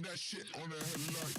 That shit on the headlight.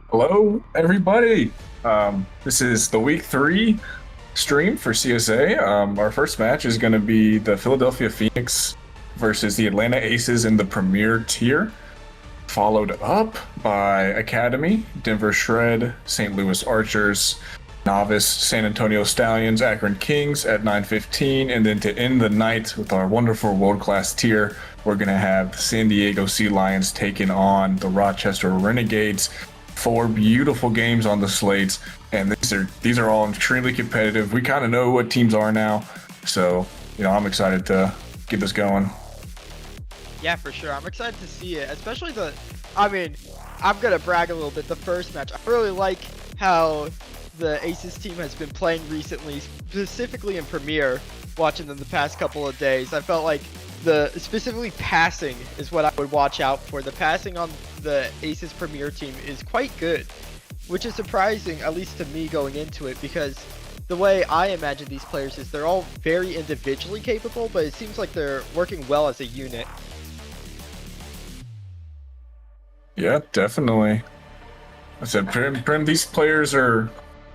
Hello, everybody. This is the week 3 stream for CSA. Our first match is going to be the Philadelphia Phoenix versus the Atlanta Aces in the Premier tier, followed up by Academy, Denver Shred, St. Louis Archers, Novice, San Antonio Stallions, Akron Kings at 9:15, and then to end the night with our wonderful world-class tier, we're going to have the San Diego Sea Lions taking on the Rochester Renegades. 4 beautiful games on the slates, and these are all extremely competitive. We kind of know what teams are now, so I'm excited to get this going. Yeah, for sure. I'm excited to see it, especially I'm gonna brag a little bit. The first match, I really like how the Aces team has been playing recently, specifically in Premier. Watching them the past couple of days, I felt like specifically passing is what I would watch out for. The passing on the Aces Premier team is quite good, which is surprising, at least to me going into it, because the way I imagine these players is they're all very individually capable, but it seems like they're working well as a unit. Yeah, definitely. I said, Prim, these players are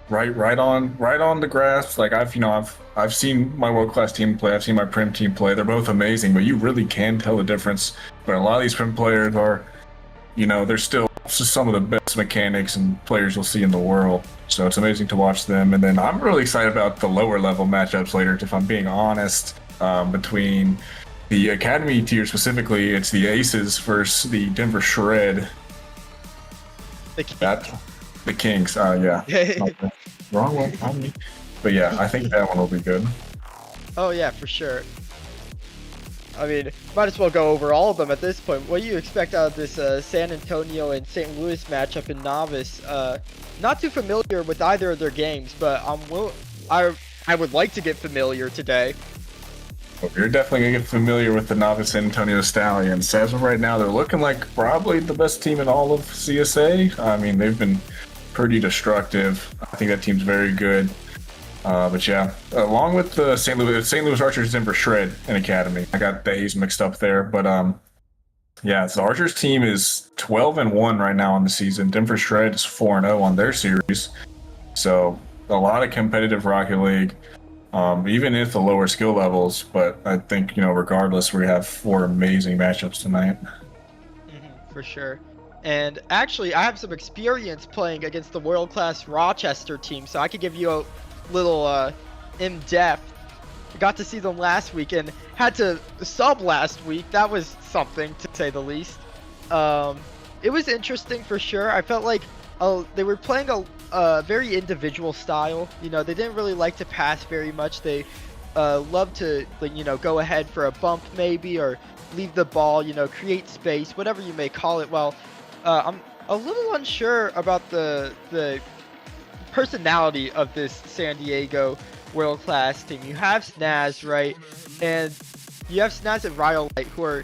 right on the grasp. Like I've seen my world class team play. I've seen my Prim team play. They're both amazing, but you really can tell the difference. But a lot of these Prim players are, they're still some of the best mechanics and players you'll see in the world. So it's amazing to watch them. And then I'm really excited about the lower level matchups later. If I'm being honest, between the academy tier specifically, it's the Aces versus the Denver Shred. The Kings. The Kings. Yeah. Wrong one. On me. But yeah, I think that one will be good. Oh yeah, for sure. I mean, might as well go over all of them at this point. What do you expect out of this San Antonio and St. Louis matchup in Novice? Not too familiar with either of their games, but I would like to get familiar today. Well, you're definitely gonna get familiar with the Novice San Antonio Stallions. As of right now, they're looking like probably the best team in all of CSA. I mean, they've been pretty destructive. I think that team's very good. But yeah, along with the St. Louis Archers, Denver Shred and Academy. I got the A's mixed up there, but yeah, the Archers team is 12-1 right now on the season. Denver Shred is 4-0 on their series. So a lot of competitive Rocket League, even at the lower skill levels. But I think regardless, we have 4 amazing matchups tonight. For sure. And actually, I have some experience playing against the world-class Rochester team, so I could give you a little in-depth. Got to see them last week and had to sub last week. That was something, to say the least. It was interesting for sure. I felt like they were playing a very individual style. They didn't really like to pass very much. They love to go ahead for a bump maybe, or leave the ball, create space, whatever you may call it. Well, I'm a little unsure about the personality of this San Diego world-class team. You have Snaz, right? And you have Snaz and Rhyolite, who are,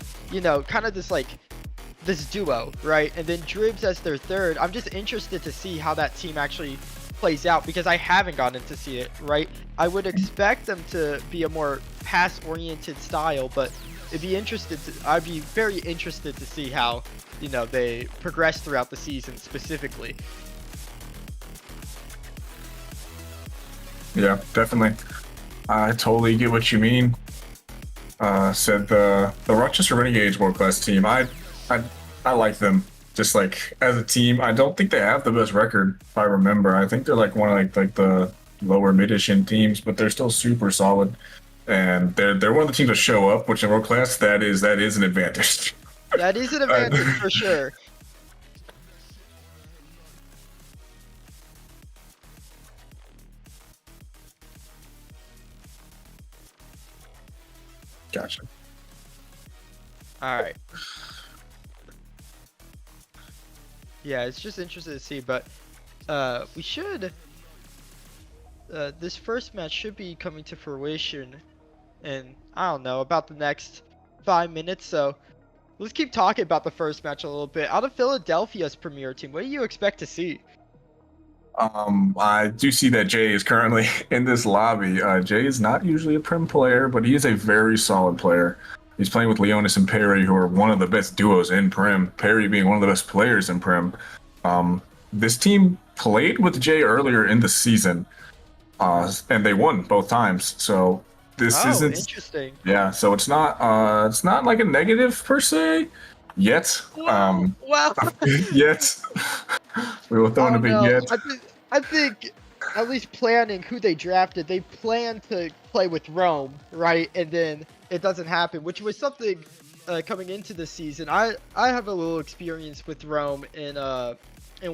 kind of this duo, right? And then Dribs as their third. I'm just interested to see how that team actually plays out, because I haven't gotten to see it, right? I would expect them to be a more pass-oriented style, but I'd be very interested to see how, they progress throughout the season specifically. Yeah, definitely. I totally get what you mean. Said the Rochester Renegades world class team. I like them. Just like as a team, I don't think they have the best record, if I remember. I think they're like one of like the lower mid-ish end teams, but they're still super solid. And they're one of the teams that show up, which in world class that is an advantage. That is an advantage for sure. Gotcha. All right. Yeah, it's just interesting to see, but we should. This first match should be coming to fruition in, I don't know, about the next 5 minutes. So let's keep talking about the first match a little bit. Out of Philadelphia's premier team, what do you expect to see? I do see that Jay is currently in this lobby. Jay is not usually a Prim player, but he is a very solid player. He's playing with Leonis and Perry, who are one of the best duos in Prim. Perry being one of the best players in Prim. This team played with Jay earlier in the season, and they won both times. So this isn't interesting. Yeah, so it's not like a negative per se yet. Well, yet. We will throw in a big yet. I think at least planning who they drafted, they planned to play with Rome, right? And then it doesn't happen, which was something coming into the season. I have a little experience with Rome in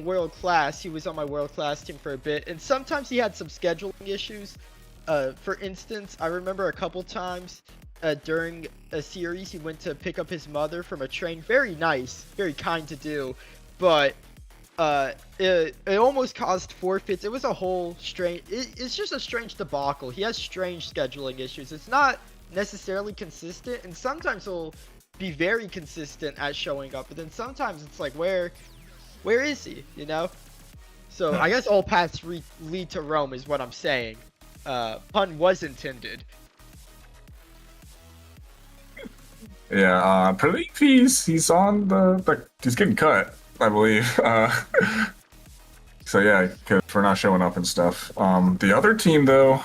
world class. He was on my world class team for a bit, and sometimes he had some scheduling issues. For instance, I remember a couple times during a series he went to pick up his mother from a train. Very nice, very kind to do, but it almost caused forfeits. It was a whole strange. It's just a strange debacle. He has strange scheduling issues. It's not necessarily consistent, and sometimes he'll be very consistent at showing up, but then sometimes it's like, where is he? So I guess all paths lead to Rome is what I'm saying. Pun was intended. Yeah, Pradeep, he's on the he's getting cut, I believe. So yeah, because we're not showing up and stuff. The other team though,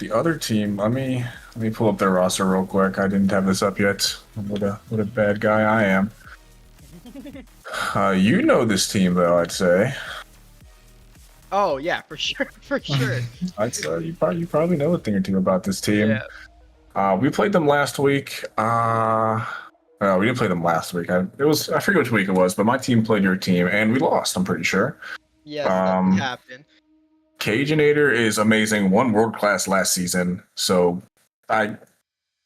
let me pull up their roster real quick. I didn't have this up yet. What a bad guy I am. You know this team though, I'd say. Oh yeah, for sure, for sure. I'd say you probably know a thing or two about this team. Yeah. We played them last week. We didn't play them last week. I forget which week it was, but my team played your team and we lost. I'm pretty sure. Yes, that did happen. Cageinator is amazing. Won world class last season, so I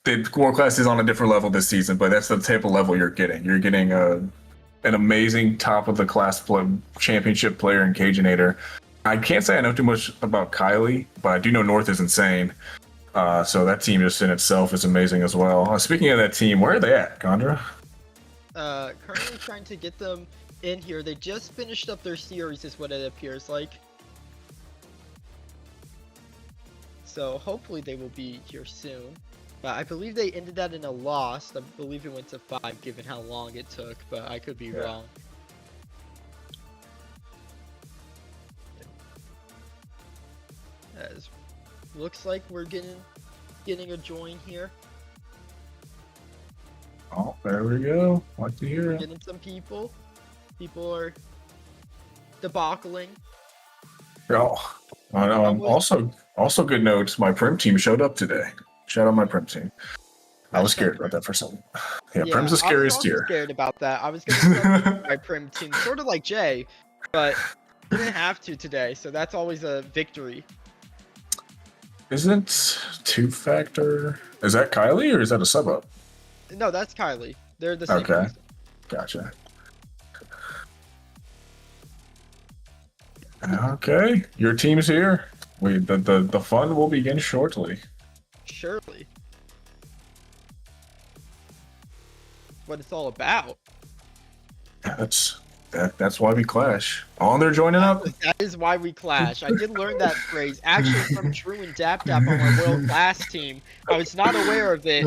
did world class is on a different level this season, but that's the type of level you're getting. You're getting an amazing top of the class championship player in Cageinator. I can't say I know too much about Kylie, but I do know North is insane. So that team just in itself is amazing as well. Speaking of that team, where are they at, Gondra? Currently trying to get them in here. They just finished up their series, is what it appears like. So hopefully they will be here soon. I believe they ended that in a loss. I believe it went to 5, given how long it took, but I could be wrong. As looks like we're getting a join here. Oh, there we go. Like to hear it. Getting some people. People are debacling. Oh, also good notes. My Prim team showed up today. Shout out my Prim team. I was scared about that for some. Yeah, Prim's the scariest here. I was scared about that. I was going to my Prim team, sort of like Jay, but didn't have to today, so that's always a victory. Isn't Two Factor? Is that Kylie or is that a sub up? No, that's Kylie. They're the same. Okay, person. Gotcha. Okay, your team's here. The fun will begin shortly. Surely. What it's all about. That's why we clash. Oh, they're joining up. That is why we clash. I did learn that phrase actually from Drew and Dap on my world class team. I was not aware of it.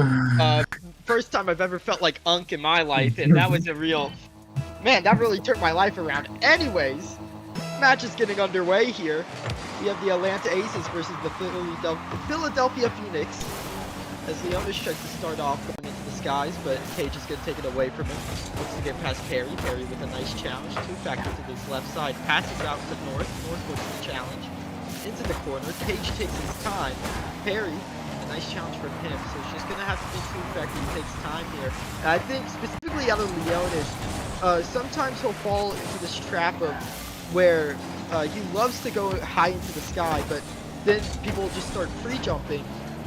First time I've ever felt like Unk in my life, and that was a real man. That really turned my life around. Anyways, match is getting underway here. We have the Atlanta Aces versus the Philadelphia Phoenix. As Leonis tries to start off going into the skies, but Cage is going to take it away from him. Looks to get past Perry. Perry with a nice challenge. Two Factor to this left side. Passes out to North. North looks the challenge. Into the corner. Cage takes his time. Perry, a nice challenge from him. So it's just going to have to be Two Factor who takes time here. And I think specifically out of Leonis, sometimes he'll fall into this trap of where he loves to go high into the sky, but then people will just start free jumping.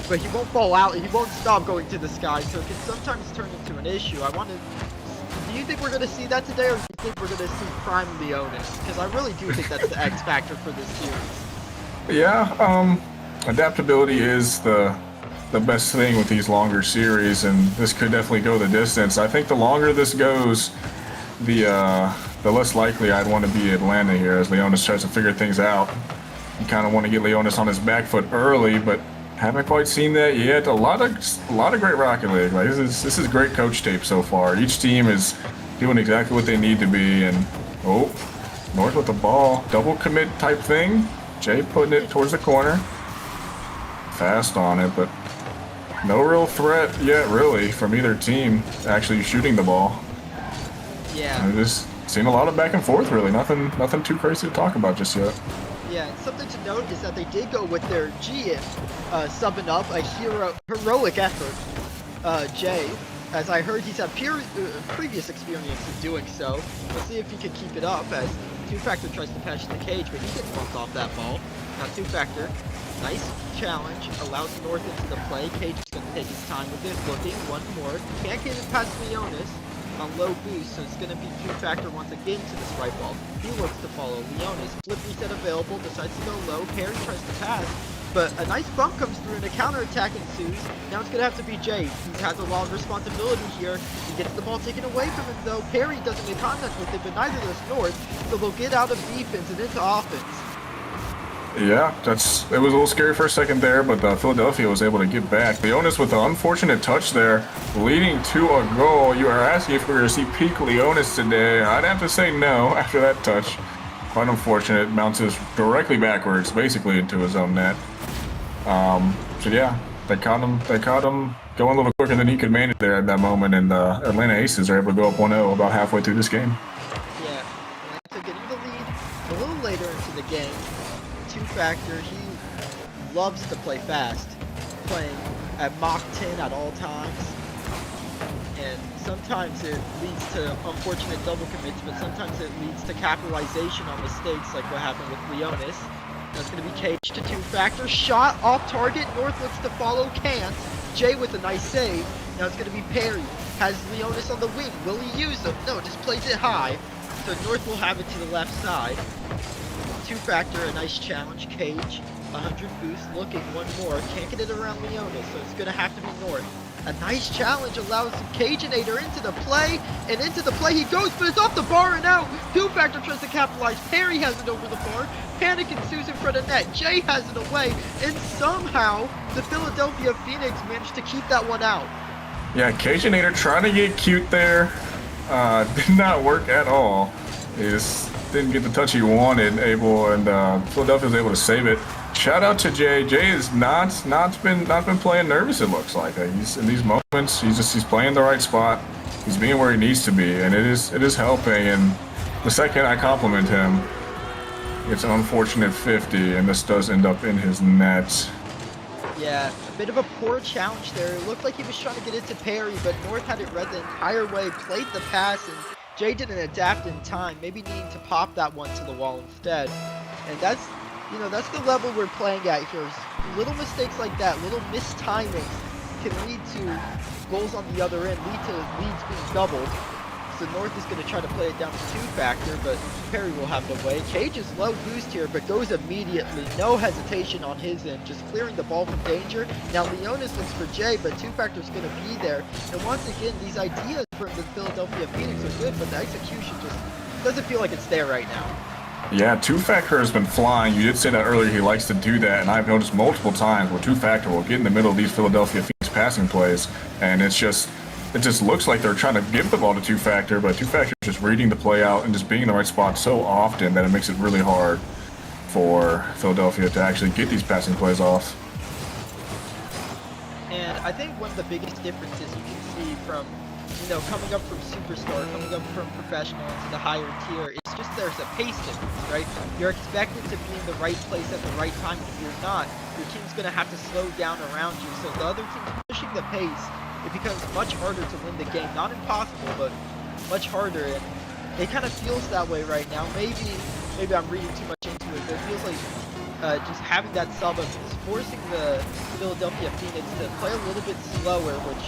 But he won't fall out, he won't stop going to the sky, so it can sometimes turn into an issue. Do you think we're going to see that today, or do you think we're going to see Prime Leonis? Because I really do think that's the X factor for this series. Yeah, adaptability is the best thing with these longer series, and this could definitely go the distance. I think the longer this goes, the less likely I'd want to be Atlanta here, as Leonis tries to figure things out. You kind of want to get Leonis on his back foot early, but haven't quite seen that yet. A lot of great Rocket League. Like this is great coach tape so far. Each team is doing exactly what they need to be. And North with the ball, double commit type thing. Jay putting it towards the corner. Fast on it, but no real threat yet, really, from either team actually shooting the ball. Yeah. I've just seen a lot of back and forth. Really, nothing too crazy to talk about just yet. Yeah, and something to note is that they did go with their GM subbing up a heroic effort, Jay, as I heard he's had previous experience in doing so. We'll see if he can keep it up as Two Factor tries to patch the Cage, but he gets bumped off that ball. Now Two Factor, nice challenge, allows North into the play. Cage is going to take his time with it, looking, one more. Can't get it past Leonis on low boost, so it's going to be Two Factor once again to this right ball. He looks to follow Leonis. Flip reset available, decides to go low. Perry tries to pass, but a nice bump comes through and a counterattack ensues. Now it's going to have to be Jay, who has a lot of responsibility here. He gets the ball taken away from him though. Perry doesn't make contact with it, but neither does North, so they'll get out of defense and into offense. Yeah, it was a little scary for a second there, but Philadelphia was able to get back. Leonis with the unfortunate touch there, leading to a goal. You are asking if we're going to see peak Leonis today. I'd have to say no after that touch. quite unfortunate. Bounces directly backwards, basically into his own net. So yeah, they caught him. They caught him going a little quicker than he could manage there at that moment, and the Atlanta Aces are able to go up 1-0 about halfway through this game. Yeah, Atlanta getting the lead a little later into the game. Two Factor, he loves to play fast, playing at Mach 10 at all times. And sometimes it leads to unfortunate double commits, but sometimes it leads to capitalization on mistakes like what happened with Leonis. That's going to be Cage to Two Factor. Shot off target. North looks to follow. Can't. Jay with a nice save. Now it's going to be Perry. Has Leonis on the wing. Will he use them? No, just plays it high. So North will have it to the left side. Two Factor, a nice challenge. Cage, 100 boost. Looking one more. Can't get it around Leonis, so it's going to have to be North. A nice challenge allows Cageinator into the play, and into the play he goes, but it's off the bar and out. Two Factor tries to capitalize. Perry has it over the bar. Panic ensues in front of net. Jay has it away, and somehow the Philadelphia Phoenix managed to keep that one out. Yeah, Cageinator trying to get cute there. Did not work at all. He just didn't get the touch he wanted. Philadelphia was able to save it. Shout out to Jay. Jay has not been playing nervous. It looks like he's in these moments. He's playing the right spot. He's being where he needs to be, and it is helping. And the second I compliment him, it's an unfortunate 50, and this does end up in his net. Yeah, a bit of a poor challenge there. It looked like he was trying to get it to Perry, but North had it read the entire way, played the pass, and Jay didn't adapt in time, maybe needing to pop that one to the wall instead. And that's the level we're playing at here. Little mistakes like that, little mistimings can lead to goals on the other end, lead to leads being doubled. So North is going to try to play it down to Two Factor, but Perry will have the way. Cage is low boost here, but goes immediately. No hesitation on his end, just clearing the ball from danger. Now Leonis looks for Jay, but Two Factor's going to be there. And once again, these ideas from the Philadelphia Phoenix are good, but the execution just doesn't feel like it's there right now. Yeah, Two Factor has been flying. You did say that earlier. He likes to do that, and I've noticed multiple times where Two Factor will get in the middle of these Philadelphia Phoenix passing plays, and it just looks like they're trying to give the ball to Two Factor, but Two Factor is just reading the play out and just being in the right spot so often that it makes it really hard for Philadelphia to actually get these passing plays off. And I think one of the biggest differences you can see from, coming up from superstar, coming up from professional into the higher tier, it's just there's a pace difference, right? You're expected to be in the right place at the right time. If you're not, your team's going to have to slow down around you. So the other team's pushing the pace. It becomes much harder to win the game. Not impossible, but much harder. And it kind of feels that way right now. Maybe I'm reading too much into it, but it feels like just having that sub is forcing the Philadelphia Phoenix to play a little bit slower, which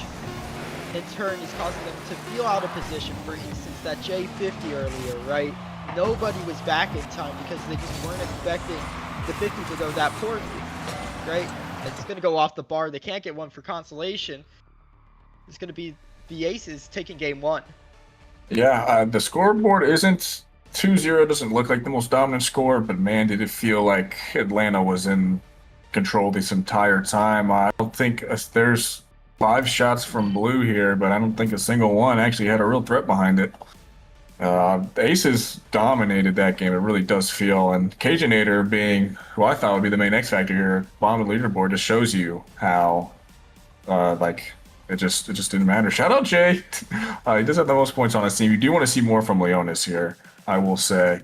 in turn is causing them to feel out of position. For instance, that J50 earlier, right? Nobody was back in time because they just weren't expecting the 50 to go that poorly, right? It's going to go off the bar. They can't get one for consolation. It's going to be the Aces taking game one. Yeah, the scoreboard isn't 2-0. Doesn't look like the most dominant score, but man, did it feel like Atlanta was in control this entire time. I don't think there's 5 shots from blue here, but I don't think a single one actually had a real threat behind it. The Aces dominated that game. It really does feel, and Cageinator being who I thought would be the main X factor here, bottom of the leaderboard, just shows you how it just didn't matter. Shout out Jay. He does have the most points on his team. You do want to see more from Leonis here, I will say.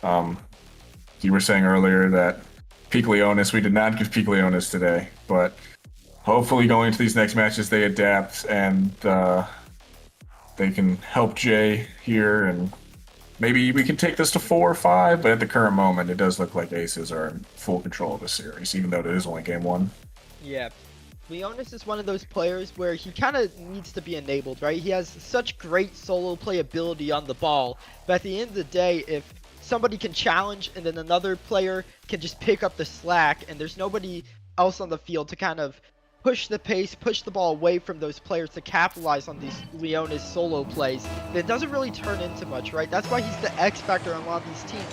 You were saying earlier that peak Leonis, we did not give peak Leonis today, but hopefully going into these next matches they adapt and they can help Jay here, and maybe we can take this to 4 or 5, but at the current moment it does look like Aces are in full control of the series, even though it is only game 1. Yeah. Leonis is one of those players where he kind of needs to be enabled, right? He has such great solo playability on the ball, but at the end of the day, if somebody can challenge and then another player can just pick up the slack and there's nobody else on the field to kind of push the pace, push the ball away from those players to capitalize on these Leonis solo plays, then it doesn't really turn into much, right? That's why he's the X factor on a lot of these teams.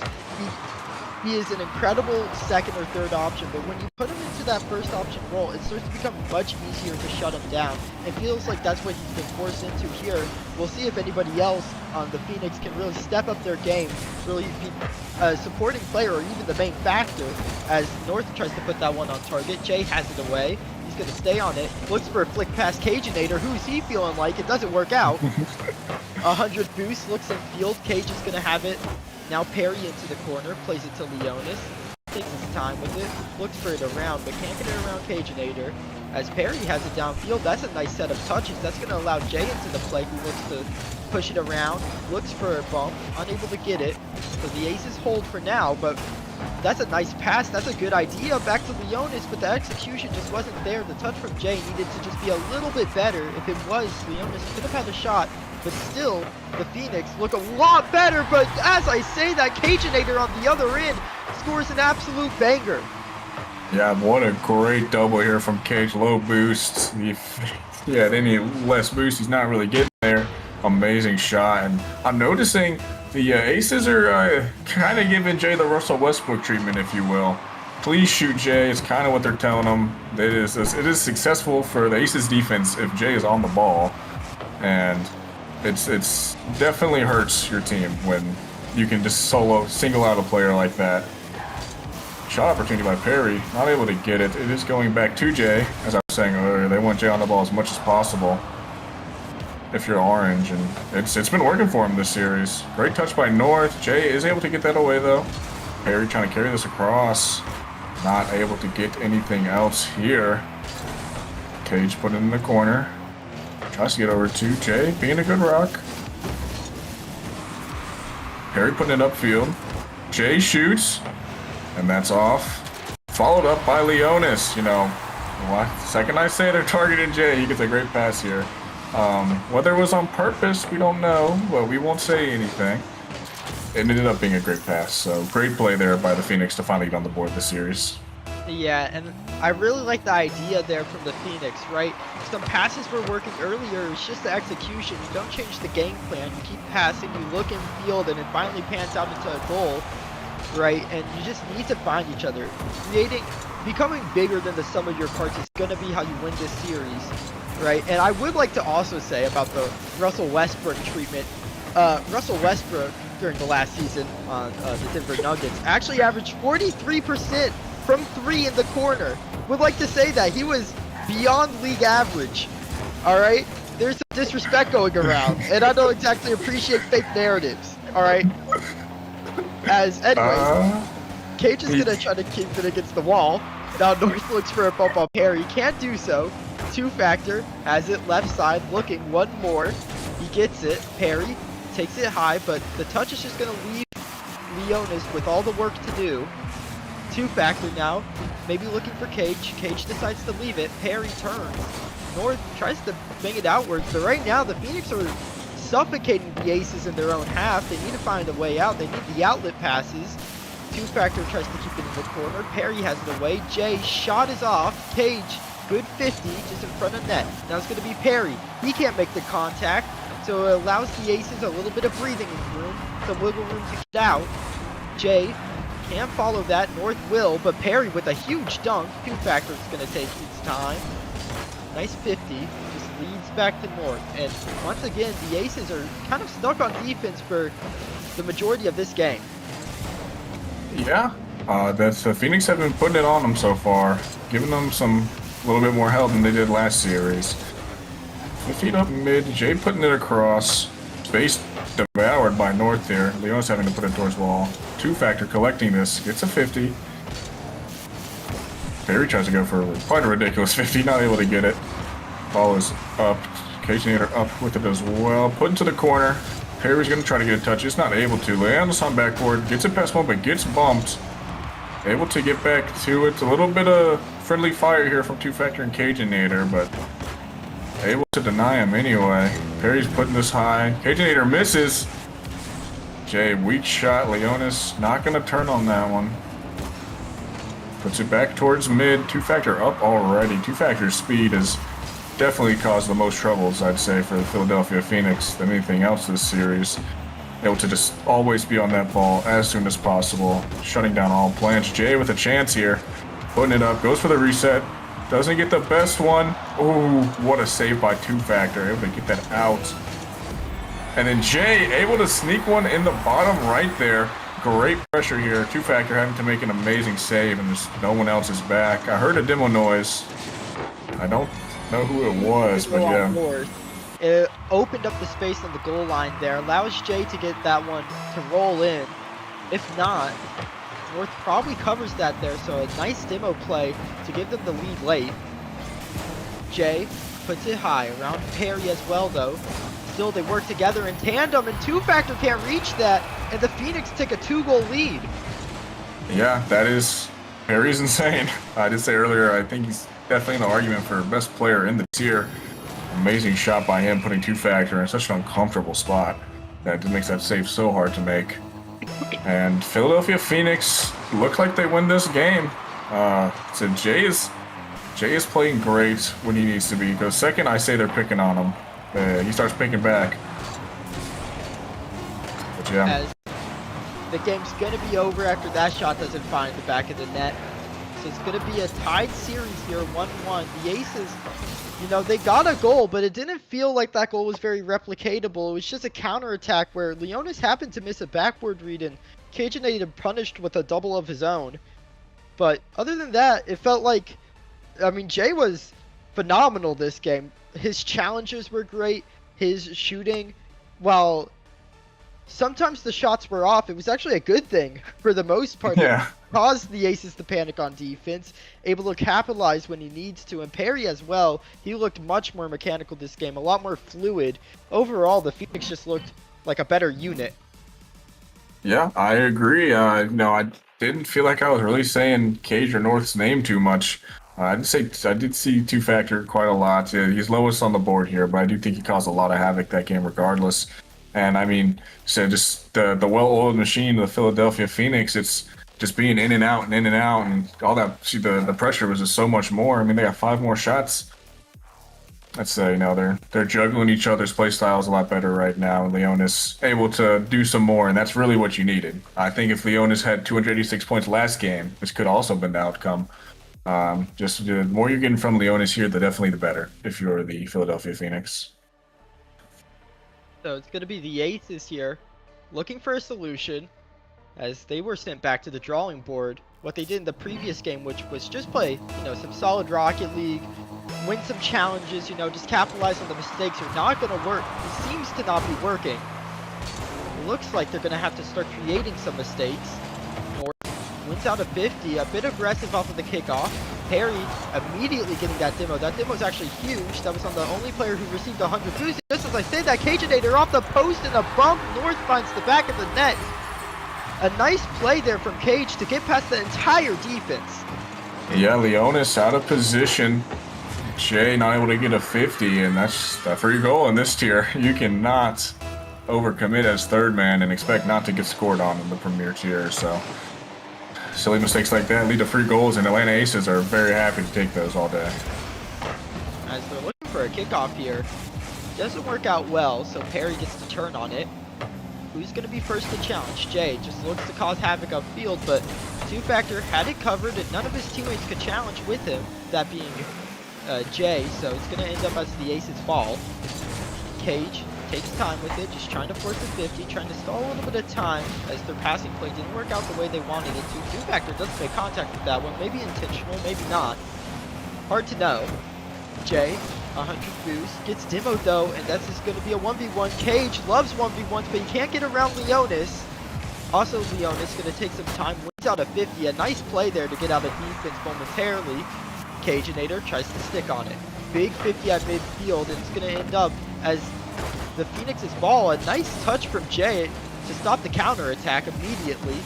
he is an incredible second or third option, but when you put him into that first option role, it starts to become much easier to shut him down. It feels like that's what he's been forced into here. We'll see if anybody else on the Phoenix can really step up their game, really be a supporting player or even the main factor, as North tries to put that one on target. Jay has it away. He's going to stay on it. Looks for a flick past Cageinator. Who's he feeling like? It doesn't work out. 100 boost, looks in field. Cage is going to have it. Now Perry into the corner, plays it to Leonis. Takes his time with it, looks for it around, but can't get it around Cageinator. As Perry has it downfield, that's a nice set of touches. That's going to allow Jay into the play, who looks to push it around, looks for a bump, unable to get it. So the Aces hold for now, but that's a nice pass. That's a good idea back to Leonis, but the execution just wasn't there. The touch from Jay needed to just be a little bit better. If it was, Leonis could have had a shot. But still, the Phoenix look a lot better. But as I say that, Cageinator on the other end scores an absolute banger. Yeah, what a great double here from Cage. Low boost. If he had any less boost, he's not really getting there. Amazing shot. And I'm noticing the Aces are kind of giving Jay the Russell Westbrook treatment, if you will. Please shoot Jay. It's kind of what they're telling him. It is successful for the Aces defense if Jay is on the ball. And it's definitely hurts your team when you can just single out a player like that. Shot opportunity by Perry, not able to get it. It is going back to Jay, as I was saying earlier. They want Jay on the ball as much as possible if you're orange, and it's been working for him this series. Great touch by North. Jay is able to get that away though. Perry trying to carry this across, not able to get anything else here. Cage put it in the corner. Tries to get over to Jay, being a good rock. Perry putting it upfield. Jay shoots, and that's off. Followed up by Leonis. You know, second I say they're targeting Jay, he gets a great pass here. Whether it was on purpose, we don't know, but we won't say anything. It ended up being a great pass, so great play there by the Phoenix to finally get on the board this series. Yeah, and I really like the idea there from the Phoenix, right? Some passes were working earlier, it's just the execution. You don't change the game plan, you keep passing, you look in field, and it finally pans out into a goal, right? And you just need to find each other. Becoming bigger than the sum of your parts is going to be how you win this series, right? And I would like to also say about the Russell Westbrook treatment. Russell Westbrook, during the last season on the Denver Nuggets, actually averaged 43% from 3 in the corner. Would like to say that he was beyond league average. All right, there's some disrespect going around, and I don't exactly appreciate fake narratives. All right. As anyways, Cage is gonna try to keep it against the wall. Now North looks for a bump on Perry. Can't do so. Two factor has it left side. Looking one more. He gets it. Perry takes it high, but the touch is just gonna leave Leonis with all the work to do. Two factor now, maybe looking for Cage. Cage decides to leave it. Perry turns. North tries to bang it outwards, but right now the Phoenix are suffocating the Aces in their own half. They need to find a way out. They need the outlet passes. Two factor tries to keep it in the corner. Perry has it away. Jay shot is off. Cage, good 50, just in front of net. Now it's going to be Perry. He can't make the contact, so it allows the Aces a little bit of breathing room, some wiggle room to get out. Jay can't follow that. North will, but Perry with a huge dunk. Two factor is going to take his time. Nice 50, just leads back to North. And once again, the Aces are kind of stuck on defense for the majority of this game. Yeah, that's the Phoenix have been putting it on them so far, giving them a little bit more help than they did last series. 50 up mid, Jay putting it across, space devoured by North there. Leonis having to put it towards wall. Two factor collecting this, gets a 50. Perry tries to go for quite a ridiculous 50, not able to get it. Follows up, Cageinator up with it as well. Put into the corner. Perry's going to try to get a touch. It's not able to. Leonis on backboard. Gets it past one, but gets bumped. Able to get back to it. A little bit of friendly fire here from Two Factor and Cageinator, but able to deny him anyway. Perry's putting this high. Cageinator misses. Jay, weak shot. Leonis not going to turn on that one. Puts it back towards mid. Two Factor up already. Two Factor's speed has definitely caused the most troubles, I'd say, for the Philadelphia Phoenix than anything else this series. able to just always be on that ball as soon as possible, shutting down all plans. Jay with a chance here, putting it up, goes for the reset, doesn't get the best one. Oh, what a save by 2Factor, able to get that out. And then Jay able to sneak one in the bottom right there. Great pressure here. 2Factor having to make an amazing save, and just no one else is back. I heard a demo noise. I don't know who it was, but yeah. North. It opened up the space on the goal line there, allows Jay to get that one to roll in. If not, North probably covers that there, so a nice demo play to give them the lead late. Jay puts it high around Perry as well though. Still they work together in tandem, and 2Factor can't reach that, and the Phoenix take a 2-goal lead. Yeah, that is, Perry's insane. I did say earlier, I think he's definitely in the argument for best player in the tier. Amazing shot by him, putting 2Factor in such an uncomfortable spot. That makes that save so hard to make. And Philadelphia Phoenix look like they win this game. So Jay is playing great when he needs to be. Because second, I say they're picking on him. He starts picking back. But yeah. As the game's gonna be over after that shot doesn't find the back of the net. So it's gonna be a tied series here, 1-1. The Aces, you know, they got a goal, but it didn't feel like that goal was very replicatable. It was just a counterattack where Leonis happened to miss a backward read and Cajun punished with a double of his own. But other than that, it felt like, I mean, Jay was phenomenal this game. His challenges were great. His shooting, while sometimes the shots were off, it was actually a good thing for the most part. Yeah. It caused the Aces to panic on defense, able to capitalize when he needs to. And Perry as well, he looked much more mechanical this game, a lot more fluid. Overall, the Phoenix just looked like a better unit. Yeah, I agree. No, I didn't feel like I was really saying Cage or North's name too much. I did see 2Factor quite a lot. He's lowest on the board here, but I do think he caused a lot of havoc that game regardless. And I mean, so just the well-oiled machine, the Philadelphia Phoenix, it's just being in and out and all that. See, the pressure was just so much more. I mean, they got 5 more shots. Let's say, you know, they're juggling each other's play styles a lot better right now. Leonis able to do some more, and that's really what you needed. I think if Leonis had 286 points last game, this could also been the outcome. Just the more you're getting from Leonis here, definitely the better if you're the Philadelphia Phoenix. So it's going to be the Aces here, looking for a solution, as they were sent back to the drawing board. What they did in the previous game, which was just play, you know, some solid Rocket League, win some challenges, you know, just capitalize on the mistakes, are not going to work. It seems to not be working. It looks like they're going to have to start creating some mistakes. North wins out of 50, a bit aggressive off of the kickoff. Perry immediately getting that demo. That demo is actually huge. That was on the only player who received 100 boosts. Just as I say that, Cajunator off the post and a bump. North finds the back of the net. A nice play there from Cage to get past the entire defense. Yeah, Leonis out of position. Jay not able to get a 50, and that's a free goal in this tier. You cannot overcommit as third man and expect not to get scored on in the Premier tier, so silly mistakes like that lead to free goals, and Atlanta Aces are very happy to take those all day. As they're looking for a kickoff here, doesn't work out well, so Perry gets to turn on it. Who's going to be first to challenge? Jay just looks to cause havoc upfield, but 2Factor had it covered, and none of his teammates could challenge with him, that being Jay, so it's going to end up as the Aces fall. Cage takes time with it, just trying to force the 50, trying to stall a little bit of time as their passing play didn't work out the way they wanted it to. 2Factor does make contact with that one, maybe intentional, maybe not. Hard to know. Jay, 100 boost, gets demoed though, and that's just going to be a 1v1. Cage loves 1v1s, but he can't get around Leonis. Also, Leonis going to take some time, wins out of 50. A nice play there to get out of defense momentarily. Cajunator tries to stick on it. Big 50 at midfield, and it's going to end up as the Phoenix's ball. A nice touch from Jay to stop the counter attack immediately.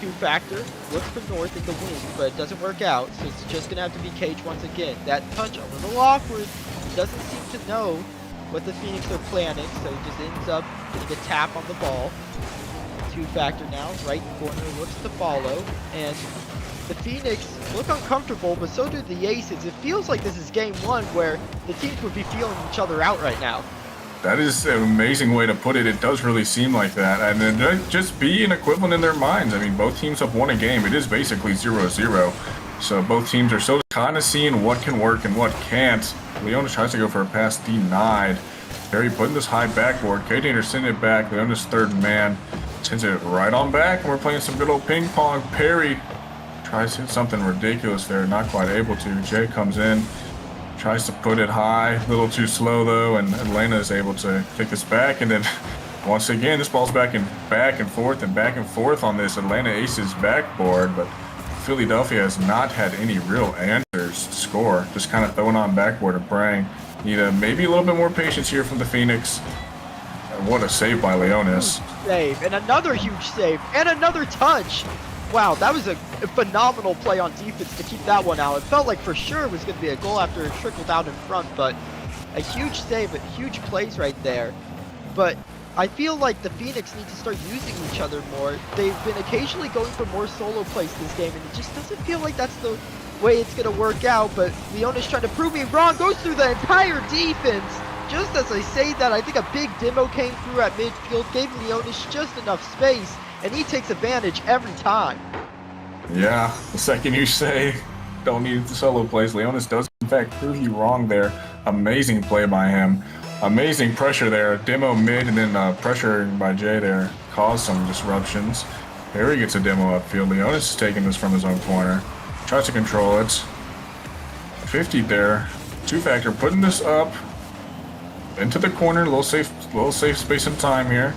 2Factor looks for North in the wing, but it doesn't work out, so it's just going to have to be Cage once again. That touch a little awkward. He doesn't seem to know what the Phoenix are planning, so he just ends up getting a tap on the ball. 2Factor now, right corner, looks to follow, and the Phoenix look uncomfortable, but so do the Aces. It feels like this is game one where the teams would be feeling each other out right now. That is an amazing way to put it. It does really seem like that. And then just be an equivalent in their minds. I mean, both teams have won a game. It is basically 0-0. So both teams are still kind of seeing what can work and what can't. Leonis tries to go for a pass, denied. Perry putting this high backboard. KJ sending it back. Leonis third man. Sends it right on back, and we're playing some good old ping pong. Perry tries to hit something ridiculous there. Not quite able to. Jay comes in. Tries to put it high, a little too slow though, and Atlanta is able to pick this back. And then once again, this ball's back and forth on this Atlanta Aces backboard. But Philadelphia has not had any real answers to score. Just kind of throwing on backboard and praying. Need maybe a little bit more patience here from the Phoenix. And what a save by Leonis. Save, and another huge save, and another touch. Wow, that was a phenomenal play on defense to keep that one out. It felt like for sure it was going to be a goal after it trickled out in front, but a huge save, huge plays right there. But I feel like the Phoenix need to start using each other more. They've been occasionally going for more solo plays this game, and it just doesn't feel like that's the way it's going to work out. But Leonis trying to prove me wrong, goes through the entire defense. Just as I say that, I think a big demo came through at midfield, gave Leonis just enough space, and he takes advantage every time. Yeah, the second you say don't need the solo plays, Leonis does in fact prove you wrong there. Amazing play by him. Amazing pressure there. Demo mid and then pressure by Jay there caused some disruptions. Perry gets a demo upfield. Leonis is taking this from his own corner. Tries to control it. 50 there. Two factor putting this up into the corner. Little safe space and time here.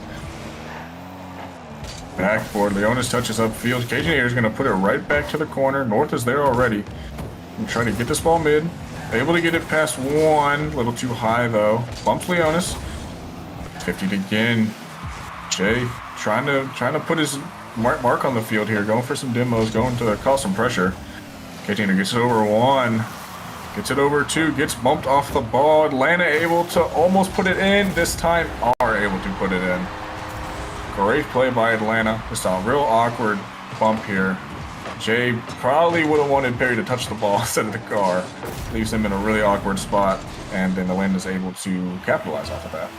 Backboard. Leonis touches upfield. KJ is going to put it right back to the corner. North is there already. I'm trying to get this ball mid. Able to get it past one. A little too high though. Bumps Leonis. 50 again. Jay trying to put his mark on the field here. Going for some demos. Going to cause some pressure. KJ gets it over one. Gets it over two. Gets bumped off the ball. Atlanta able to almost put it in. This time are able to put it in. Great play by Atlanta. Just a real awkward bump here. Jay probably would have wanted Perry to touch the ball instead of the car. Leaves him in a really awkward spot, and then Atlanta's able to capitalize off of that.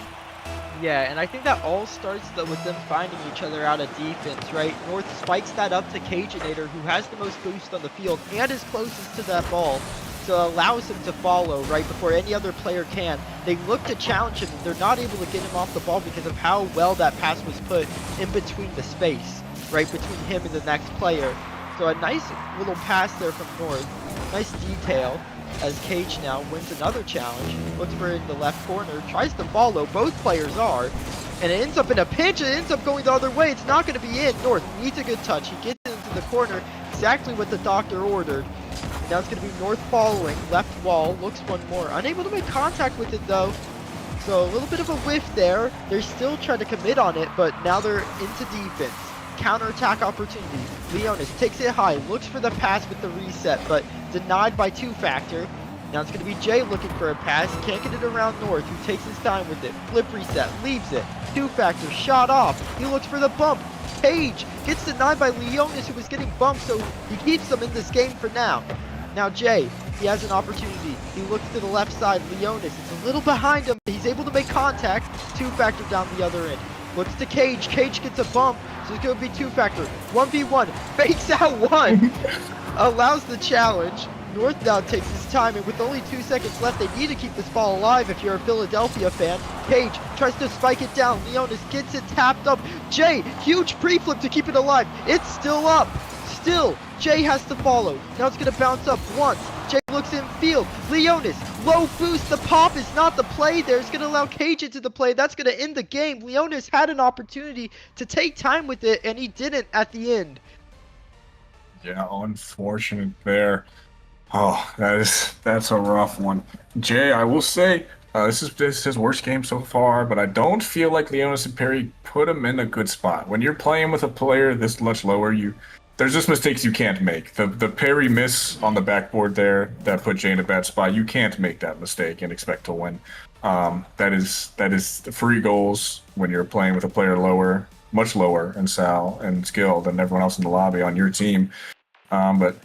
Yeah, and I think that all starts with them finding each other out of defense, right? North spikes that up to Cajinator, who has the most boost on the field and is closest to that ball. So it allows him to follow right before any other player can. They look to challenge him, and they're not able to get him off the ball because of how well that pass was put in between the space, right between him and the next player. So a nice little pass there from North. Nice detail as Cage now wins another challenge. Looks for it in the left corner, tries to follow, both players are, and it ends up in a pinch, it ends up going the other way. It's not going to be in. North needs a good touch. He gets it into the corner, exactly what the doctor ordered. Now it's going to be North following, left wall, looks one more. Unable to make contact with it though. So a little bit of a whiff there. They're still trying to commit on it, but now they're into defense. Counter-attack opportunity. Leonis takes it high, looks for the pass with the reset, but denied by Two Factor. Now it's going to be Jay looking for a pass. Can't get it around North, who takes his time with it. Flip reset, leaves it. Two Factor shot off. He looks for the bump. Page gets denied by Leonis, who was getting bumped, so he keeps them in this game for now. Now Jay, he has an opportunity. He looks to the left side. Leonis, it's a little behind him. He's able to make contact. Two Factor down the other end. Looks to Cage. Cage gets a bump, so it's going to be Two Factor. 1v1. Fakes out one. Allows the challenge. North now takes his time, and with only 2 seconds left, they need to keep this ball alive if you're a Philadelphia fan. Cage tries to spike it down. Leonis gets it tapped up. Jay, huge pre-flip to keep it alive. It's still up. Still, Jay has to follow. Now it's going to bounce up once. Jay looks in field. Leonis, low boost. The pop is not the play there. It's going to allow Cage into the play. That's going to end the game. Leonis had an opportunity to take time with it, and he didn't at the end. Yeah, unfortunate there. Oh, that's a rough one. Jay, I will say, this is his worst game so far, but I don't feel like Leonis and Perry put him in a good spot. When you're playing with a player this much lower, there's just mistakes you can't make. The Perry miss on the backboard there that put Jay in a bad spot. You can't make that mistake and expect to win. That is free goals when you're playing with a player lower, much lower in Sal and skill than everyone else in the lobby on your team. But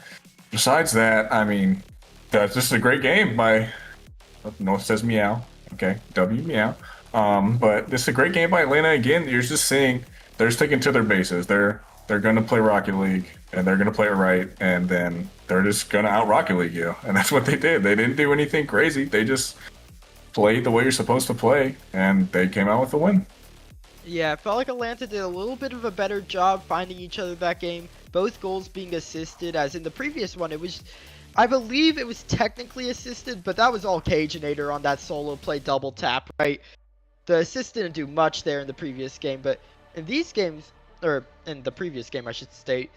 besides that, I mean, this is a great game by North says meow. Okay, W meow. But this is a great game by Atlanta. Again, you're just seeing they're sticking to their bases. They're gonna play Rocket League and they're gonna play it right, and then they're just gonna out Rocket League you. And that's what they did. They didn't do anything crazy. They just played the way you're supposed to play, and they came out with the win. Yeah, it felt like Atlanta did a little bit of a better job finding each other that game. Both goals being assisted, as in the previous one, it was, I believe it was technically assisted, but that was all Cajinator on that solo play double tap, right? The assist didn't do much there in the previous game, but in these games, or in the previous game, I should state,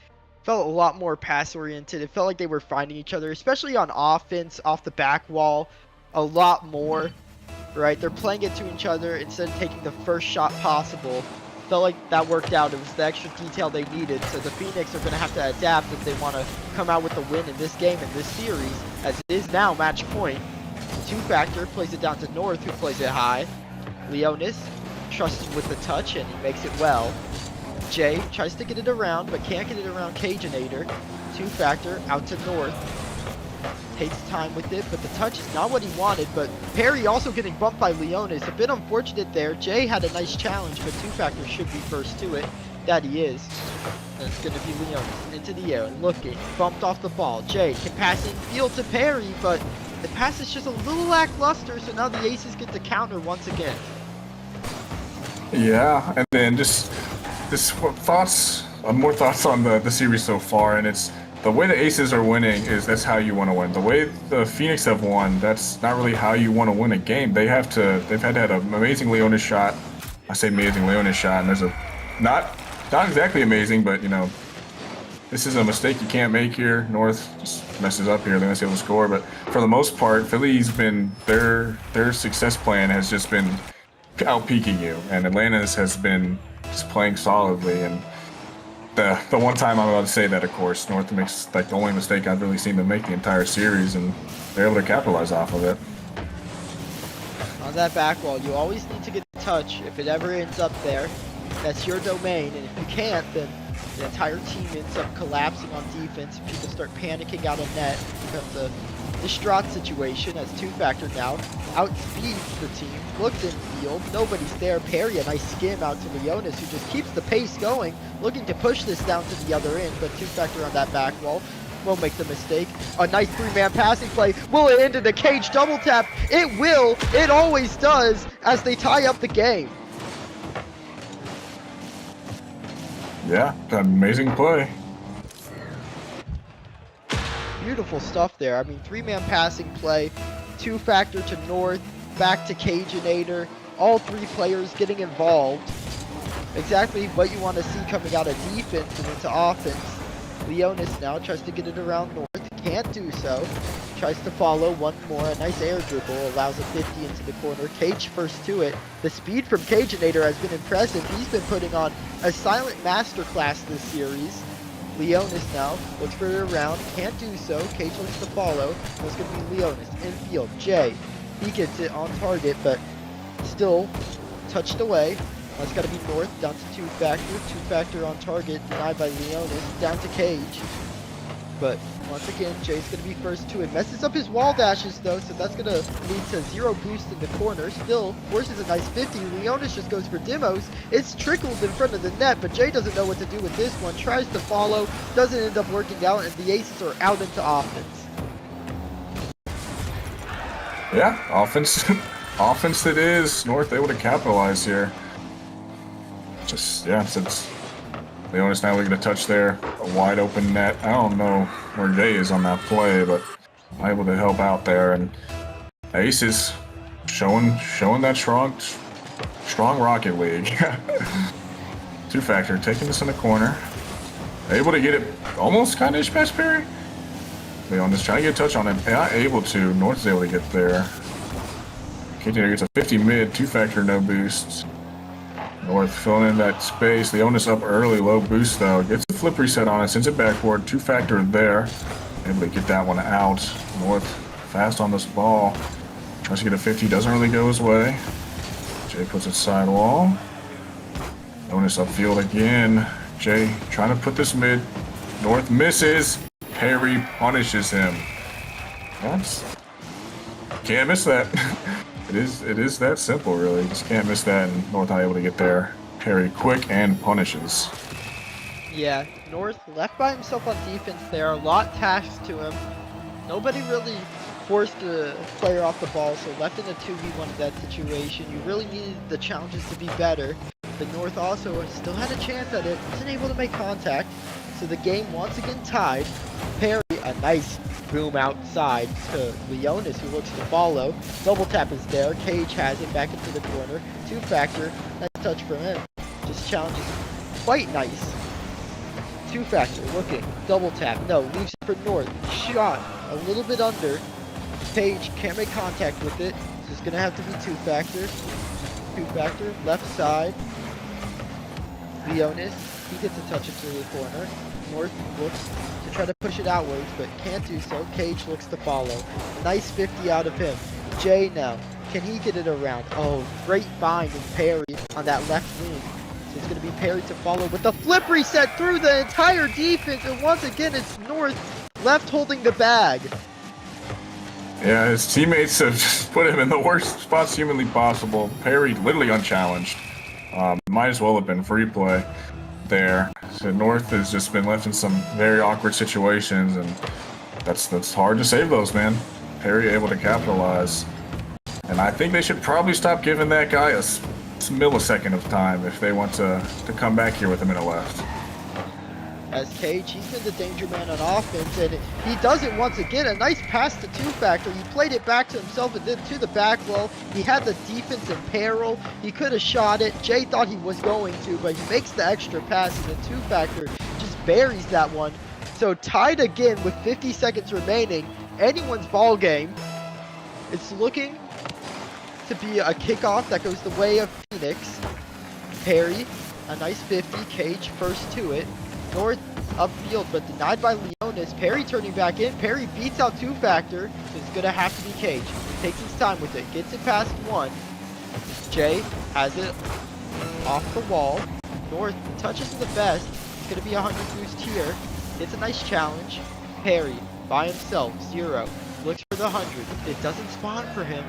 felt a lot more pass oriented. It felt like they were finding each other, especially on offense, off the back wall, a lot more. Right, they're playing it to each other instead of taking the first shot possible. Felt like that worked out. It was the extra detail they needed. So the Phoenix are going to have to adapt if they want to come out with the win in this game, in this series, as it is now match point. Two Factor plays it down to North, who plays it high. Leonis trusts with the touch, and he makes it well. Jay tries to get it around, but can't get it around Cajinator. Two Factor out to North. Takes time with it, but the touch is not what he wanted. But Perry also getting bumped by Leonis. A bit unfortunate there. Jay had a nice challenge, but Two Factor should be first to it. That he is. And it's going to be Leonis into the air, looking, bumped off the ball. Jay can pass in field to Perry, but the pass is just a little lackluster, so now the Aces get the counter once again. Yeah, and then just thoughts, more thoughts on the series so far, and it's the way the Aces are winning is that's how you want to win. The way the Phoenix have won, that's not really how you want to win a game. They've had to have an amazing Leonis shot. I say amazing Leonis shot, and there's a not exactly amazing, but you know, this is a mistake you can't make here. North just messes up here. They're not able to score, but for the most part, Philly's been their success plan has just been out peaking you, and Atlanta's has been just playing solidly. And the one time I'm about to say that, of course, North makes like the only mistake I've really seen them make the entire series, and they're able to capitalize off of it. On that back wall, you always need to get the touch. If it ever ends up there, that's your domain, and if you can't, then the entire team ends up collapsing on defense. People start panicking out of net. It becomes a distraught situation as Two Factor now outspeeds the team. Looks in field, nobody's there. Perry, a nice skim out to Leonis, who just keeps the pace going, looking to push this down to the other end, but Two Factor on that back wall won't make the mistake. A nice three-man passing play. Will it end in the cage double tap? It will. It always does as they tie up the game. Yeah, an amazing play. Beautiful stuff there. I mean, three-man passing play, Two Factor to North, back to Cajinator, all three players getting involved. Exactly what you want to see coming out of defense and into offense. Leonis now tries to get it around North, can't do so. Tries to follow one more, a nice air dribble, allows a 50 into the corner. Cage first to it. The speed from Cajinator has been impressive. He's been putting on a silent masterclass this series. Leonis now looks for it around, can't do so. Cage looks to follow. It's going to be Leonis infield. Jay, he gets it on target, but still touched away. That's got to be North down to Two Factor. Two Factor on target, denied by Leonis. Down to Cage. But once again, Jay's going to be first to it. Messes up his wall dashes though, so that's going to lead to zero boost in the corner. Still forces a nice 50. Leonis just goes for demos. It's trickled in front of the net, but Jay doesn't know what to do with this one. Tries to follow, doesn't end up working out, and the Aces are out into offense. Yeah, offense, offense it is. North able to capitalize here. Just, yeah, since Leonis now looking to touch there, a wide open net. I don't know where Jay is on that play, but able to help out there. And Aces showing that strong Rocket League. Two Factor taking this in the corner. Able to get it almost kind of past Perry. Leonis trying to get a touch on it. Not able to. North is able to get there. Cajinator gets a 50 mid. Two Factor no boost. North filling in that space. Leonis up early, low boost though. Gets a flip reset on it, sends it backward. Two Factor there. Able to get that one out. North fast on this ball. Tries to get a 50, doesn't really go his way. Jay puts it sidewall. Leonis upfield again. Jay trying to put this mid. North misses. Perry punishes him. That's, can't miss that. It is that simple, really. Just can't miss that, and North not able to get there. Parry quick and punishes. Yeah, North left by himself on defense there. A lot tasked to him. Nobody really forced the player off the ball, so left in a 2v1 in that situation. You really needed the challenges to be better. But North also still had a chance at it. Wasn't able to make contact. So the game once again tied. Parry, a nice boom outside to Leonis, who looks to follow. Double tap is there. Cage has it back into the corner. Two Factor, nice touch from him. Just challenges quite nice. Two Factor looking. Double tap. No, leaves it for North. Shot a little bit under. Cage can't make contact with it. So it's going to have to be Two Factor. Two Factor, left side. Leonis, he gets a touch into the corner. North looks to try to push it outwards, but can't do so. Cage looks to follow. Nice 50 out of him. Jay now, can he get it around? Oh, great bind and parry on that left wing. So it's going to be parry to follow with the flip reset through the entire defense. And once again, it's North left holding the bag. Yeah, his teammates have just put him in the worst spots humanly possible. Parry literally unchallenged. Might as well have been free play there. So North has just been left in some very awkward situations, and that's hard to save those, man. Parry able to capitalize. And I think they should probably stop giving that guy a millisecond of time if they want to come back here with a minute left. As Cage, he's been the danger man on offense, and he does it once again. A nice pass to Two Factor. He played it back to himself and then to the back wall. He had the defense in peril. He could have shot it. Jay thought he was going to, but he makes the extra pass, and then Two Factor just buries that one. So tied again with 50 seconds remaining. Anyone's ball game. It's looking to be a kickoff that goes the way of Phoenix. Parry, a nice 50. Cage first to it. North upfield, but denied by Leonis. Parry turning back in. Parry beats out Two Factor. So it's going to have to be Cage. Takes his time with it. Gets it past one. Jay has it off the wall. North touches the vest. It's going to be a 100 boost here. It's a nice challenge. Parry by himself. 0. Looks for the 100. It doesn't spawn for him.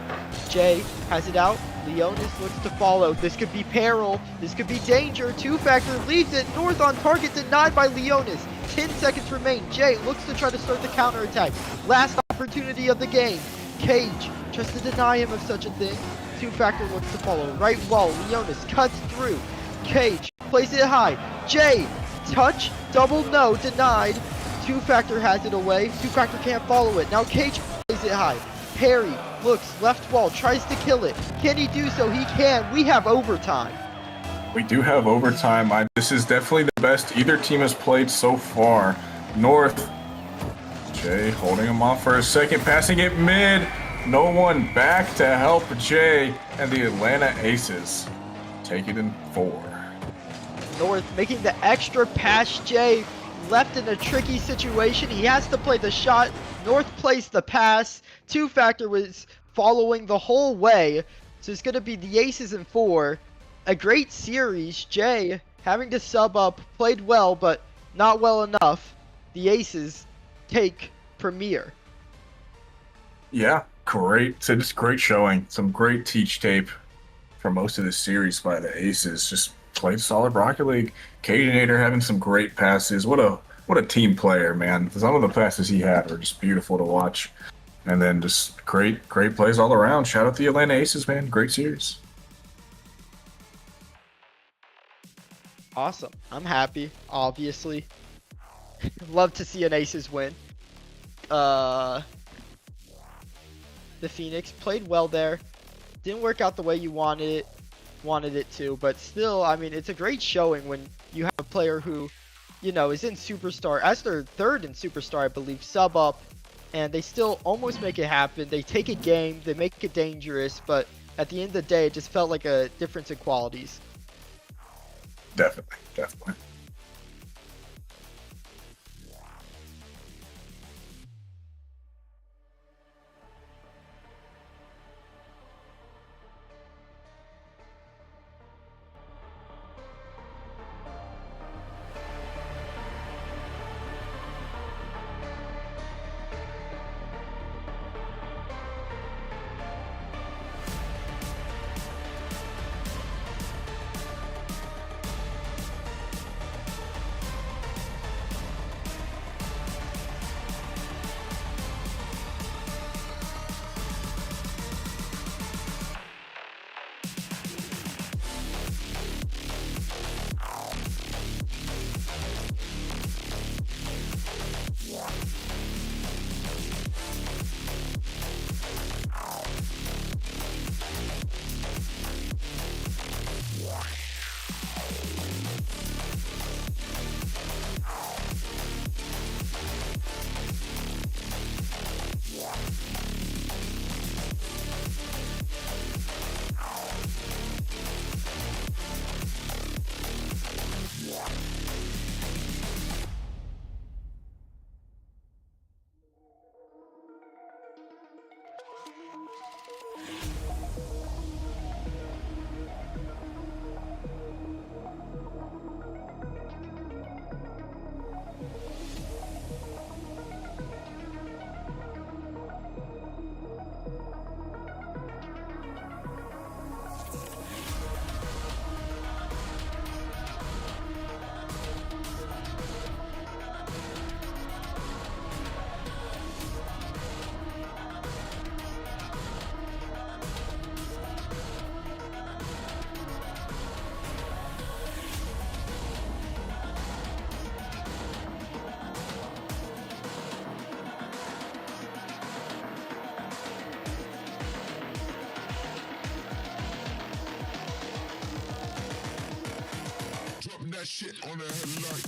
Jay has it out. Leonis looks to follow. This could be peril. This could be danger. Two Factor leaves it. North on target, denied by Leonis. 10 seconds remain. Jay looks to try to start the counterattack. Last opportunity of the game. Cage tries to deny him of such a thing. Two Factor looks to follow. Right wall. Leonis cuts through. Cage plays it high. Jay, touch, double no, denied. Two Factor has it away. Two Factor can't follow it. Now Cage plays it high. Parry looks left wall, tries to kill it. Can he do so? He can. We have overtime. We do have overtime. This is definitely the best either team has played so far. North. Jay holding him off for a second, passing it mid. No one back to help Jay, and the Atlanta Aces take it in 4. North making the extra pass. Jay left in a tricky situation. He has to play the shot. North plays the pass. Two Factor was following the whole way. So it's going to be the Aces in 4. A great series. Jay having to sub up. Played well, but not well enough. The Aces take Premier. Yeah, great. So just great showing. Some great teach tape for most of this series by the Aces. Just played solid Rocket League. Cadenator having some great passes. What a team player, man. Some of the passes he had were just beautiful to watch. And then just great plays all around. Shout out to the Atlanta Aces, man. Great series. Awesome. I'm happy, obviously. Love to see an Aces win. The Phoenix played well there. Didn't work out the way you wanted it to, but still, I mean, it's a great showing when you have a player who, you know, is in Superstar, as their third in Superstar, I believe, sub up, and they still almost make it happen. They take a game, they make it dangerous, but at the end of the day, it just felt like a difference in qualities. Definitely. that shit on the headlight.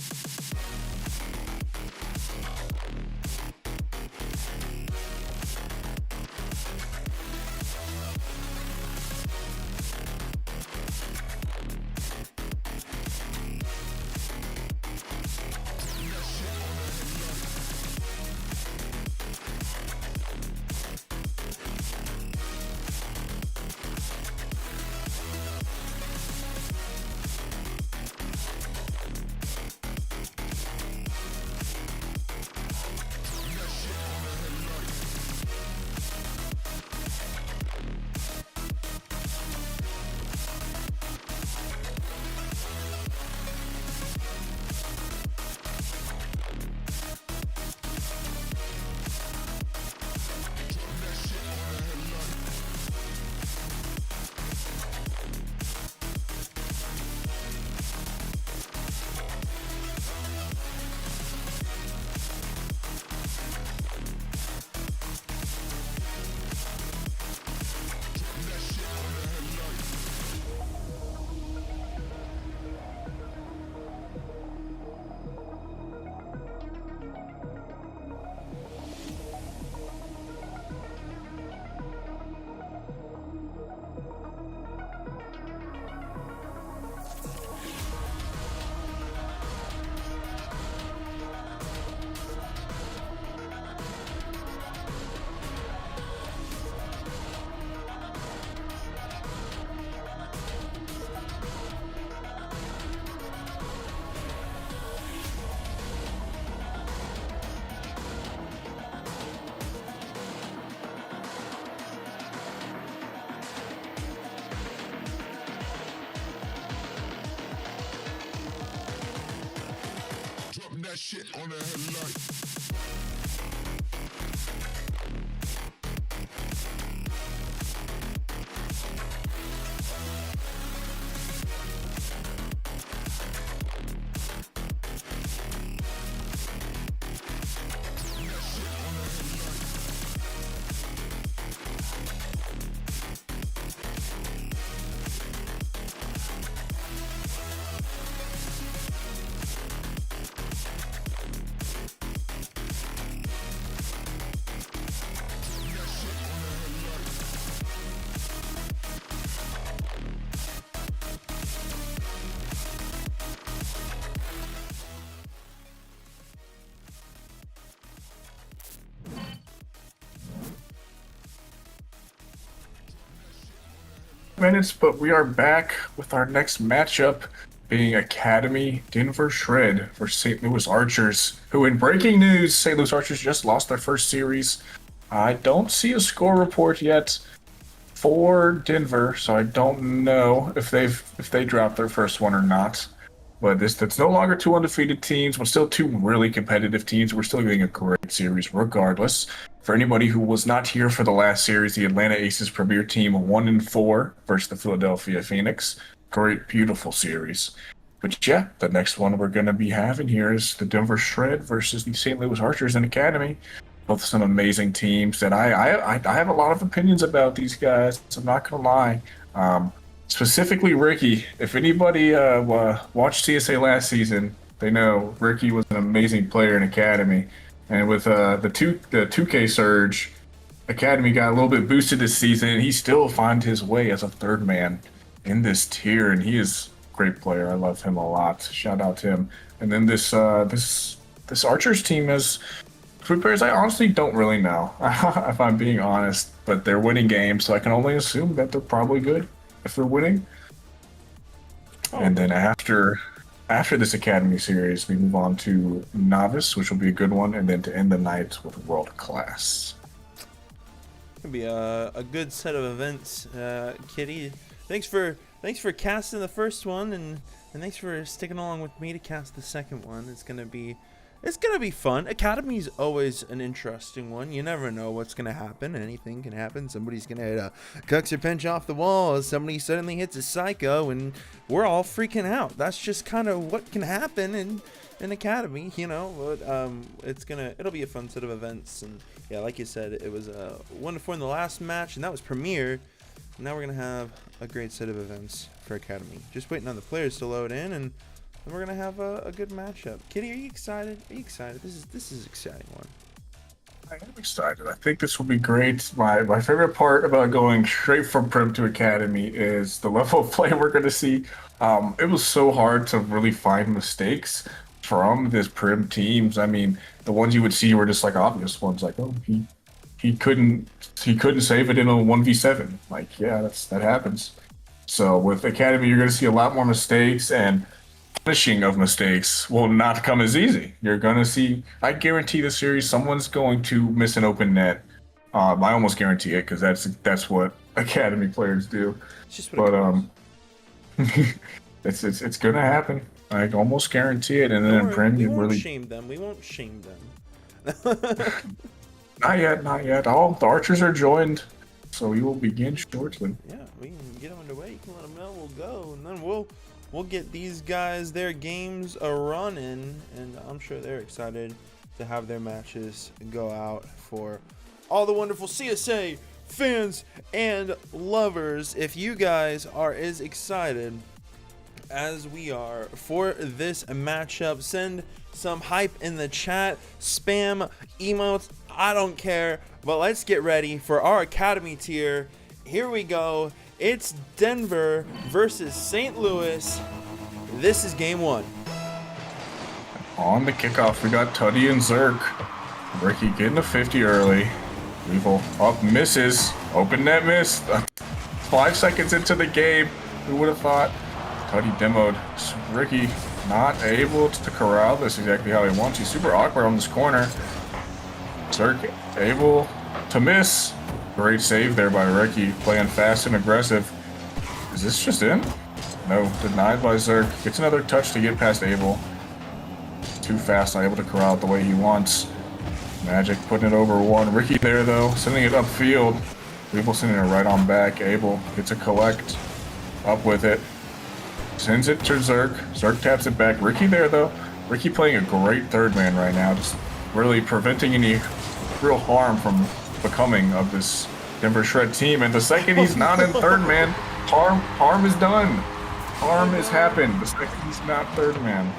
Drop that shit on the headlight. Minutes, but we are back with our next matchup being Academy Denver Shred versus St. Louis Archers, who in breaking news, St. Louis Archers just lost their first series. I don't see a score report yet for Denver, so I don't know if they dropped their first one or not. But that's no longer two undefeated teams, but still two really competitive teams. We're still getting a great series regardless. For anybody who was not here for the last series, the Atlanta Aces premier team 1-4 versus the Philadelphia Phoenix. Great, beautiful series. But yeah, the next one we're going to be having here is the Denver Shred versus the St. Louis Archers and Academy. Both some amazing teams that I have a lot of opinions about these guys. I'm not going to lie. Specifically Ricky. If anybody watched CSA last season, they know Ricky was an amazing player in Academy. And with the 2K surge, Academy got a little bit boosted this season, and he still finds his way as a third man in this tier, and he is a great player. I love him a lot. Shout out to him. And then this Archers team has three players I honestly don't really know, if I'm being honest, but they're winning games, so I can only assume that they're probably good if they're winning. And then after this Academy series, we move on to Novice, which will be a good one, and then to end the night with World Class. Gonna be a good set of events, Kitty. Thanks for casting the first one, and thanks for sticking along with me to cast the second one. It's gonna be fun. Academy's always an interesting one. You never know what's gonna happen. Anything can happen. Somebody's gonna hit a Cuxer pinch off the wall. Somebody suddenly hits a psycho, and we're all freaking out. That's just kind of what can happen in Academy, you know. But it'll be a fun set of events. And yeah, like you said, it was 1-4 in the last match, and that was Premier. Now we're gonna have a great set of events for Academy. Just waiting on the players to load in, and and we're gonna have a good matchup. Kitty, are you excited? Are you excited? This is an exciting one. I am excited. I think this will be great. My favorite part about going straight from Prim to Academy is the level of play we're going to see. It was so hard to really find mistakes from this Prim teams. I mean, the ones you would see were just like obvious ones, like he couldn't save it in a 1v7. Like, yeah, that happens. So with Academy, you're going to see a lot more mistakes, and punishing of mistakes will not come as easy. You're gonna see. I guarantee the series, someone's going to miss an open net. I almost guarantee it because that's what Academy players do. It's just what it's gonna happen. I almost guarantee it. And then in Prim, we you won't really shame them. We won't shame them. not yet. All the archers are joined, so we will begin shortly. Yeah, we can get them underway. You can let them know. We'll go, and then we'll get these guys their games a running, and I'm sure they're excited to have their matches go out for all the wonderful CSA fans and lovers. If you guys are as excited as we are for this matchup, send some hype in the chat, spam emotes, I don't care, but let's get ready for our Academy tier. Here we go. It's Denver versus St. Louis. This is game one. On the kickoff, we got Tuddy and Zerk. Ricky getting a 50 early. Weevil up, misses. Open net miss. 5 seconds into the game. Who would have thought? Tuddy demoed. Ricky not able to corral this exactly how he wants. He's super awkward on this corner. Zerk able to miss. Great save there by Ricky, playing fast and aggressive. Is this just in? No, denied by Zerk. Gets another touch to get past Abel. Too fast, not able to corral it the way he wants. Magic putting it over one. Ricky there though, sending it upfield. Abel sending it right on back. Abel gets a collect. Up with it. Sends it to Zerk. Zerk taps it back. Ricky there though. Ricky playing a great third man right now. Just really preventing any real harm from becoming of this Denver Shred team. And the second he's not in third man, harm is done. Harm has happened. The second he's not third man.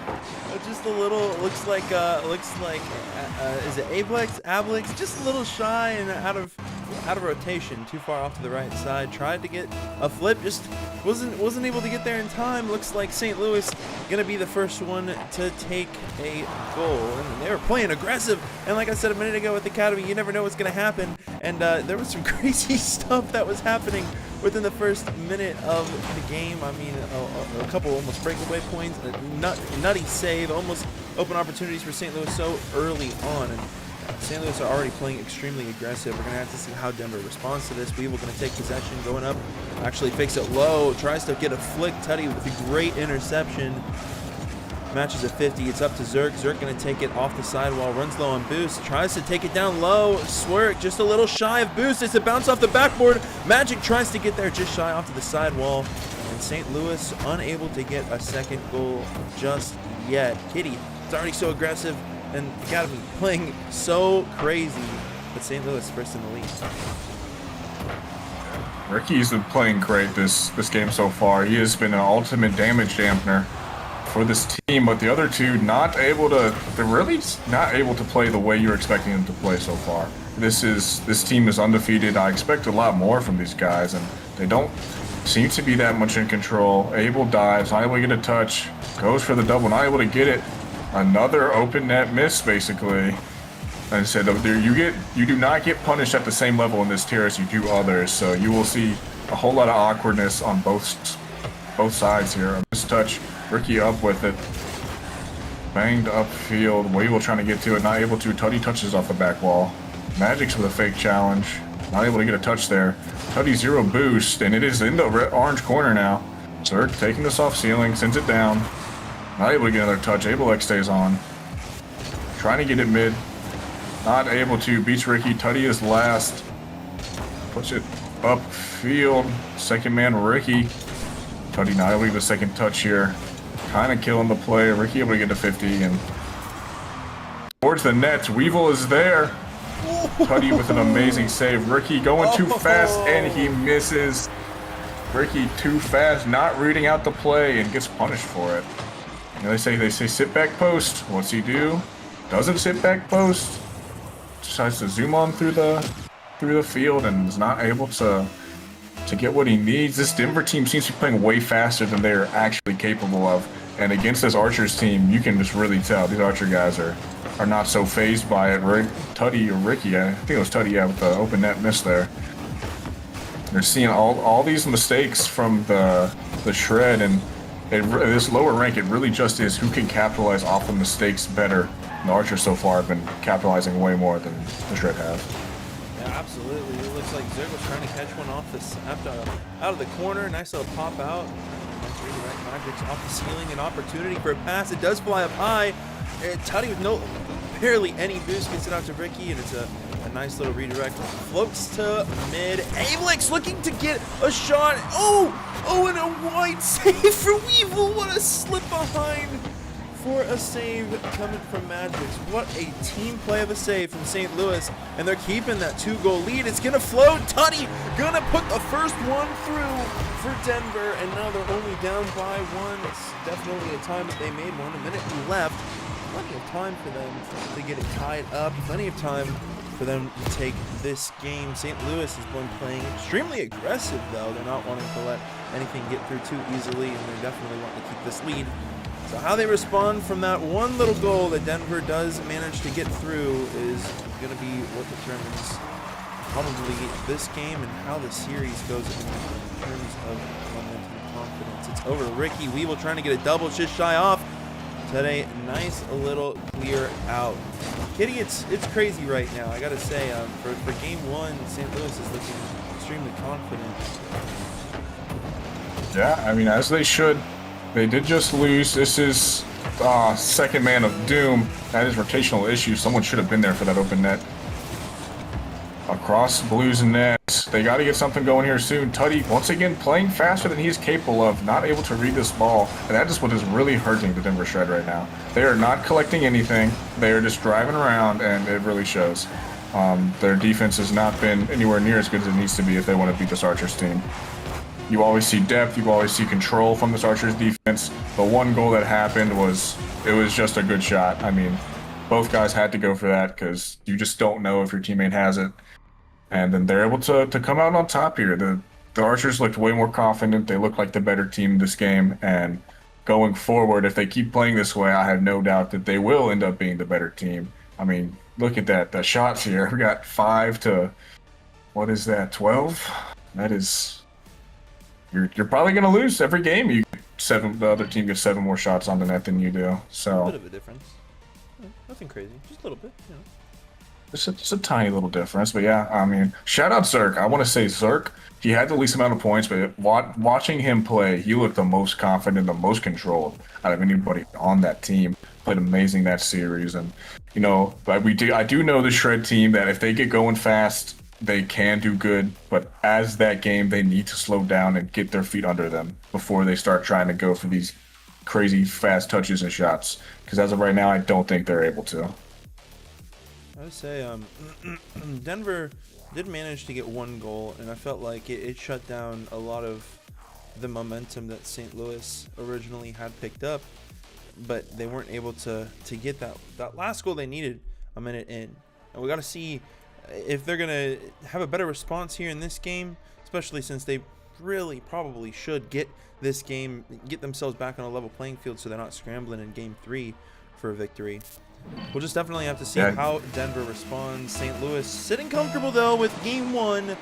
Just a little, looks like is it Ablex? Just a little shy and out of rotation, too far off to the right side. Tried to get a flip, just wasn't able to get there in time. Looks like St. Louis gonna be the first one to take a goal, and they were playing aggressive. And like I said a minute ago with Academy, you never know what's gonna happen. And there was some crazy stuff that was happening within the first minute of the game. I mean, a couple almost breakaway points, a nutty save, almost open opportunities for St. Louis so early on. And St. Louis are already playing extremely aggressive. We're going to have to see how Denver responds to this. Weevil going to take possession, going up, actually fakes it low, tries to get a flick. Tuddy with a great interception. Matches at 50. It's up to Zerk. Zerk going to take it off the sidewall, runs low on boost, tries to take it down low. Swerk just a little shy of boost. It's a bounce off the backboard. Magic tries to get there just shy off to the sidewall. And St. Louis unable to get a second goal just yet. Kitty, it's already so aggressive, and Academy playing so crazy, but St. Louis first in the lead. Ricky's been playing great this game so far. He has been an ultimate damage dampener for this team, but the other two they're really not able to play the way you're expecting them to play so far. This team is undefeated. I expect a lot more from these guys, and they don't seem to be that much in control. Abel dives, not able to get a touch, goes for the double, not able to get it. Another open net miss, basically. And I said, you do not get punished at the same level in this tier as you do others, so you will see a whole lot of awkwardness on both sides here. This touch, Ricky up with it. Banged upfield, Weevil trying to get to it, not able to. Tuddy touches off the back wall. Magic's with a fake challenge, not able to get a touch there. Tuddy 0 boost, and it is in the orange corner now. Zerk taking this off ceiling, sends it down. Not able to get another touch. Abelix stays on. Trying to get it mid. Not able to. Beats Ricky. Tuddy is last. Push it upfield. Second man, Ricky. Tuddy not able to get a second touch here. Kind of killing the play. Ricky able to get to 50 and towards the nets. Weevil is there. Tuddy with an amazing save. Ricky going too fast and he misses. Ricky too fast, not reading out the play and gets punished for it. know, they say sit back post. What's he do? Doesn't sit back post. Decides to zoom on through the field and is not able to get what he needs. This Denver team seems to be playing way faster than they're actually capable of. And against this Archers team, you can just really tell these Archer guys are not so phased by it. Tutty or Ricky, I think it was Tutty, yeah, with the open net miss there. They're seeing all these mistakes from the Shred, and this lower rank, it really just is who can capitalize off the mistakes better. The Archers so far have been capitalizing way more than the Shred have. Yeah, absolutely. It looks like Zerg was trying to catch one off this out of the corner. Nice little pop out. Magic's off the ceiling, an opportunity for a pass. It does fly up high. Tutty with barely any boost gets it out to Ricky, and it's a nice little redirect. Floats to mid. Avelix looking to get a shot. Oh, and a wide save for Weevil. What a slip behind for a save coming from Magix. What a team play of a save from St. Louis, and they're keeping that 2-goal lead. It's gonna float. Tutty gonna put the first one through for Denver, and now they're only down by 1. It's definitely a time that they made one. A minute left. Plenty of time for them to get it tied up. Plenty of time for them to take this game. St. Louis has been playing extremely aggressive, though. They're not wanting to let anything get through too easily, and they're definitely wanting to keep this lead. So how they respond from that one little goal that Denver does manage to get through is going to be what determines probably this game and how the series goes in terms of momentum and confidence. It's over to Ricky Weevil trying to get a double, just shy off. Today, nice little clear out. Kitty, it's crazy right now. I gotta say, for game 1, St. Louis is looking extremely confident. Yeah, I mean, as they should. They did just lose. This is second man of doom. That is rotational issue. Someone should have been there for that open net. Across Blues net. They got to get something going here soon. Tutty, once again, playing faster than he's capable of. Not able to read this ball. And that is what is really hurting the Denver Shred right now. They are not collecting anything. They are just driving around, and it really shows. Their defense has not been anywhere near as good as it needs to be if they want to beat this Archers team. You always see depth, you always see control from this Archers defense. The one goal that happened it was just a good shot. I mean, both guys had to go for that because you just don't know if your teammate has it. And then they're able to come out on top here. The Archers looked way more confident. They looked like the better team this game. And going forward, if they keep playing this way, I have no doubt that they will end up being the better team. I mean, look at that. The shots here. We got 5 to, what is that, 12? That is... You're probably going to lose every game. The other team gets 7 more shots on the net than you do. So A bit of a difference. Nothing crazy. Just a little bit, you know. It's a tiny little difference. But yeah, I mean, shout out Zerk. I want to say Zerk, he had the least amount of points, but watching him play, he looked the most confident, the most controlled out of anybody on that team. Played amazing that series. And, you know, I do know the Shred team that if they get going fast, they can do good, but as that game, they need to slow down and get their feet under them before they start trying to go for these crazy fast touches and shots. Because as of right now, I don't think they're able to. I would say Denver did manage to get 1 goal, and I felt like it shut down a lot of the momentum that St. Louis originally had picked up, but they weren't able to get that last goal they needed a minute in. And we got to see if they're going to have a better response here in this game, especially since they really probably should get this game, get themselves back on a level playing field so they're not scrambling in game 3 for a victory. We'll just definitely have to see how Denver responds. St. Louis sitting comfortable, though, with game 1, and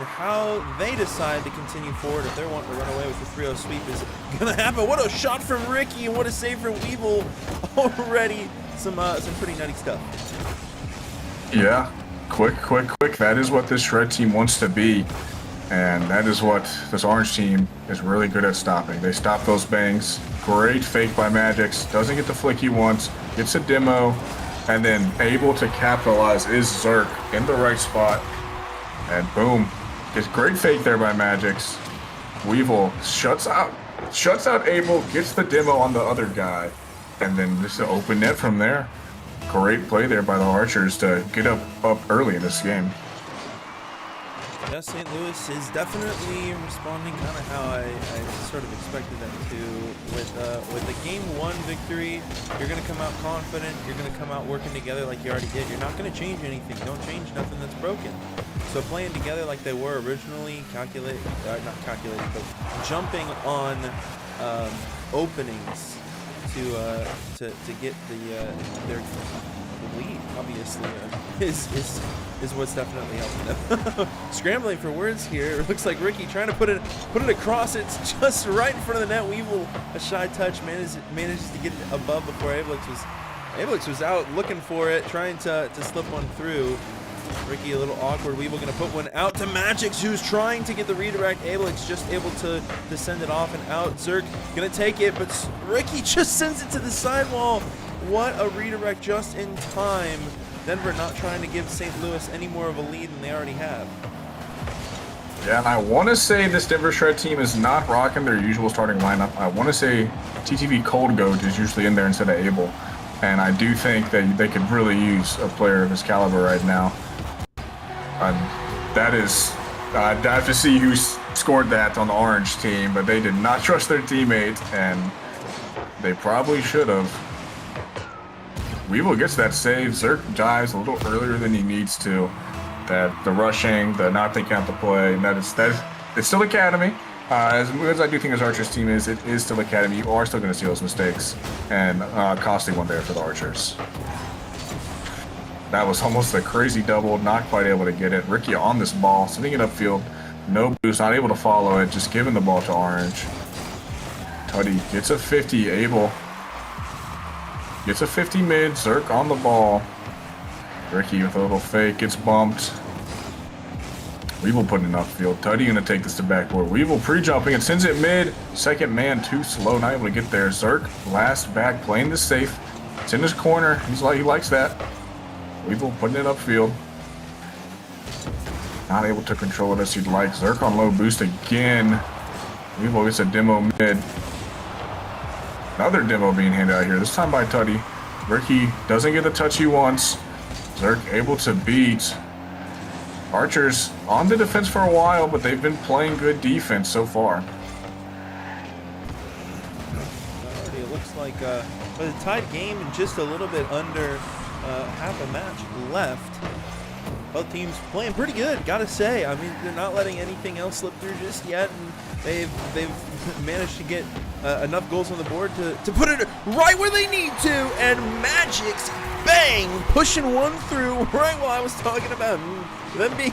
how they decide to continue forward. If they're wanting to run away with the 3-0 sweep is going to happen. What a shot from Ricky, and what a save from Weevil. Already some pretty nutty stuff. Yeah, quick. That is what this Shred team wants to be. And that is what this Orange team is really good at stopping. They stop those bangs. Great fake by Magix. Doesn't get the flick he wants. Gets a demo. And then able to capitalize is Zerk in the right spot. And boom. Gets great fake there by Magix. Weevil shuts out Abel. Gets the demo on the other guy. And then just an open net from there. Great play there by the Archers to get up early in this game. Yeah, St. Louis is definitely responding kind of how I sort of expected them to. With the game 1 victory, you're going to come out confident. You're going to come out working together like you already did. You're not going to change anything. Don't change nothing that's broken. So playing together like they were originally, not calculating, but jumping on openings to get their lead, obviously, is what's definitely helping them. Scrambling for words here. It looks like Ricky trying to put it across. It's just right in front of the net. Weevil, a shy touch, manages to get it above before Ablix was out looking for it, trying to slip one through. Ricky a little awkward. Weevil gonna put one out to Magix, who's trying to get the redirect. Ablix just able to send it off and out. Zerk gonna take it, but Ricky just sends it to the sidewall. What a redirect just in time. Denver not trying to give St. Louis any more of a lead than they already have. Yeah, and I want to say this Denver Shred team is not rocking their usual starting lineup. I want to say TTV Cold Goat is usually in there instead of Abel. And I do think that they could really use a player of his caliber right now. That is, I have to see who scored that on the Orange team, but they did not trust their teammate, and they probably should have. Weevil gets that save. Zerk dives a little earlier than he needs to. That the rushing, the not thinking out the play, and it's still Academy. As good as I do think his Archers team is, it is still Academy. You are still going to see those mistakes, and costly one there for the Archers. That was almost a crazy double, not quite able to get it. Ricky on this ball, sending it upfield. No boost, not able to follow it, just giving the ball to Orange. Tutty gets a 50, Abel gets a 50 mid, Zerk on the ball. Ricky with a little fake, gets bumped. Weevil putting it upfield. Tutty gonna take this to backboard. Weevil pre-jumping and sends it mid. Second man too slow, not able to get there. Zerk, last back, playing this safe. It's in his corner, he likes that. Weevil putting it upfield. Not able to control it as he'd like. Zerk on low boost again. Weevil gets a demo mid. Another demo being handed out here, this time by Tutty. Ricky doesn't get the touch he wants. Zerk able to beat. Archers on the defense for a while, but they've been playing good defense so far. It looks like with a tied game and just a little bit under half a match left. Both teams playing pretty good, gotta say. I mean, they're not letting anything else slip through just yet, and they've managed to get enough goals on the board to put it right where they need to. And Magix, bang, pushing one through right while I was talking about them being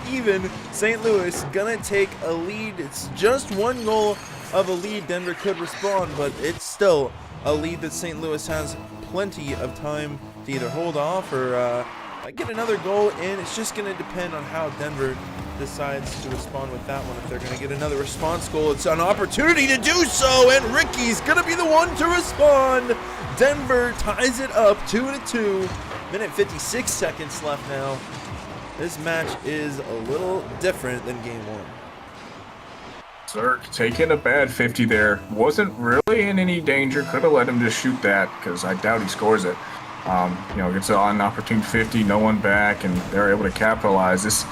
even. St. Louis gonna take a lead. It's just one goal of a lead. Denver could respond, but it's still a lead that St. Louis has plenty of time to either hold off or get another goal in. It's just going to depend on how Denver decides to respond with that one. If they're going to get another response goal, it's an opportunity to do so, and Ricky's going to be the one to respond. Denver ties it up 2-2. Minute 56 seconds left now. This match is a little different than game 1. Zerk taking a bad 50 there. Wasn't really in any danger. Could have let him just shoot that, because I doubt he scores it. Gets an opportune 50, no one back, and they're able to capitalize. This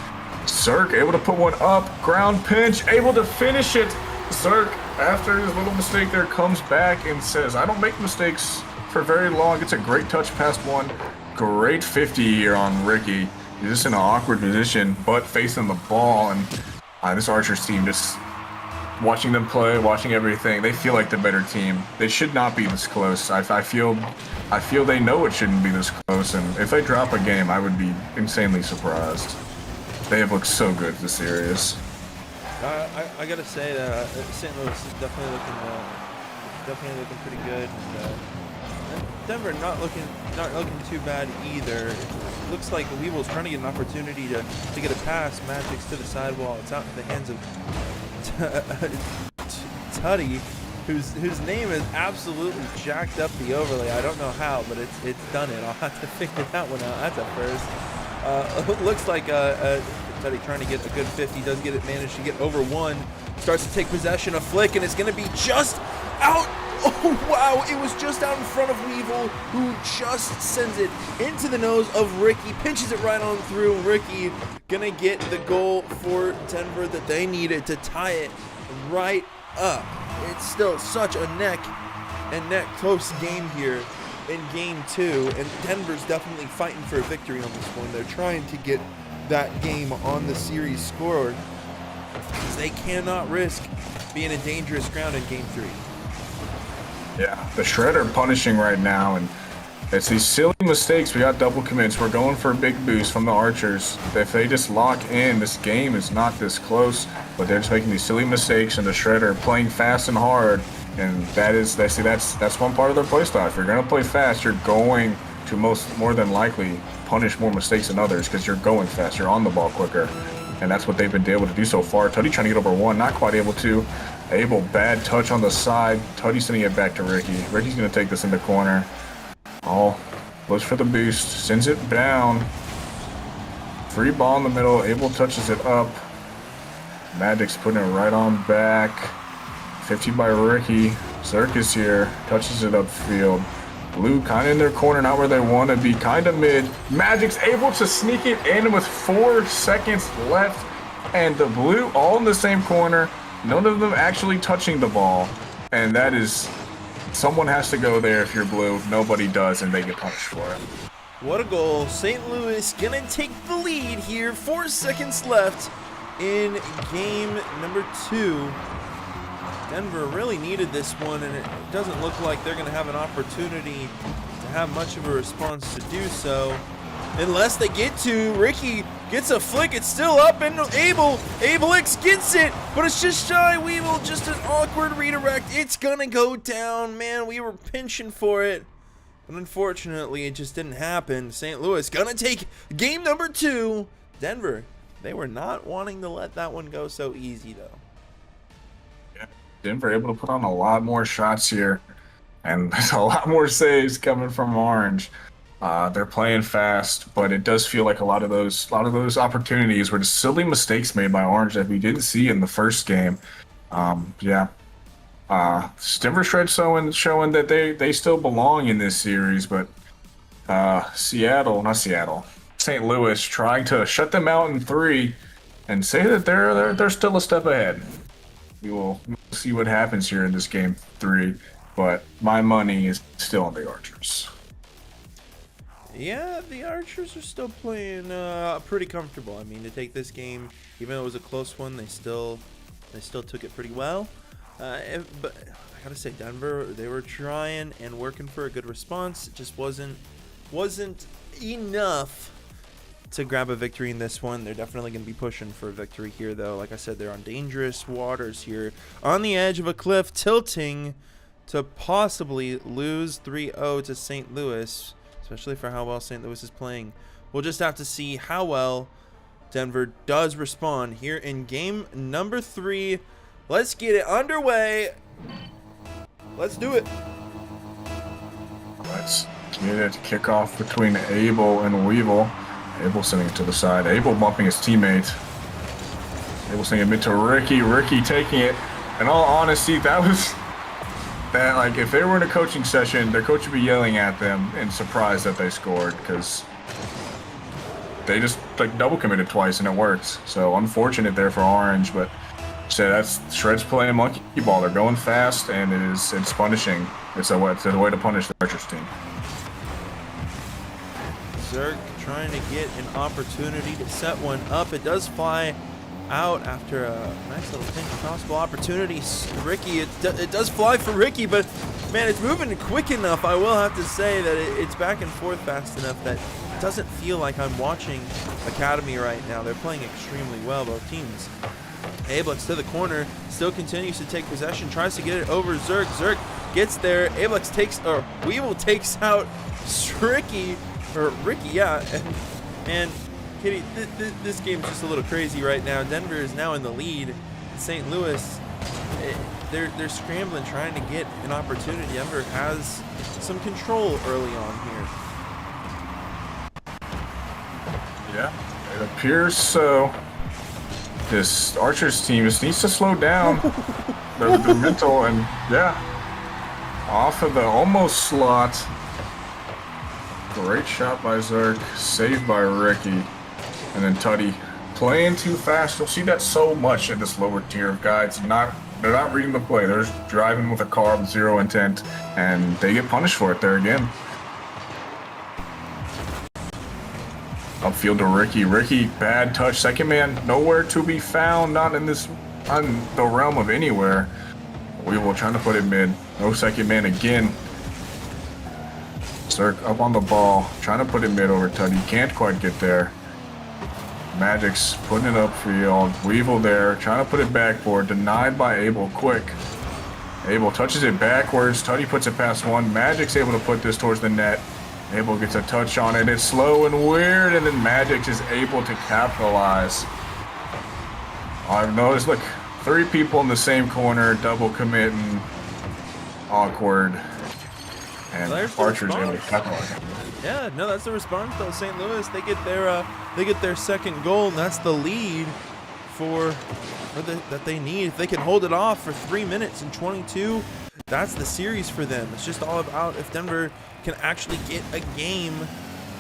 Zerk able to put one up, ground pinch, able to finish it. Zerk, after his little mistake there, comes back and says, I don't make mistakes for very long. It's a great touch past one. Great 50 here on Ricky. He's just in an awkward position, but facing the ball, and this Archers team, just watching them play, watching everything, they feel like the better team. They should not be this close. I feel they know it shouldn't be this close, and if they drop a game, I would be insanely surprised. They have looked so good this series. I gotta say that St. Louis is definitely looking pretty good. And Denver not looking too bad either. It looks like Weevil's trying to get an opportunity to get a pass. Magix to the sidewall. It's out in the hands of Tutty, whose name is absolutely jacked up the overlay. I don't know how, but it's done it. I'll have to figure that one out. That's a first. Looks like Tutty trying to get a good 50. Does get it, managed to get over one. Starts to take possession, a flick, and it's going to be just out. Oh, wow, it was just out in front of Weevil, who just sends it into the nose of Ricky, pinches it right on through. Ricky gonna get the goal for Denver that they needed to tie it right up. It's still such a neck and neck close game here in game 2, and Denver's definitely fighting for a victory on this one. They're trying to get that game on the series score because they cannot risk being a dangerous ground in game 3. Yeah, the Shredder punishing right now, and it's these silly mistakes. We got double commits. We're going for a big boost from the Archers. If they just lock in, this game is not this close, but they're just making these silly mistakes, and the Shredder playing fast and hard, and that's one part of their playstyle. If you're going to play fast, you're going to more than likely punish more mistakes than others because you're going fast, you're on the ball quicker, and that's what they've been able to do so far. Tutty trying to get over one, not quite able to. Abel, bad touch on the side. Tutty sending it back to Ricky. Ricky's going to take this in the corner. Oh, looks for the boost, sends it down. Free ball in the middle, Abel touches it up. Magic's putting it right on back. 50 by Ricky. Zerk is here, touches it upfield. Blue kind of in their corner, not where they want to be, kind of mid. Magic's able to sneak it in with 4 seconds left, and the Blue all in the same corner. None of them actually touching the ball, and that is, someone has to go there if you're Blue. Nobody does, and they get punished for it. What a goal. St. Louis gonna take the lead here. 4 seconds left in game number 2. Denver really needed this one, and it doesn't look like they're going to have an opportunity to have much of a response to do so. Unless they get to, Ricky gets a flick, it's still up, and Abelix gets it, but it's just shy. Weevil, just an awkward redirect. It's going to go down. Man, we were pinching for it, but unfortunately it just didn't happen. St. Louis going to take game number 2. Denver, they were not wanting to let that one go so easy, though. Denver able to put on a lot more shots here, and there's a lot more saves coming from Orange. They're playing fast, but it does feel like a lot of those opportunities were just silly mistakes made by Orange that we didn't see in the first game. Denver Shred showing that they still belong in this series, but St. Louis trying to shut them out in 3 and say that they're still a step ahead. We'll see what happens here in this game 3, but my money is still on the Archers. Yeah, the Archers are still playing pretty comfortable. I mean, to take this game, even though it was a close one, they still took it pretty well. But I gotta say, Denver, they were trying and working for a good response. It just wasn't enough to grab a victory in this one. They're definitely going to be pushing for a victory here, though. Like I said, they're on dangerous waters here, on the edge of a cliff, tilting to possibly lose 3-0 to St. Louis, especially for how well St. Louis is playing. We'll just have to see how well Denver does respond here in game number 3. Let's get it underway. Let's do it. Let's get it. Kickoff between Abel and Weevil. Abel sending it to the side. Abel bumping his teammate. Abel sending it mid to Ricky. Ricky taking it. In all honesty, like if they were in a coaching session, their coach would be yelling at them and surprised that they scored because they just like double committed twice and it worked. So unfortunate there for Orange, but that's Shred's playing monkey ball. They're going fast and it's punishing. It's a way to punish the Archers team. Zerk trying to get an opportunity to set one up. It does fly out after a nice little pinch possible opportunity. Ricky, it does fly for Ricky, but man, it's moving quick enough. I will have to say that it's back and forth fast enough that it doesn't feel like I'm watching Academy right now. They're playing extremely well, both teams. Ablex to the corner, still continues to take possession, tries to get it over Zerk. Zerk gets there. Weevil takes out Ricky, yeah, and Kitty, this game's just a little crazy right now. Denver is now in the lead. St. Louis, they're scrambling, trying to get an opportunity. Denver has some control early on here. Yeah, it appears so. This Archers team just needs to slow down their mental, and yeah, off of the almost slot. Great shot by Zerk, saved by Ricky, and then Tutty playing too fast. You'll see that so much in this lower tier of guys. They're not reading the play. They're just driving with a car with zero intent, and they get punished for it there again. Upfield to Ricky. Ricky, bad touch. Second man, nowhere to be found. Not in this, on the realm of anywhere. Weevil trying to put it mid. No second man again. Zerk up on the ball, trying to put it mid over Tuddy. Can't quite get there. Magic's putting it upfield. Weevil there, trying to put it backboard. Denied by Abel quick. Abel touches it backwards. Tuddy puts it past one. Magic's able to put this towards the net. Abel gets a touch on it. It's slow and weird, and then Magic is able to capitalize. I've noticed, look, 3 people in the same corner, double committing. Awkward. And Archer's able to capitalize. Yeah, no, that's the response though. St. Louis, they get their second goal, and that's the lead that they need. If they can hold it off for 3 minutes and 22, that's the series for them. It's just all about if Denver can actually get a game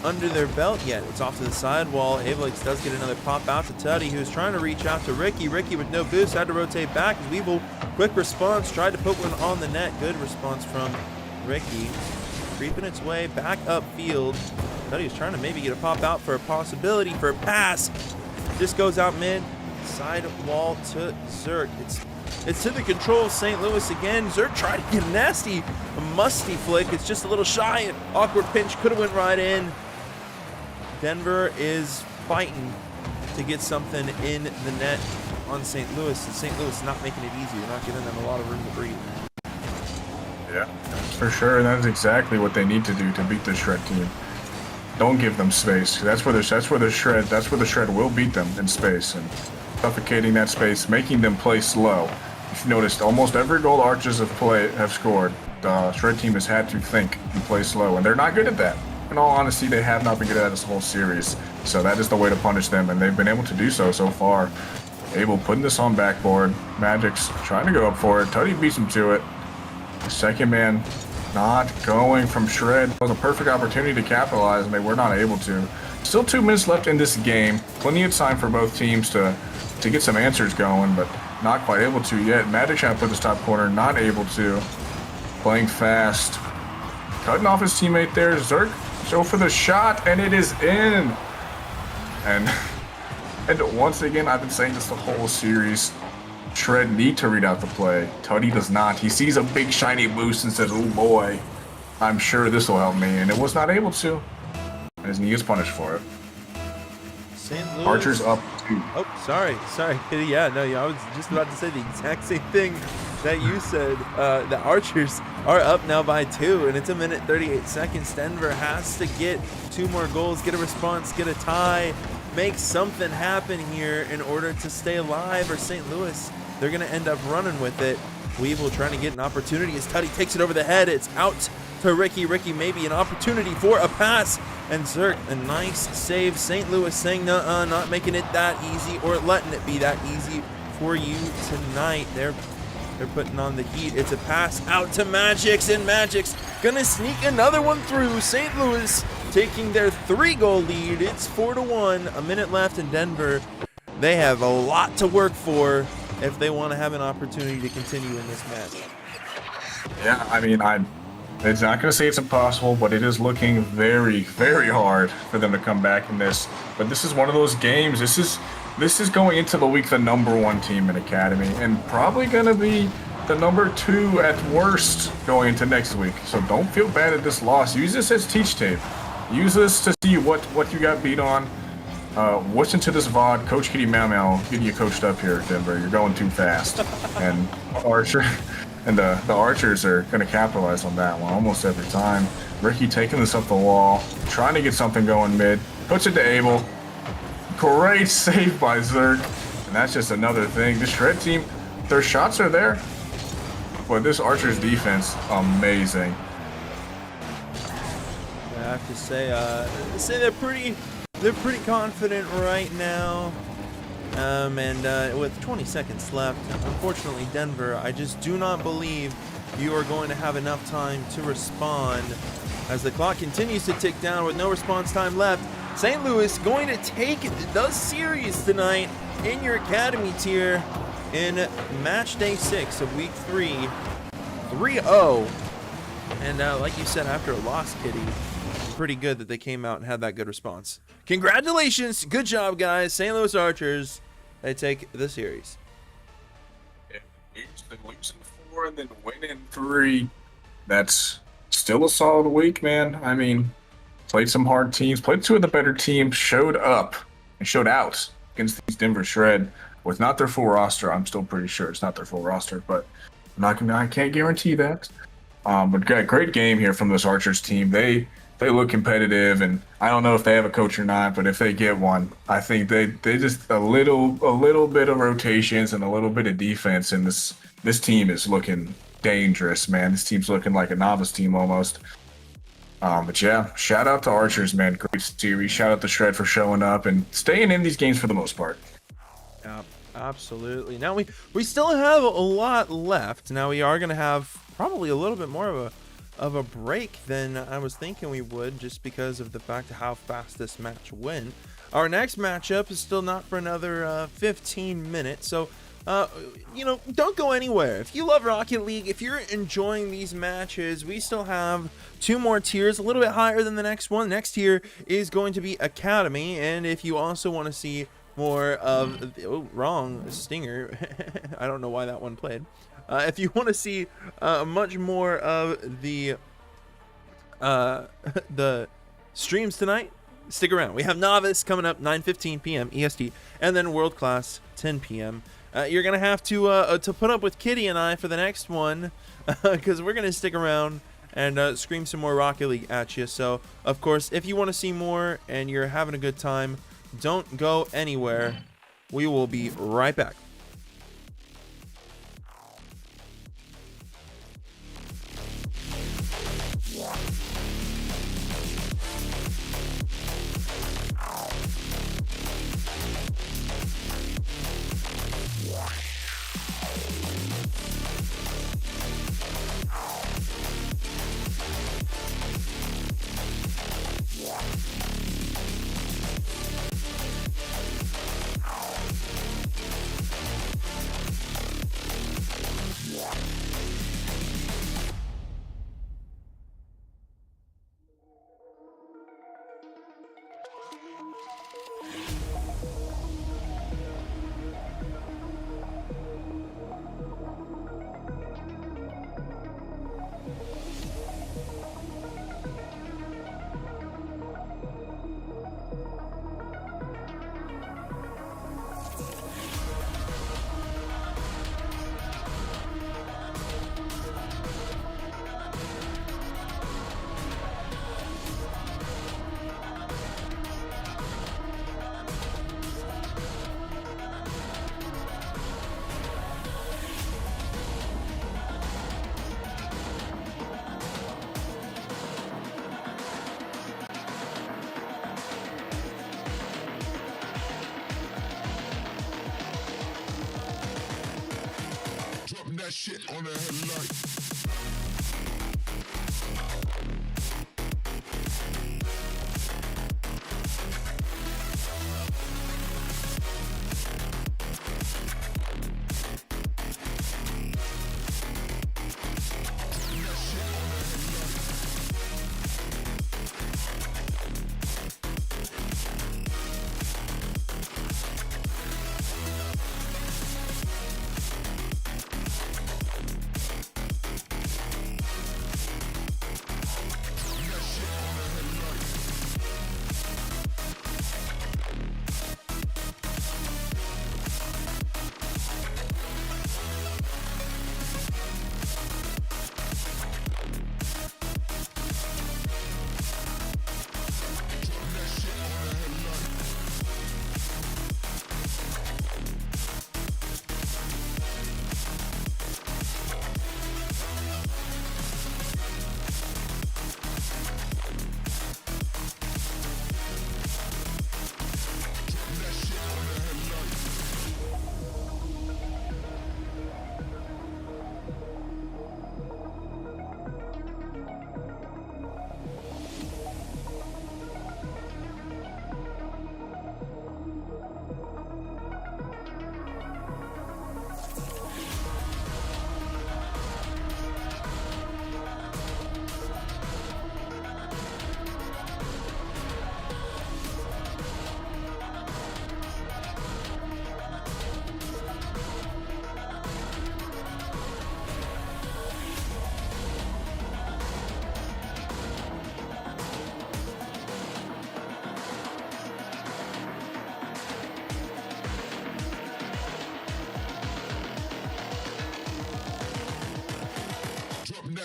under their belt yet. It's off to the side wall. Avelix does get another pop out to Tuddy, who's trying to reach out to Ricky. Ricky with no boost, had to rotate back. Weevil, quick response, tried to put one on the net. Good response from Ricky. Creeping its way back upfield. Tuddy was trying to maybe get a pop out for a possibility for a pass. Just goes out mid. Side wall to Zerk. It's to the control of St. Louis again. Zerk tried to get a nasty, musty flick. It's just a little shy. An awkward pinch. Could have went right in. Denver is fighting to get something in the net on St. Louis. And St. Louis is not making it easy. They're not giving them a lot of room to breathe. Yeah, for sure. And that's exactly what they need to do to beat the Shred team. Don't give them space. That's where the Shred will beat them, in space, and suffocating that space, making them play slow. If you noticed, almost every goal the Archers have scored, the Shred team has had to think and play slow, and they're not good at that. In all honesty, they have not been good at this whole series. So that is the way to punish them, and they've been able to do so far. Abel putting this on backboard. Magic's trying to go up for it. Tuddy beats him to it. Second man not going from Shred. It was a perfect opportunity to capitalize, and they were not able to. Still 2 minutes left in this game. Plenty of time for both teams to get some answers going, but not quite able to yet. Magic trying to put this top corner, not able to. Playing fast. Cutting off his teammate there. Zerk, go for the shot, and it is in. And once again, I've been saying this the whole series. Shred need to read out the play. Tuddy does not. He sees a big shiny boost and says, oh boy, I'm sure this will help me. And it was not able to. And he is punished for it. St. Louis. Archer's up 2. Oh, sorry, Kitty. Yeah, no, I was just about to say the exact same thing that you said. The Archers are up now by 2, and it's 1 minute 38 seconds. Denver has to get 2 more goals, get a response, get a tie, make something happen here in order to stay alive, or St. Louis, they're going to end up running with it. Weevil trying to get an opportunity as Tuddy takes it over the head. It's out to Ricky. Ricky maybe an opportunity for a pass. And Zerk, a nice save. St. Louis saying, nuh-uh, not making it that easy or letting it be that easy for you tonight. They're putting on the heat. It's a pass out to Magix, and Magix gonna sneak another one through. St. Louis taking their 3-goal lead. It's 4-1. 1 minute left in Denver. They have a lot to work for if they want to have an opportunity to continue in this match. Yeah, I mean, it's not going to say it's impossible, but it is looking very, very hard for them to come back in this. But this is one of those games. This is going into the week the #1 team in Academy, and probably going to be the #2 at worst going into next week. So don't feel bad at this loss. Use this as teach tape. Use this to see what you got beat on. Listen to this VOD. Coach Kitty Mau getting you coached up here, Denver. You're going too fast. And Archer and the Archers are going to capitalize on that one almost every time. Ricky taking this up the wall, trying to get something going mid. Puts it to Abel. Great save by Zerk. And that's just another thing. The Shred team, their shots are there. But this Archer's defense, amazing. I have to say they're pretty confident right now. And with 20 seconds left, unfortunately, Denver, I just do not believe you are going to have enough time to respond. As the clock continues to tick down with no response time left, St. Louis going to take the series tonight in your academy tier in match day 6 of week 3, 3-0. And like you said, after a loss, Kitty, pretty good that they came out and had that good response. Congratulations. Good job, guys. St. Louis Archers, they take the series. Losing 4 and then winning 3. That's still a solid week, man. I mean, played some hard teams, played 2 of the better teams, showed up and showed out against these Denver Shred with not their full roster. I'm still pretty sure it's not their full roster, but I can't guarantee that. But great game here from this Archers team. They look competitive, and I don't know if they have a coach or not, but if they get one, I think they just a little bit of rotations and a little bit of defense, and this team is looking dangerous, man. This team's looking like a novice team almost. But yeah, shout out to Archers, man. Great series. Shout out to Shred for showing up and staying in these games for the most part. Yeah, absolutely. Now we still have a lot left. Now we are going to have probably a little bit more of a break than I was thinking we would, just because of the fact of how fast this match went. Our next matchup is still not for another 15 minutes, so don't go anywhere. If you love Rocket League, if you're enjoying these matches, we still have 2 more tiers, a little bit higher than the next one. Next tier is going to be Academy, and if you also want to see more of wrong Stinger, I don't know why that one played. If you want to see much more of the streams tonight, stick around. We have Novice coming up 9:15 p.m. EST, and then World Class 10 p.m. You're gonna have to put up with Kitty and I for the next one, because we're gonna stick around and scream some more Rocket League at you. So, of course, if you want to see more and you're having a good time, don't go anywhere. We will be right back. Dropping that shit on the headlight.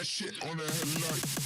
that shit on the headlight.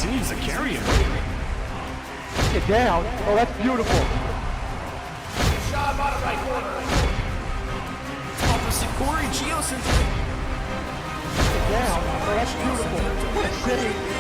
Continues to carry him. Get down. Oh, that's beautiful. Shot bottom right corner. Opposite Corey Geosynth. Get down. Oh, that's beautiful. What a save.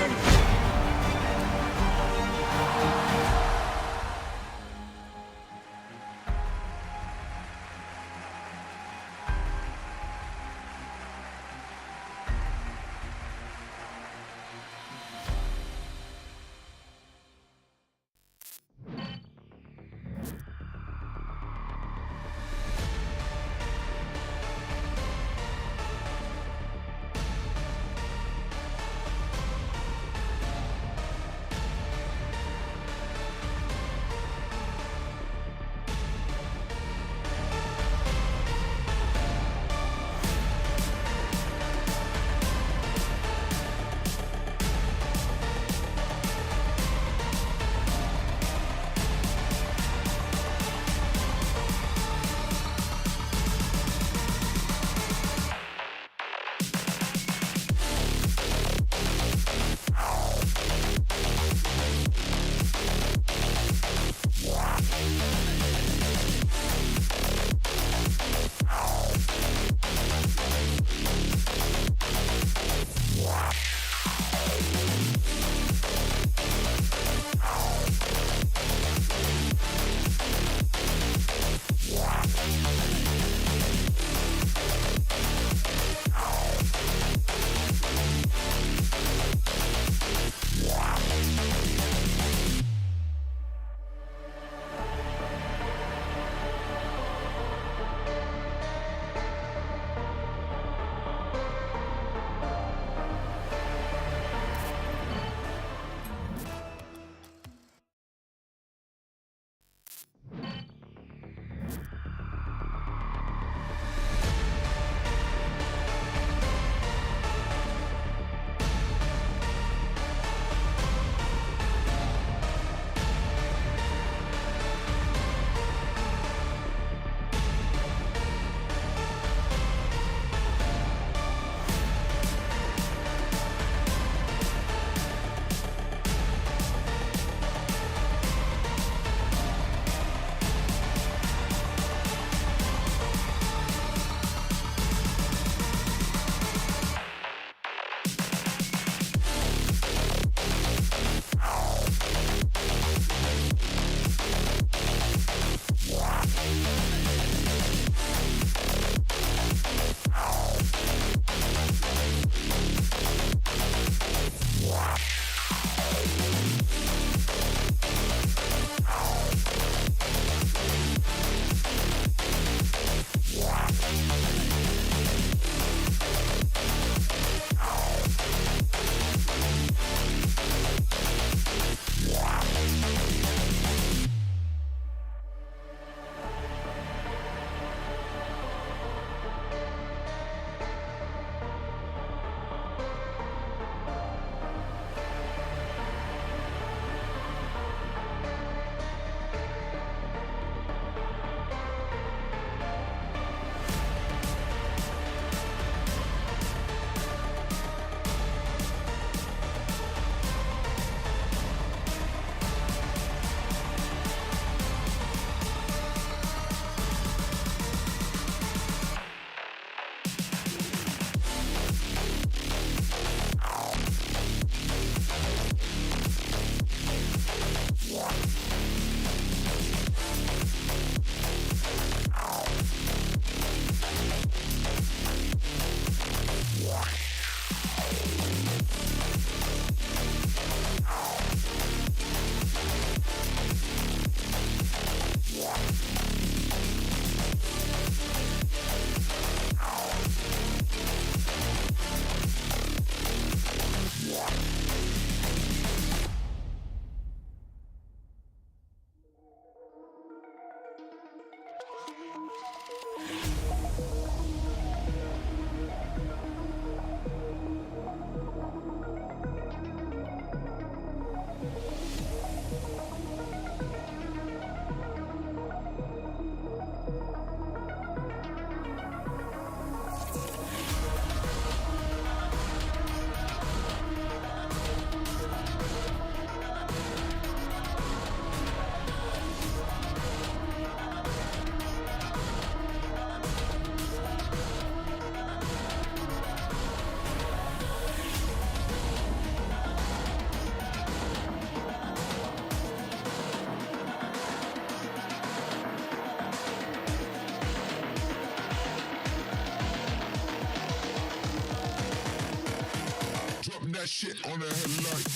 shit on the headlight.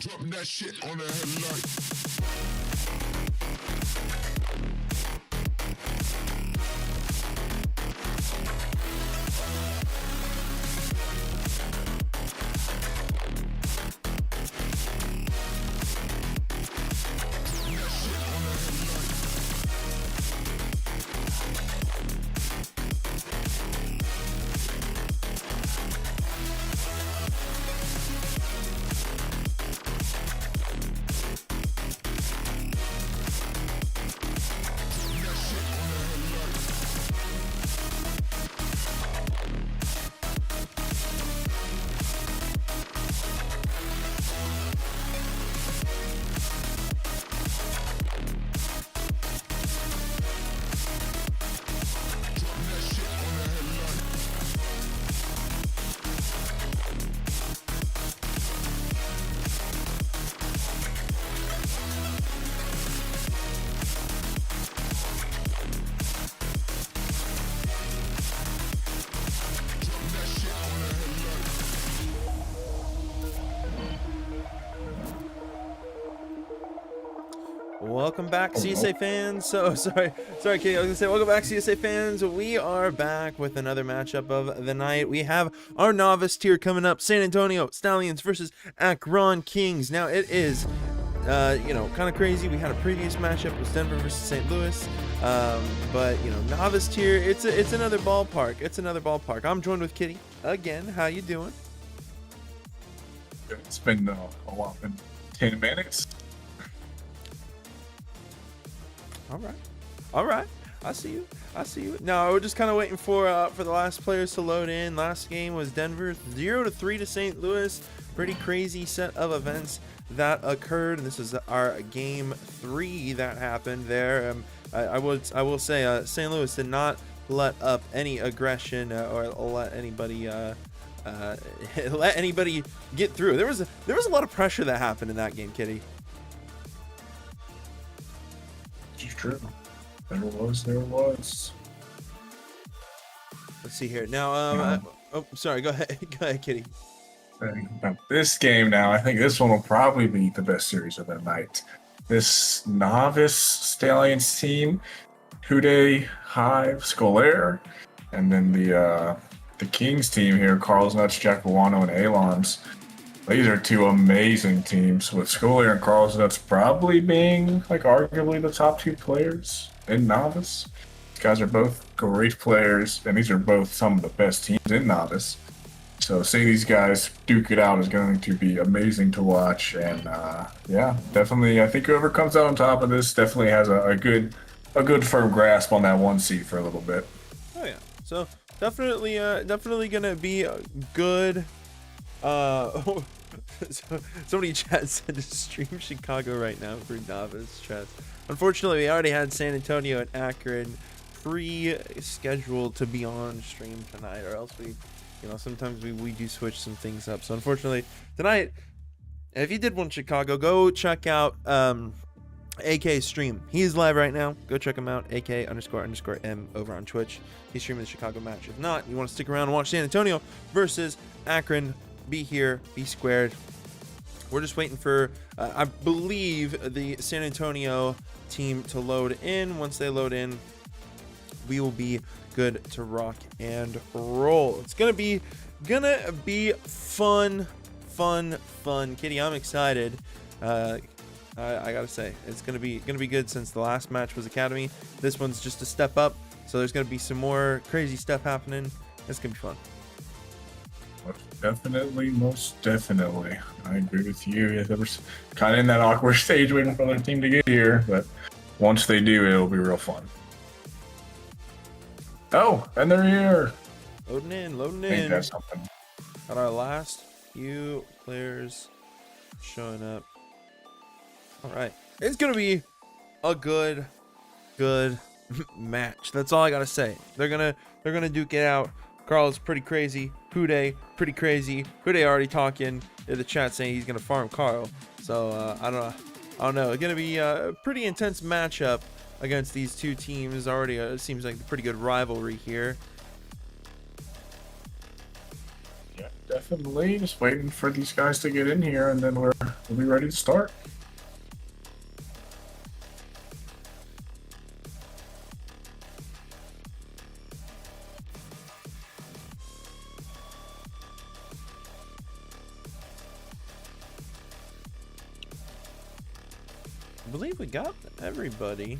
Drop that shit on the headlight. Welcome back, CSA fans. So sorry, Katie. I was gonna say welcome back, CSA fans. We are back with another matchup of the night. We have our novice tier coming up: San Antonio Stallions versus Akron Kings. Now it is, kind of crazy. We had a previous matchup with Denver versus St. Louis, but novice tier. It's another ballpark. It's another ballpark. I'm joined with Kitty again. How you doing? It's been a while, been 10 minutes. All right. I see you. No, we're just kind of waiting for the last players to load in. Last game was Denver 0-3 to St. Louis. Pretty crazy set of events that occurred. This is our game 3 that happened there. I will say St. Louis did not let up any aggression or let anybody get through. There was a lot of pressure that happened in that game, Kitty. It's true. There was. Let's see here now. Sorry. Go ahead, Kitty. Now, this game now, I think this one will probably be the best series of the night. This novice Stallions team, Hude, Hive, Scolaire, and then the Kings team here, Carl's Nuts, Jackawano, and Alons. These are two amazing teams, with Scolaire and Carl's Nuts probably being like arguably the top 2 players in novice. These guys are both great players, and these are both some of the best teams in novice. So seeing these guys duke it out is going to be amazing to watch. And yeah, definitely, I think whoever comes out on top of this definitely has a good firm grasp on that 1 seed for a little bit. Oh yeah. So definitely gonna be a good. So, somebody chat said to stream Chicago right now for novice chess. Unfortunately, we already had San Antonio and Akron pre-scheduled to be on stream tonight, or else we, sometimes we do switch some things up. So unfortunately, tonight, if you did want Chicago, go check out AK stream. He's live right now. Go check him out. AK__M over on Twitch. He's streaming the Chicago match. If not, you want to stick around and watch San Antonio versus Akron. Be here. Be squared. We're just waiting for, I believe, the San Antonio team to load in. Once they load in, we will be good to rock and roll. It's gonna be fun. Kitty, I'm excited. I gotta say, it's gonna be good, since the last match was Academy. This one's just a step up, so there's gonna be some more crazy stuff happening. It's gonna be fun. Most definitely. I agree with you. They were kind of in that awkward stage waiting for their team to get here, but once they do, it'll be real fun. Oh, and they're here. Loading in. I think that's something. Got our last few players showing up. All right, it's gonna be a good match. That's all I gotta say. They're gonna duke it out. Carl's pretty crazy. Hude, pretty crazy. Hude already talking in the chat saying he's gonna farm Carl. So I don't know. It's gonna be a pretty intense matchup against these two teams. Already seems like a pretty good rivalry here. Yeah, definitely. Just waiting for these guys to get in here, and then we'll be ready to start. I believe we got everybody.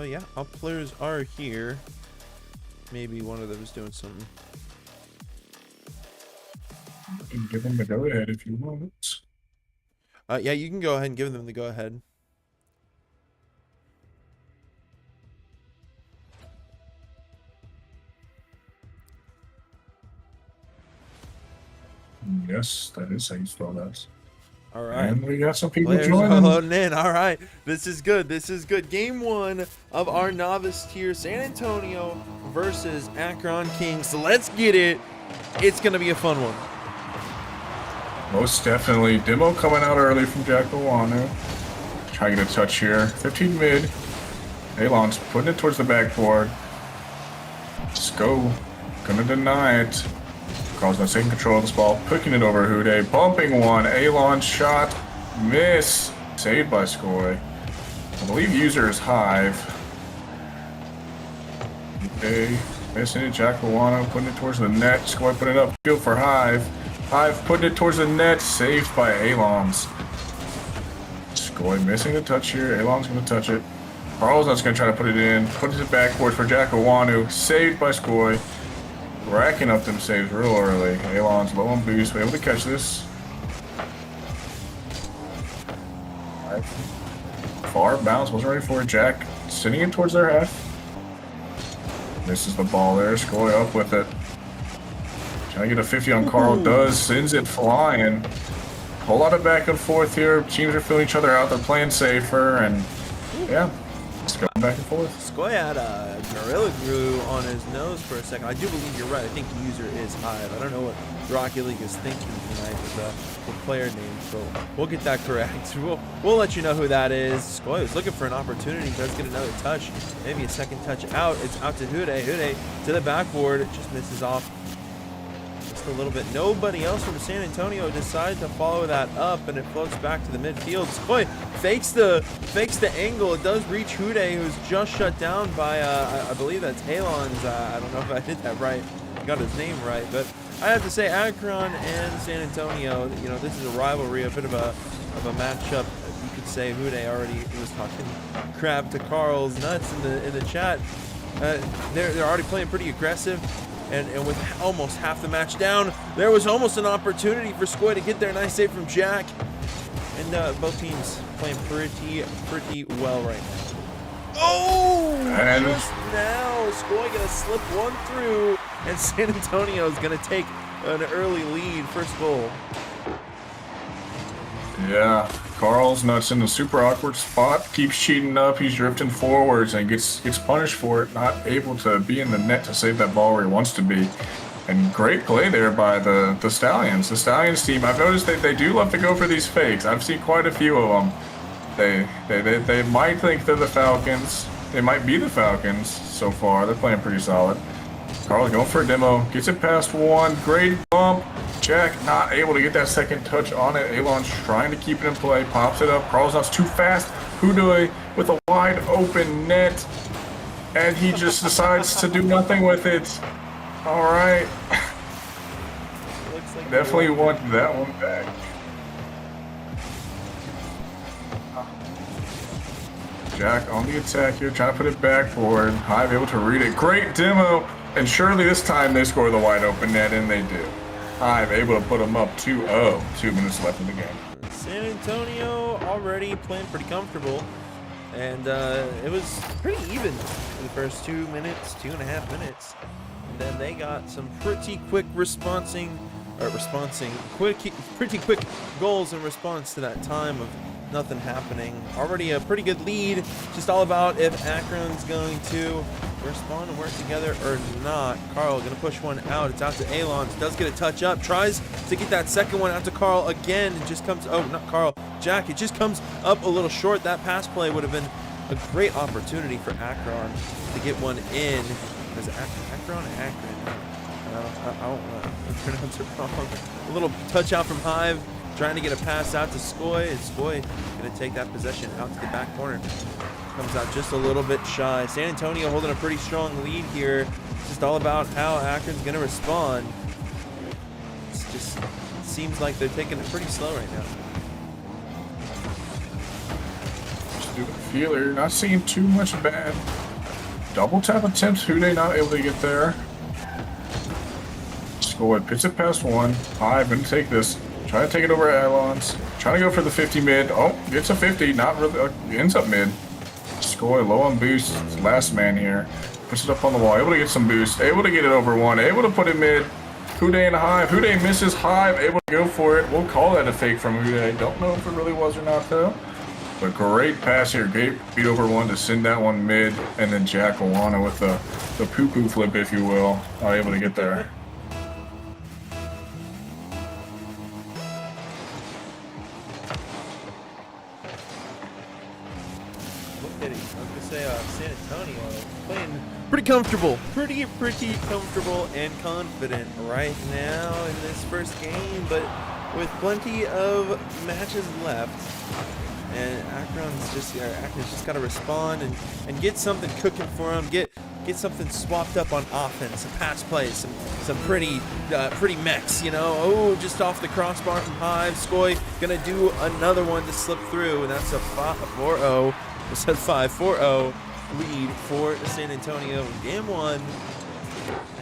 Yeah, all players are here. Maybe one of them is doing something. You can give them the go-ahead if you want. Yeah, you can go ahead and give them the go-ahead. Yes, that is how you spell that. All right. And we got some people Players joining. loading in. All right. This is good. Game 1 of our novice tier. San Antonio versus Akron Kings. So let's get it. It's going to be a fun one. Most definitely. Demo coming out early from Jackowano. Trying to get a touch here. 15 mid. Alon's putting it towards the backboard. Let's go. Gonna deny it. Carl's not taking control of this ball. Picking it over Hude. Bumping one. Alon shot. Miss. Saved by Skoy. I believe user is Hive. Okay. Missing it. Jackowano putting it towards the net. Skoy putting it up field for Hive. Hive putting it towards the net. Saved by Alon's. Skoy missing the touch here. Alon's going to touch it. Carl's not going to try to put it in. Put it to the backboard for Jackowano. Saved by Skoy. Racking up them saves real early. Alon's low on boost. We're able to catch this. Right. Far bounce. Wasn't ready for it. Jack sending it towards their half. Misses the ball there. Skoy up with it. Trying to get a 50 on Carl. Does. Sends it flying. Whole lot of back and forth here. Teams are filling each other out. They're playing safer. And yeah. It's going back and forth. Skoy had a Gorilla Glue on his nose for a second. I do believe you're right. I think user is Hive. I don't know what Rocket League is thinking tonight with the player name, so we'll get that correct. We'll let you know who that is. Skoy is looking for an opportunity. Does get another touch. Maybe a second touch out. It's out to Hude. Hude to the backboard. It just misses off just a little bit. Nobody else from San Antonio decided to follow that up, and it floats back to the midfield. Skoy fakes the angle. It does reach Hude, who's just shut down by I believe that's Alon's. I don't know if I did that right. I got his name right, but I have to say Akron and San Antonio, this is a rivalry, a bit of a matchup. You could say Hude already was talking crap to Carl's nuts in the chat. they're already playing pretty aggressive. And with almost half the match down, there was almost an opportunity for Skoy to get there. Nice save from Jack. And both teams playing pretty well right now. Oh! And just now, Skoy gonna slip one through, and San Antonio is gonna take an early lead. First goal. yeah, Carl's nuts in a super awkward spot. Keeps cheating up. He's drifting forwards and gets punished for it. Not able to be in the net to save that ball where he wants to be. And great play there by the Stallions. The Stallions team, I've noticed that they do love to go for these fakes. I've seen quite a few of them. They might think they're the Falcons. They might be the Falcons so far. They're playing pretty solid. Carl going for a demo. Gets it past one. Great bump. Jack not able to get that second touch on it. Alon's trying to keep it in play. Pops it up. Carl's not too fast. Hudoi with a wide open net. And he just decides to do nothing with it. All right. Looks like Definitely want that one back. Jack on the attack here, trying to put it back forward. Hive able to read it. Great demo. And surely this time they score the wide open net, and they do. Hive able to put them up 2-0. 2 minutes left in the game. San Antonio already playing pretty comfortable. And it was pretty even for the first 2 minutes, 2.5 minutes. And then they got some pretty quick pretty quick goals in response to that time of nothing happening. Already a pretty good lead. Just all about if Akron's going to respond and work together or not. Carl gonna push one out. It's out to Alon. Does get a touch up. Tries to get that second one out to Carl again. It just comes. Oh, not Carl. Jack. It just comes up a little short. That pass play would have been a great opportunity for Akron to get one in. Is it Akron or Akron? I don't pronounce it wrong. A little touch out from Hive. Trying to get a pass out to Skoy, and Skoy gonna take that possession out to the back corner. Comes out just a little bit shy. San Antonio holding a pretty strong lead here. It's just all about how Akron's gonna respond. It's just seems like they're taking it pretty slow right now. Stupid feeler, not seeing too much bad. Double tap attempts, Hude not able to get there. Skoy pits it past one. Hive gonna take this. Trying to take it over Alon's. Trying to go for the 50 mid. Oh, gets a 50. Not really. Ends up mid. Skoy low on boost. Last man here. Puts it up on the wall. Able to get some boost. Able to get it over one. Able to put it mid. Hude and Hive. Hude misses Hive. Able to go for it. We'll call that a fake from Hude. Don't know if it really was or not though. But great pass here. Great beat over one to send that one mid. And then Jack Alana with the poo-poo flip, if you will. Able to get there. San Antonio playing pretty comfortable, pretty comfortable and confident right now in this first game, but with plenty of matches left. And Akron's just got to respond and get something cooking for them. Get something swapped up on offense, some pass plays, some pretty mechs, you know. Oh, just off the crossbar from Hive. Skoy gonna do another one to slip through, and that's a 4-0. We said 5-4-0 lead for San Antonio in game one.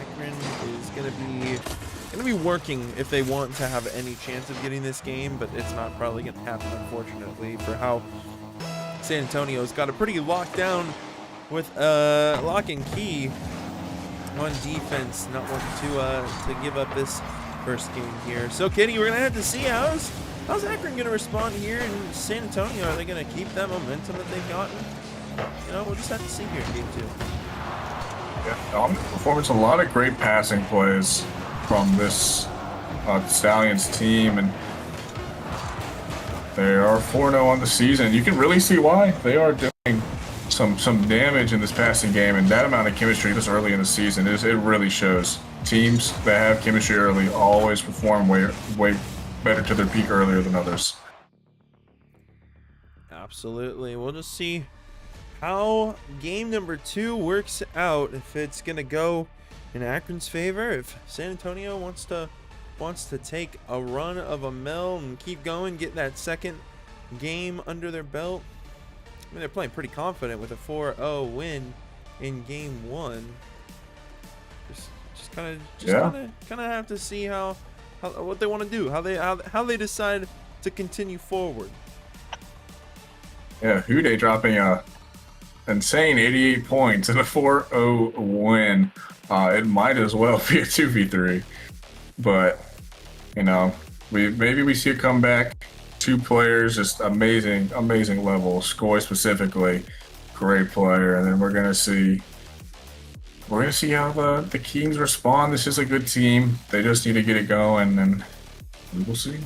Akron is gonna be working if they want to have any chance of getting this game, but it's not probably gonna happen, unfortunately, for how San Antonio's got a pretty locked down with lock and key on defense, not wanting to give up this first game here. So Kenny, we're gonna have to see how's Akron gonna respond here in San Antonio. Are they gonna keep that momentum that they've gotten? You know, we'll just have to see here in game two. Yeah, on the performance, a lot of great passing plays from this Stallions team, and they are 4-0 on the season. You can really see why. They are doing some damage in this passing game, and that amount of chemistry this early in the season it really shows. Teams that have chemistry early always perform way better to their peak earlier than others. Absolutely. We'll just see how game number 2 works out, if it's gonna go in Akron's favor, if San Antonio wants to take a run of a mill and keep going, get that second game under their belt. I mean, they're playing pretty confident with a 4-0 win in game 1. Just kind of have to see how what they want to do, how they decide to continue forward. Yeah, Hude dropping a insane 88 points in a 4-0 win. It might as well be a 2v3, but you know, maybe we see a comeback. 2 players, just amazing level. Skoy specifically, great player, and then we're gonna see how the Kings respond. This is a good team. They just need to get it going, and we will see.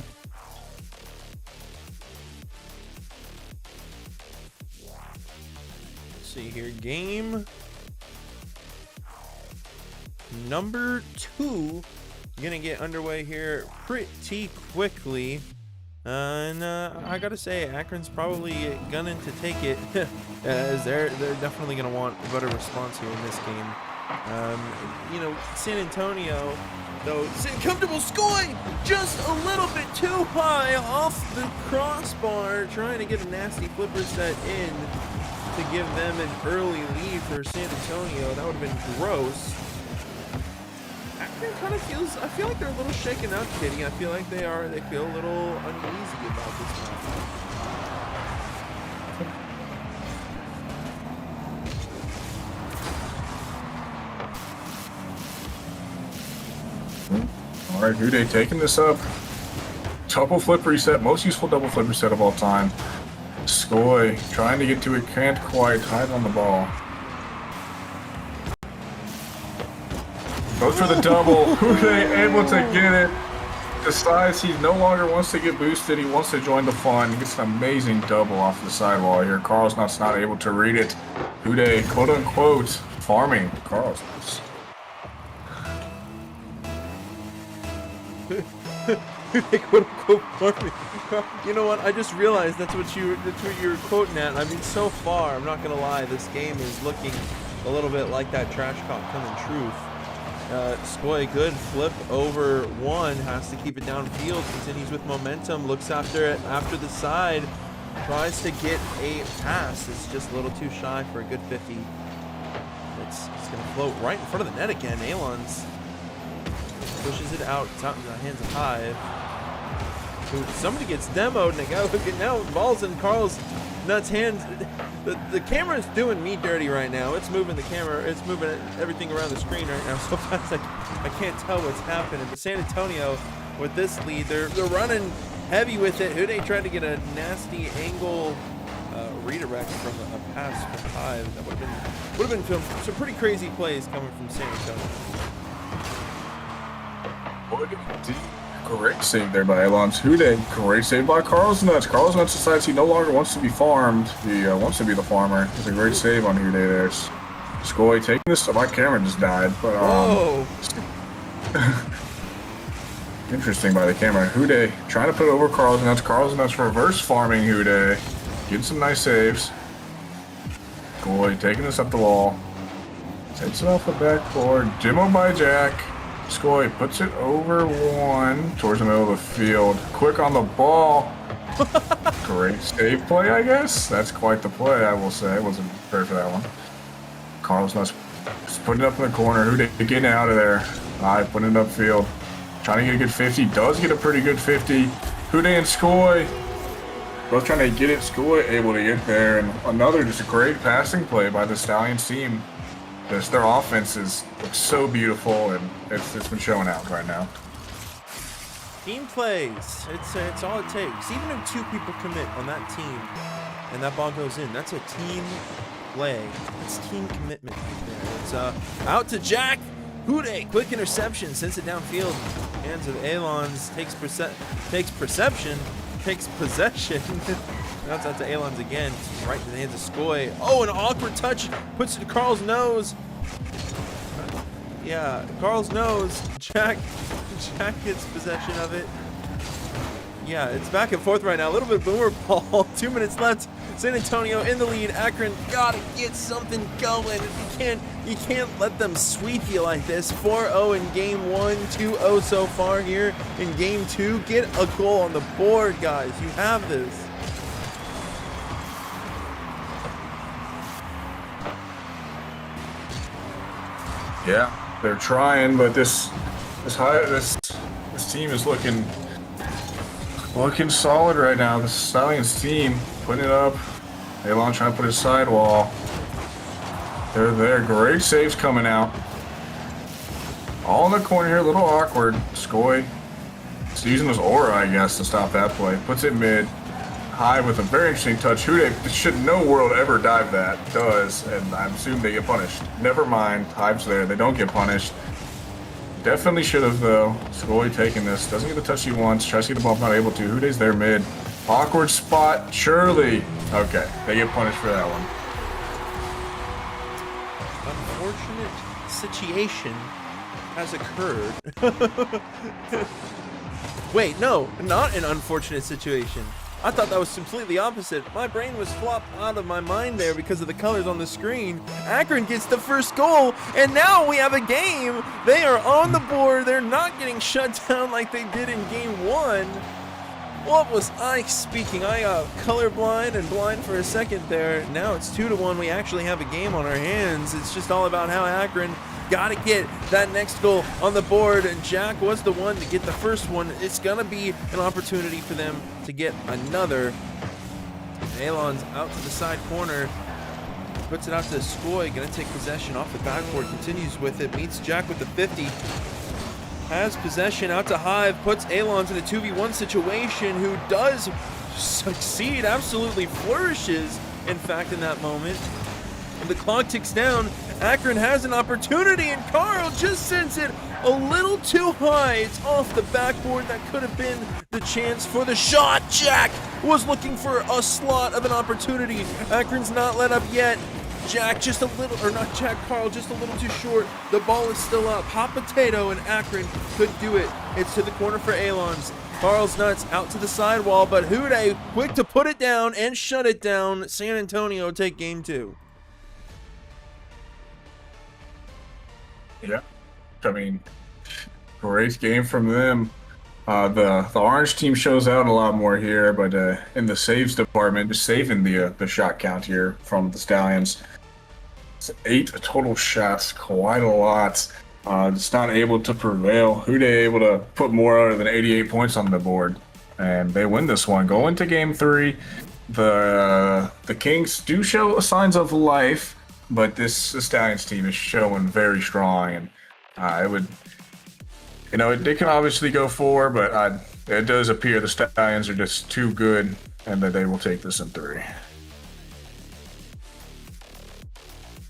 Let's see here, game number 2 gonna get underway here pretty quickly. And I gotta say, Akron's probably gunning to take it, as they're definitely gonna want a better response here in this game. You know, San Antonio, though, comfortable Skoy, just a little bit too high off the crossbar, trying to get a nasty flipper set in to give them an early lead for San Antonio. That would have been gross. Akron kind of feels, I feel like they're a little shaken up, Kitty. I feel like they feel a little uneasy about this match. All right, Hude taking this up. Double flip reset, most useful double flip reset of all time. Skoy trying to get to it, can't quite, hide on the ball. Goes for the double. Hude able to get it. Decides he no longer wants to get boosted. He wants to join the fun. He gets an amazing double off the sidewall here. Carlsnut's not able to read it. Hude, quote unquote, farming Carlsnut's. You know what? I just realized that's what you were quoting at. I mean, so far, I'm not gonna lie, this game is looking a little bit like that trash talk coming truth. Skoy, good flip over 1, has to keep it downfield, continues with momentum, looks after it after the side, tries to get a pass. It's just a little too shy for a good 50. It's gonna float right in front of the net again. Alon's pushes it out. It's out in the hands of Hive. Somebody gets demoed, and now ball's in Carlsnut's hands. The camera is doing me dirty right now. It's moving the camera. It's moving everything around the screen right now so fast I can't tell what's happening. But San Antonio, with this lead, they're running heavy with it. Hude tried to get a nasty angle redirect from a pass from Hive. That would have been some pretty crazy plays coming from San Antonio. Great save there by Elon's Hude. Great save by Carlsnut. Carlsnut decides he no longer wants to be farmed. He wants to be the farmer. It's a great save on Hude there. Skoy taking this. My camera just died. But whoa! Interesting by the camera. Hude trying to put it over Carlsnut. Carlsnut's reverse farming Hude. Getting some nice saves. Skoy taking this up the wall. Takes it off the backboard. Demo by Jack. Skoy puts it over 1 towards the middle of the field. Quick on the ball. Great save play, I guess. That's quite the play, I will say. I wasn't prepared for that one. Carlsnut's putting it up in the corner. Hude getting out of there. Alright, putting it upfield. Trying to get a good 50. Does get a pretty good 50. Hude and Skoy both trying to get it. Skoy able to get there. And another just a great passing play by the Stallions team. Their offense looks so beautiful, and it's been showing out right now. Team plays. It's all it takes. Even if 2 people commit on that team, and that ball goes in, that's a team play. It's team commitment right there. It's out to Jack. Hude, quick interception, sends it downfield. Hands of Alons, takes possession. Now it's out to Alons again, right in the hands of Skoy. Oh, an awkward touch, puts it to Carl's nose. Yeah, Carl's nose. Jack gets possession of it. Yeah, it's back and forth right now. A little bit of boomer ball. 2 minutes left. San Antonio in the lead. Akron gotta get something going. You can't let them sweep you like this. 4-0 in game 1, 2-0 so far here in game 2. Get a goal on the board, guys. You have this. Yeah, they're trying, but this team is looking solid right now. The Stallions team putting it up. Elon trying to put his sidewall. They're there. Great saves coming out. All in the corner here, a little awkward. Skoy is using his aura, I guess, to stop that play. Puts it mid. High with a very interesting touch. Hude should no world ever dive that. Does, and I assume they get punished. Never mind. Hive's there. They don't get punished. Definitely should have, though. Skoy taking this. Doesn't get the touch he wants. Tries to get the ball, not able to. Hude's there mid. Awkward spot. Surely. Okay, they get punished for that one. Unfortunate situation has occurred. Wait, no, not an unfortunate situation. I thought that was completely opposite. My brain was flopped out of my mind there because of the colors on the screen. Akron gets the first goal, and now we have a game. They are on the board. They're not getting shut down like they did in game 1. What was I speaking? I got colorblind and blind for a second there. Now it's 2-1. We actually have a game on our hands. It's just all about how Akron got to get that next goal on the board, and Jack was the one to get the first one. It's going to be an opportunity for them to get another. Elon's out to the side corner, puts it out to Skoy, going to take possession off the backboard, continues with it, meets Jack with the 50, has possession out to Hive, puts Elons in a 2v1 situation, who does succeed, absolutely flourishes, in fact, in that moment. And the clock ticks down. Akron has an opportunity, and Carl just sends it a little too high. It's off the backboard. That could have been the chance for the shot. Jack was looking for a slot of an opportunity. Akron's not let up yet. Jack just a little, or not Jack, Carl just a little too short. The ball is still up. Hot potato, and Akron could do it. It's to the corner for Elons. Carl's nuts out to the sidewall, but Hude quick to put it down and shut it down. San Antonio take game 2. Yeah, I mean, great game from them. The orange team shows out a lot more here, but in the saves department, just saving the shot count here from the Stallions. It's 8 total shots, quite a lot. Just not able to prevail. Hude able to put more than 88 points on the board, and they win this one. Go into game 3. The Kings do show signs of life, but the Stallions team is showing very strong, and it would, they can obviously go 4, but it does appear the Stallions are just too good, and that they will take this in 3.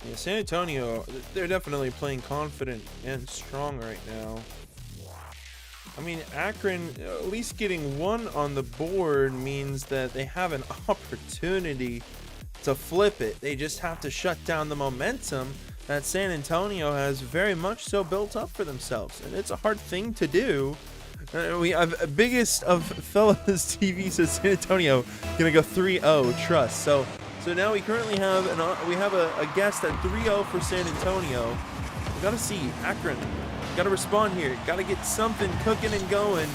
Yeah, San Antonio, they're definitely playing confident and strong right now. I mean, Akron, at least getting 1 on the board means that they have an opportunity to flip it. They just have to shut down the momentum that San Antonio has very much so built up for themselves, and it's a hard thing to do. We have biggest of fellas TV says San Antonio gonna go 3-0. Trust. So now we currently have a guest at 3-0 for San Antonio. We gotta see Akron. Gotta respond here. Gotta get something cooking and going.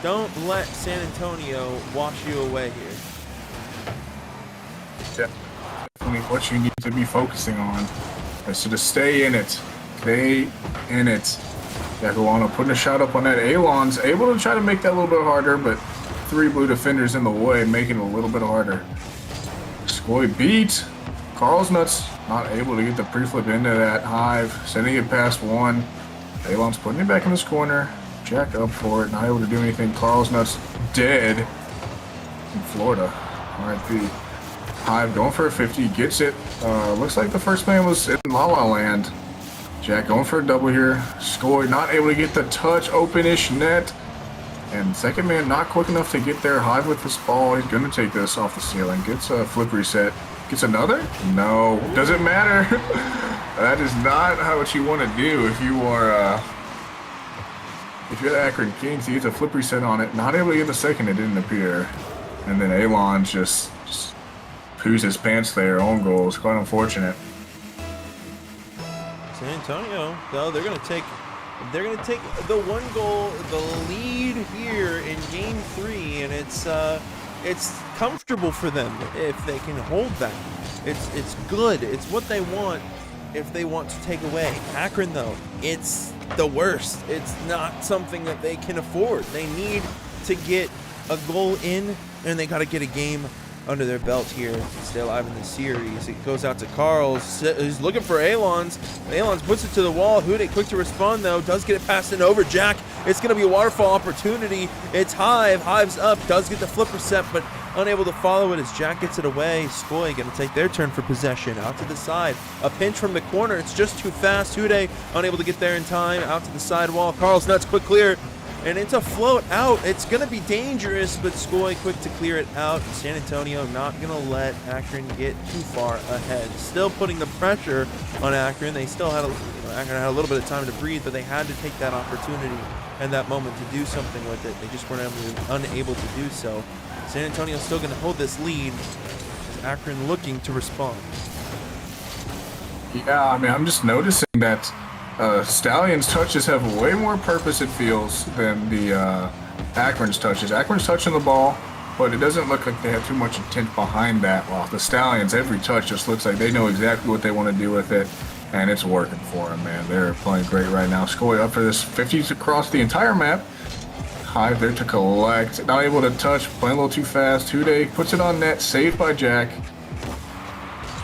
Don't let San Antonio wash you away here. Definitely what you need to be focusing on is to just stay in it. Stay in it. Yakuano putting a shot up on that. Elon's able to try to make that a little bit harder, but 3 blue defenders in the way, making it a little bit harder. Skoy beat. Carl's nuts not able to get the pre-flip into that Hive, sending it past 1. Elon's putting it back in this corner. Jack up for it, not able to do anything. Carl's nuts dead in Florida. RIP. Hive going for a 50, gets it. Looks like the first man was in La La Land. Jack going for a double here. Skoy not able to get the touch, open-ish net. And second man not quick enough to get there. Hive with this ball. He's going to take this off the ceiling. Gets a flip reset. Gets another? No. Doesn't matter. That is not what you want to do if you are... if you're the Akron Kings. He gets a flip reset on it. Not able to get the second. It didn't appear. And then Elon just poos his pants there. Own goal. It's quite unfortunate. San Antonio, though, they're gonna take the 1 goal, the lead here in game 3, and it's comfortable for them if they can hold that. It's good. It's what they want. if they want to take away. Akron, though, it's the worst. It's not something that they can afford. They need to get a goal in, and they got to get a game under their belt here to stay alive in the series. It goes out to Carls. He's looking for Alons. Alons puts it to the wall. Hude quick to respond, though. Does get it passed in over Jack. It's going to be a waterfall opportunity. It's Hive. Hive's up. Does get the flipper set, but unable to follow it as Jack gets it away. Skoy going to take their turn for possession. Out to the side. A pinch from the corner. It's just too fast. Hude unable to get there in time. Out to the side wall. Carl's nuts. Quick clear. And it's a float out. It's going to be dangerous, but Skoy quick to clear it out. San Antonio not going to let Akron get too far ahead. Still putting the pressure on Akron. They still had Akron had a little bit of time to breathe, but they had to take that opportunity and that moment to do something with it. They just weren't unable to do so. San Antonio still going to hold this lead as Akron looking to respond. Yeah, I mean, I'm just noticing that Stallions' touches have way more purpose, it feels, than the Akron's touches. Akron's touching the ball, but it doesn't look like they have too much intent behind that. While the Stallions, every touch just looks like they know exactly what they want to do with it, and it's working for them, man. They're playing great right now. Skoy up for this 50s across the entire map. Hive there to collect. Not able to touch, playing a little too fast. Hude puts it on net, saved by Jack.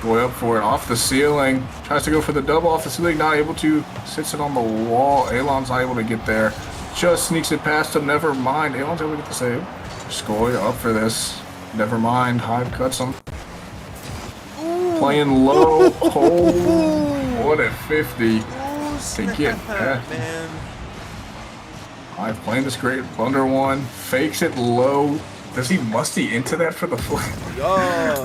Boy up for it, off the ceiling. Tries to go for the double off the ceiling, not able to. Sits it on the wall. Alon's not able to get there. Just sneaks it past him, never mind. Alon's able to get the save. Skoy up for this. Never mind. Hive cuts him. Ooh. Playing low. Oh, what a 50 to get that. Man. Hive playing this great. Blunder one. Fakes it low. Does he musty into that for the flip? Oh.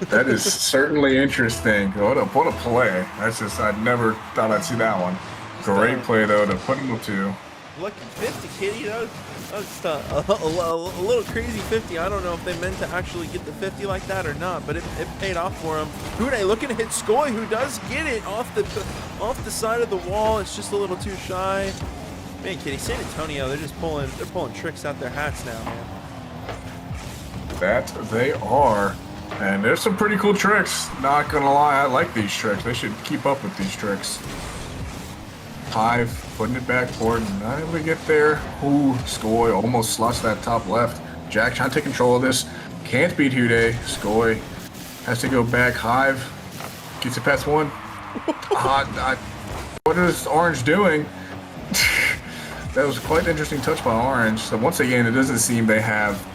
That is certainly interesting. What a play. That's just, I never thought I'd see that one. Great play, though, to put him up to. Lucky 50, Kitty. That was just a little crazy 50. I don't know if they meant to actually get the 50 like that or not, but it paid off for him. Hude looking to hit Skoy, who does get it off the side of the wall. It's just a little too shy. Man, Kitty, San Antonio, they're pulling tricks out their hats now, man. That they are. And there's some pretty cool tricks. Not gonna lie, I like these tricks. They should keep up with these tricks. Hive putting it back forward, not able to get there. Ooh, Skoy almost slots that top left. Jack trying to take control of this. Can't beat Hude. Skoy has to go back. Hive gets it past one. What is Orange doing? That was quite an interesting touch by Orange. So once again, it doesn't seem they have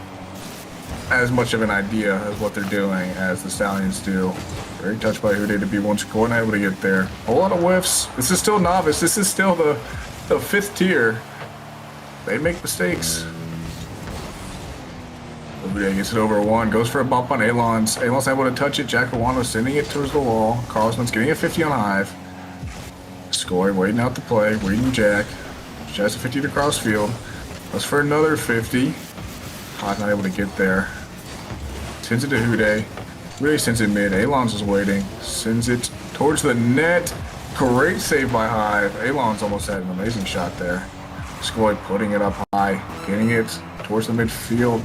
as much of an idea as what they're doing as the Stallions do. Very touched by Hude to be one score, not able to get there. A whole lot of whiffs. This is still novice. This is still the fifth tier. They make mistakes. Hude gets it over one, goes for a bump on Alon's. Alon's able to touch it. Jack Awano sending it towards the wall. Carlson's getting a 50 on Hive. Skoy waiting out the play, reading Jack. Just a 50 to cross field. Goes for another 50. Hive not able to get there. Sends it to Hude. Hude sends it mid. Alon's is waiting. Sends it towards the net. Great save by Hive. Alon's almost had an amazing shot there. Skoy putting it up high. Getting it towards the midfield.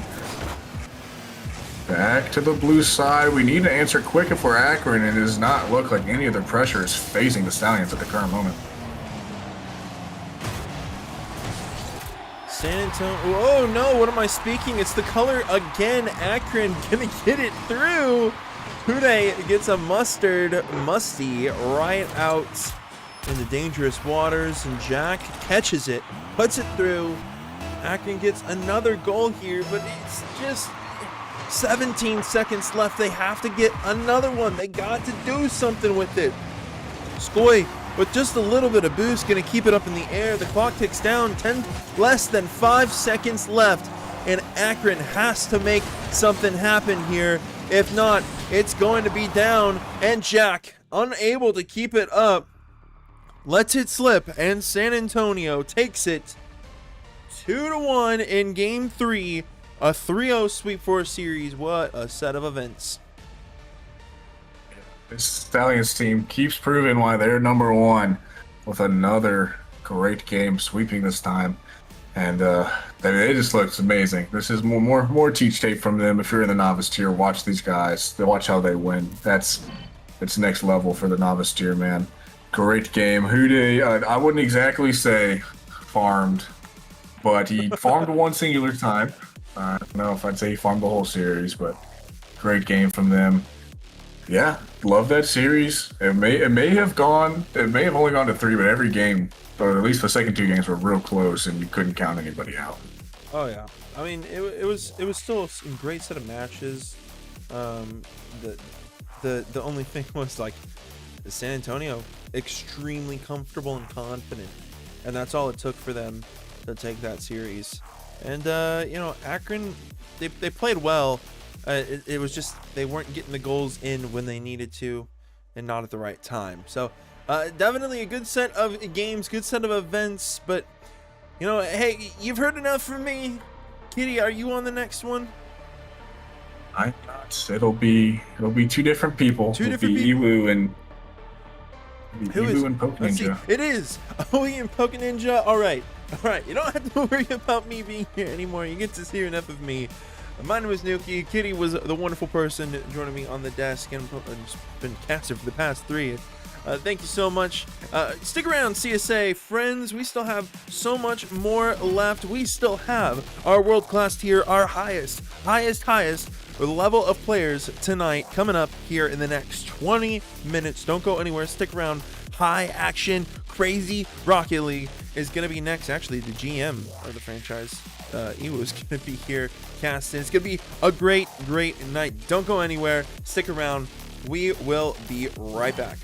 Back to the blue side. We need to answer quick if we're Akron. It does not look like any of the pressure is facing the Stallions at the current moment. San Antonio. Oh no, what am I speaking? It's the color again. Akron gonna get it through. Hude gets a musty right out in the dangerous waters, and Jack catches it, puts it through. Akron gets another goal here, but it's just 17 seconds left. They have to get another one. They got to do something with it. Skoy with just a little bit of boost, gonna keep it up in the air. The clock ticks down, less than 5 seconds left, and Akron has to make something happen here. If not, it's going to be down, and Jack, unable to keep it up, lets it slip, and San Antonio takes it 2-1 in Game 3, a 3-0 sweep for a series. What a set of events. This Stallions team keeps proving why they're number one with another great game, sweeping this time. And it just looks amazing. This is more teach tape from them. If you're in the novice tier, watch these guys. Watch how they win. That's it's next level for the novice tier, man. Great game. Hude, I wouldn't exactly say farmed, but he farmed one singular time. I don't know if I'd say he farmed the whole series, but great game from them. Yeah, love that series. It may have only gone to 3, but every game, or at least the second 2 games, were real close, and you couldn't count anybody out. Oh yeah, I mean it was still a great set of matches. The only thing was like San Antonio extremely comfortable and confident, and that's all it took for them to take that series. And you know, Akron, they played well. It was just they weren't getting the goals in when they needed to, and not at the right time. So definitely a good set of games, good set of events. But you know, hey, you've heard enough from me. Kitty, are you on the next one? I'm not. It'll be 2 different people. Two It'll different be people. Ewu and Who is? and Poke Let's see. Ninja. It is Owie and Poke Ninja. All right. You don't have to worry about me being here anymore. You get to hear enough of me. My name is Nuki. Kitty was the wonderful person joining me on the desk and been caster for the past 3. Thank you so much. Stick around, CSA friends. We still have so much more left. We still have our world-class tier, our highest level of players tonight coming up here in the next 20 minutes. Don't go anywhere. Stick around. High action, crazy Rocket League is going to be next. Actually, the GM of the franchise, Ewu, is going to be here casting. It's going to be a great night. Don't go anywhere. Stick around. We will be right back.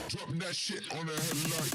Dropping that shit on the headlight.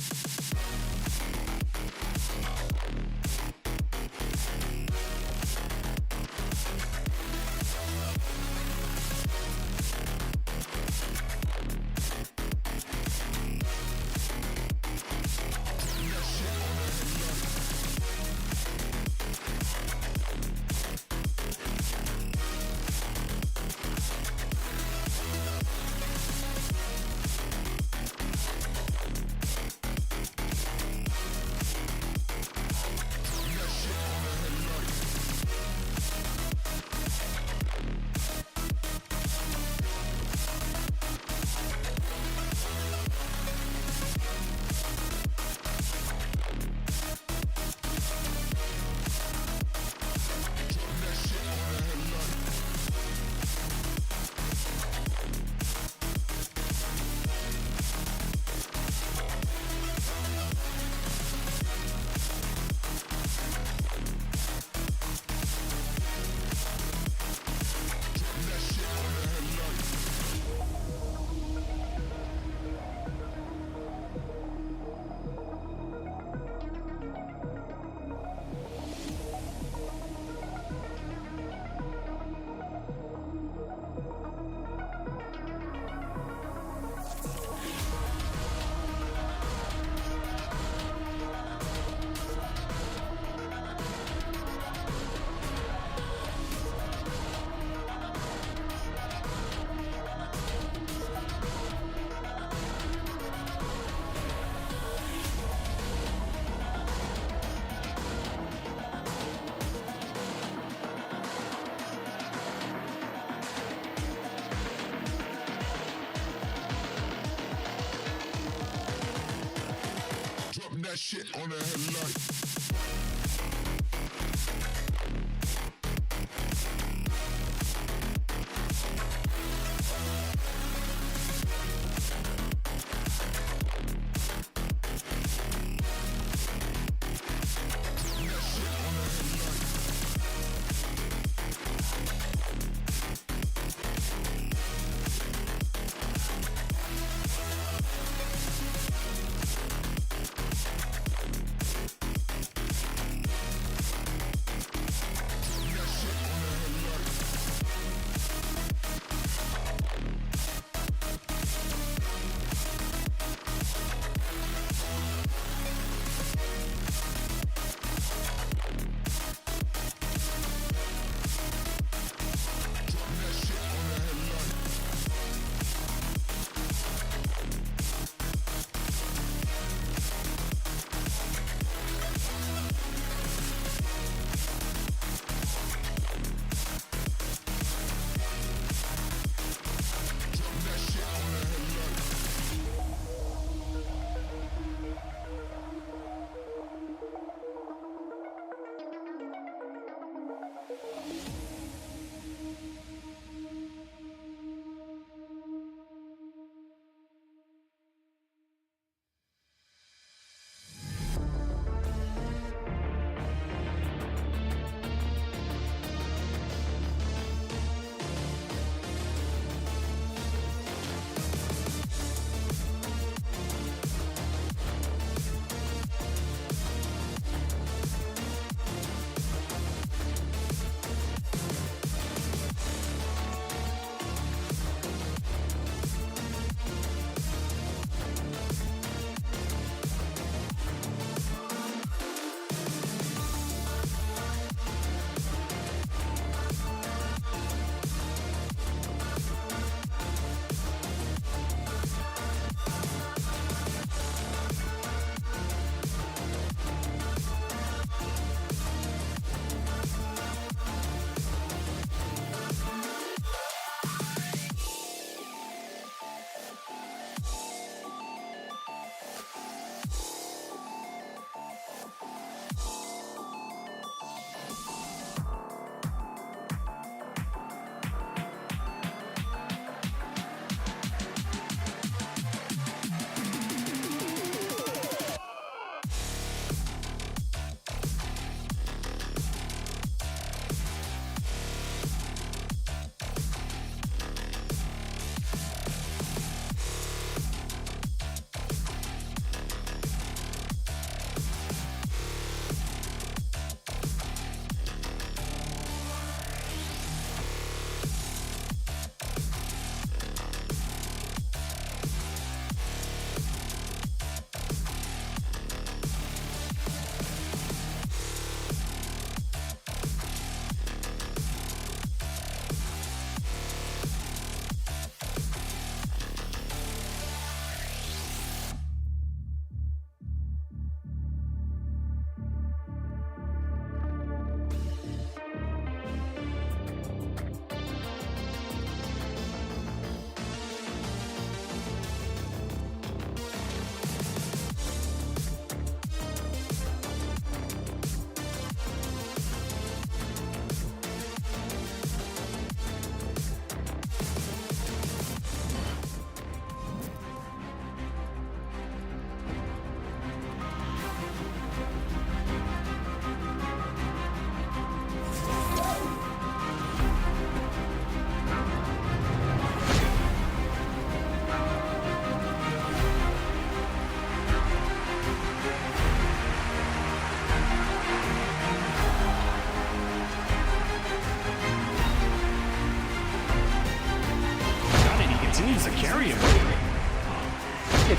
Dropping that shit on the headlight.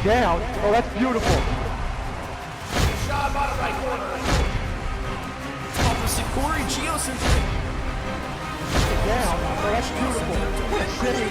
down. Oh, that's beautiful. Shot bottom right corner. Opposite Corey, Geosynth. Down. Oh, that's beautiful. What a city.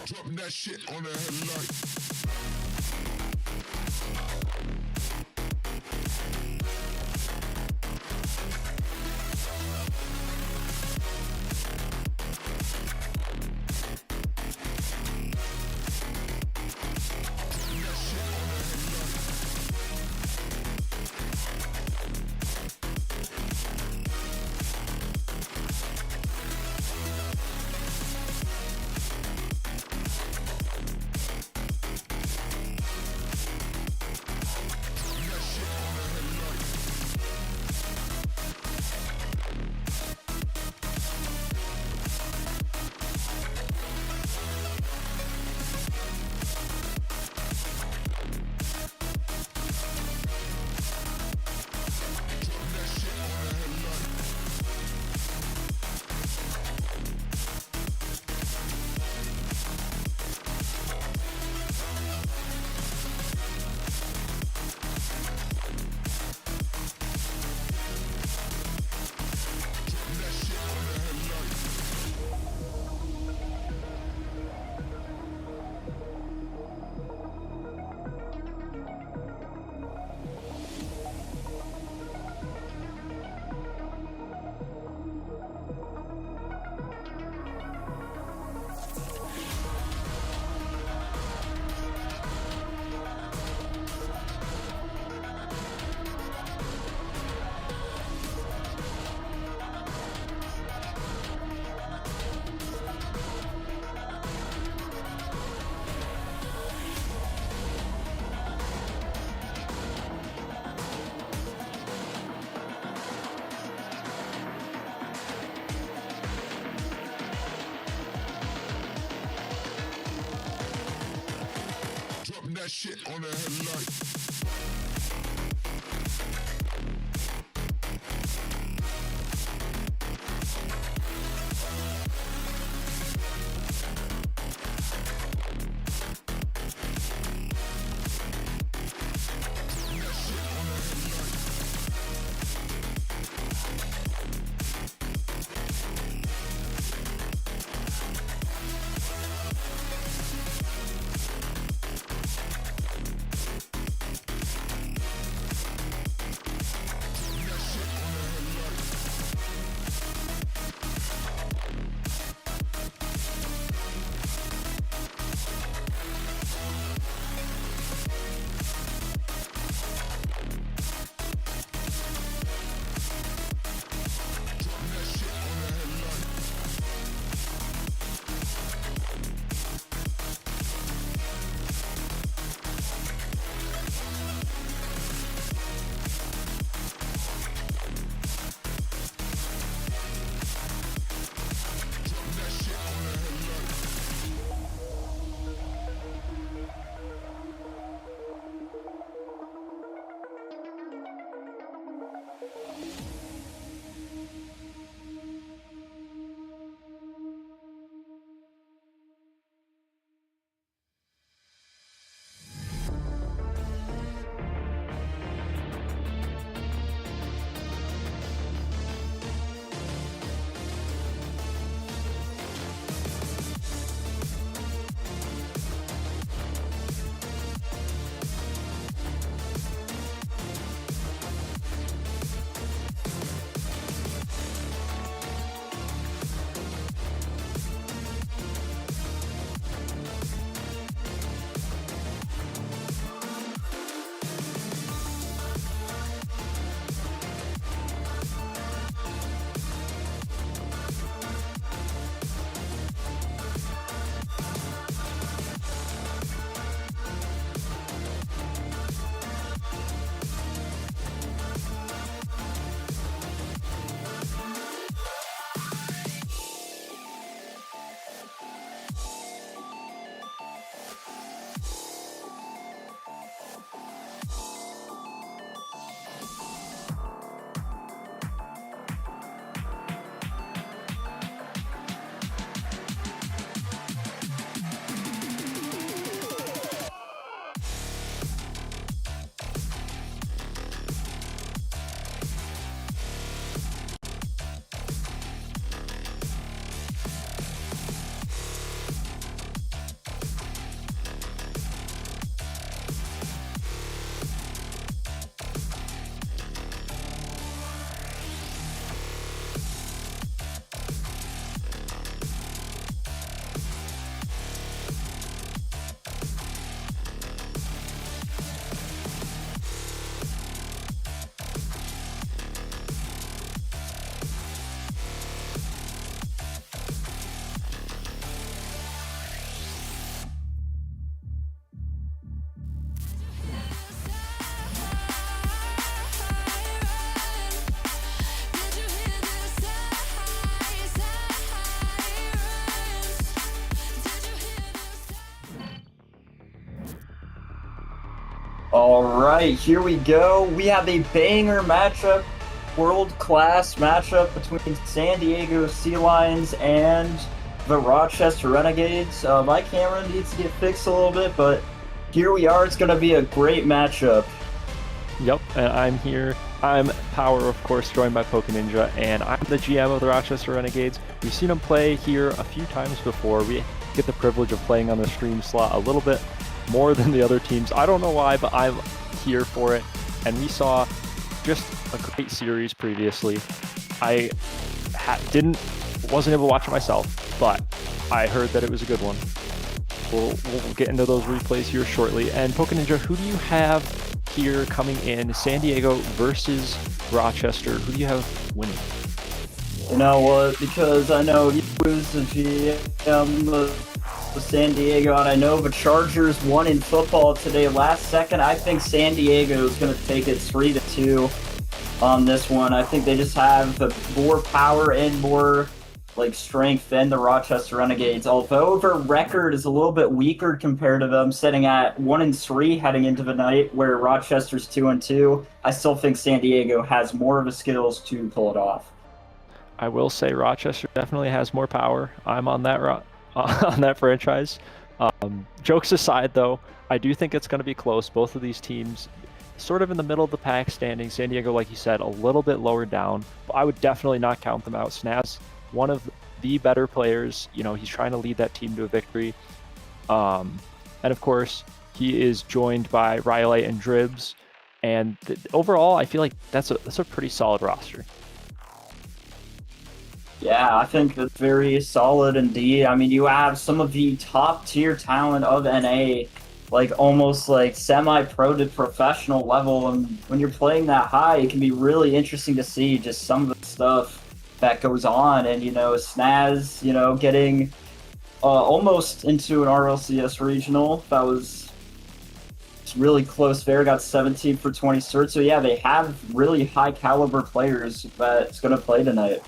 Dropping that shit on the headlight. that shit on the headlight. All right, here we go. We have a banger matchup, world-class matchup between San Diego Sea Lions and the Rochester Renegades. My camera needs to get fixed a little bit, but here we are. It's going to be a great matchup. Yep, and I'm here. I'm Power, of course, joined by Poke Ninja, and I'm the GM of the Rochester Renegades. We've seen them play here a few times before. We get the privilege of playing on the stream slot a little bit more than the other teams. I don't know why, but I'm here for it. And we saw just a great series previously. I wasn't able to watch it myself, but I heard that it was a good one. We'll get into those replays here shortly. And Poke Ninja, who do you have here coming in? San Diego versus Rochester. Who do you have winning? You know what? Because I know he was the GM of San Diego, and I know the Chargers won in football today last second. I think San Diego is going to take it 3-2 on this one. I think they just have more power and more like strength than the Rochester Renegades, although their record is a little bit weaker compared to them, sitting at 1-3 heading into the night, where Rochester's 2-2. I still think San Diego has more of the skills to pull it off. I will say Rochester definitely has more power. I'm on that on that franchise. Jokes aside, though, I do think it's going to be close. Both of these teams sort of in the middle of the pack standing. San Diego, like you said, a little bit lower down. But I would definitely not count them out. Snaz, one of the better players. You know, he's trying to lead that team to a victory. And of course, he is joined by Riley and Dribs. And overall, I feel like that's a pretty solid roster. Yeah, I think that's very solid indeed. I mean, you have some of the top tier talent of NA, like almost like semi-pro to professional level, and when you're playing that high, it can be really interesting to see just some of the stuff that goes on. And, you know, Snaz, you know, getting almost into an RLCS regional, that was really close there, got 17 for 20 certs. So yeah, they have really high caliber players that's going to play tonight.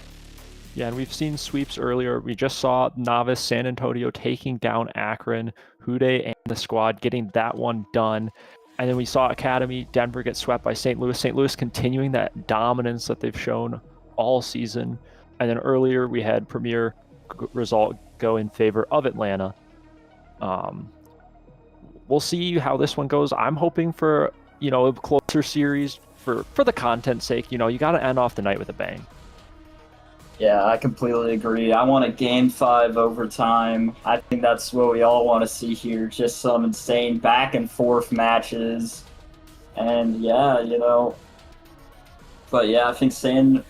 Yeah, and we've seen sweeps earlier. We just saw Novice San Antonio taking down Akron, Hude and the squad getting that one done. And then we saw Academy, Denver get swept by St. Louis. St. Louis continuing that dominance that they've shown all season. And then earlier we had Premier result go in favor of Atlanta. We'll see how this one goes. I'm hoping for, you know, a closer series for the content's sake. You know, you got to end off the night with a bang. Yeah, I completely agree. I want a Game 5 overtime. I think that's what we all want to see here. Just some insane back and forth matches. And yeah, you know. But yeah, I think San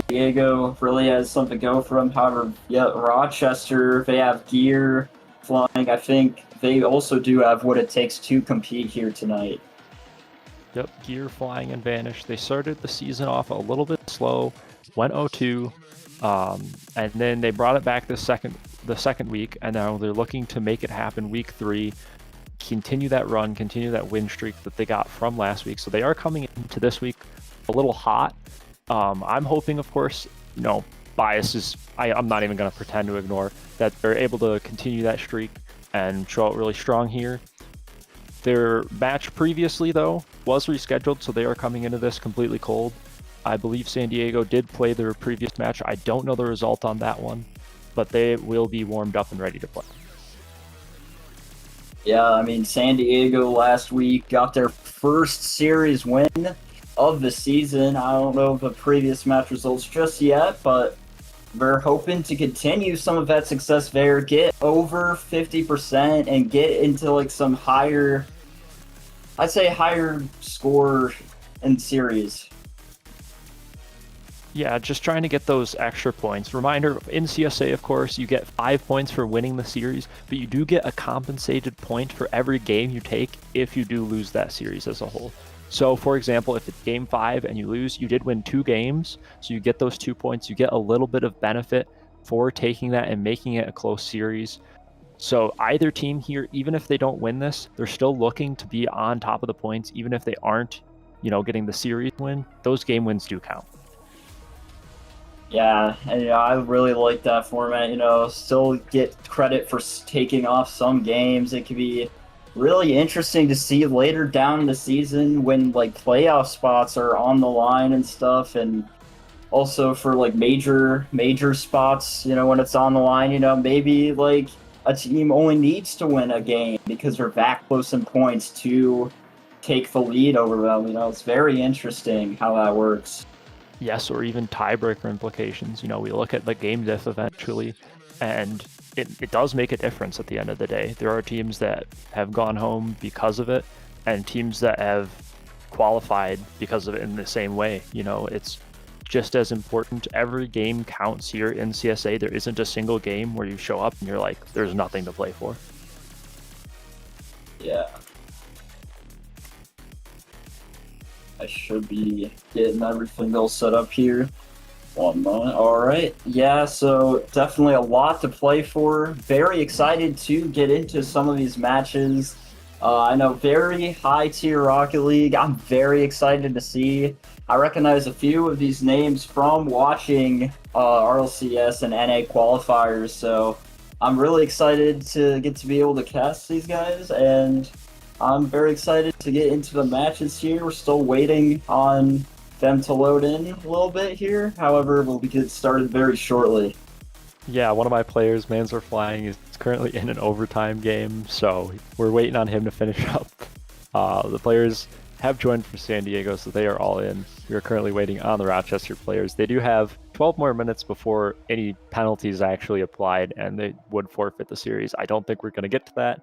Diego really has something to go for them. However, yeah, Rochester, they have gear flying. I think they also do have what it takes to compete here tonight. Yep, gear flying and vanish. They started the season off a little bit slow, went 0-2. And then they brought it back the second week, and now they're looking to make it happen week 3, continue that run, continue that win streak that they got from last week. So they are coming into this week a little hot. I'm hoping, of course, you know, biases. I'm not even going to pretend to ignore that they're able to continue that streak and show out really strong here. Their match previously, though, was rescheduled, so they are coming into this completely cold. I believe San Diego did play their previous match. I don't know the result on that one, but they will be warmed up and ready to play. Yeah, I mean, San Diego last week got their first series win of the season. I don't know the previous match results just yet, but we're hoping to continue some of that success there, get over 50% and get into like some higher, I'd say higher score in series. Yeah, just trying to get those extra points. Reminder, in CSA, of course, you get 5 points for winning the series, but you do get a compensated point for every game you take if you do lose that series as a whole. So, for example, if it's game 5 and you lose, you did win 2 games, so you get those 2 points. You get a little bit of benefit for taking that and making it a close series. So either team here, even if they don't win this, they're still looking to be on top of the points, even if they aren't, you know, getting the series win. Those game wins do count. Yeah, and you know, I really like that format. You know, still get credit for taking off some games. It could be really interesting to see later down in the season when like playoff spots are on the line and stuff, and also for like major spots. You know, when it's on the line, you know, maybe like a team only needs to win a game because they're that close in points to take the lead over them. You know, it's very interesting how that works. Yes, or even tiebreaker implications. You know, we look at the game diff eventually, and it does make a difference at the end of the day. There are teams that have gone home because of it, and teams that have qualified because of it in the same way. You know, it's just as important. Every game counts here in CSA. There isn't a single game where you show up and you're like, there's nothing to play for. Yeah. I should be getting everything all set up here. 1 moment. All right. Yeah, so definitely a lot to play for. Very excited to get into some of these matches. I know, very high tier Rocket League. I'm very excited to see. I recognize a few of these names from watching RLCS and NA qualifiers, so I'm really excited to get to be able to cast these guys, and I'm very excited to get into the matches here. We're still waiting on them to load in a little bit here. However, we'll be getting started very shortly. Yeah, one of my players, Manzor Flying, is currently in an overtime game, so we're waiting on him to finish up. The players have joined for San Diego, so they are all in. We are currently waiting on the Rochester players. They do have 12 more minutes before any penalties actually applied, and they would forfeit the series. I don't think we're going to get to that,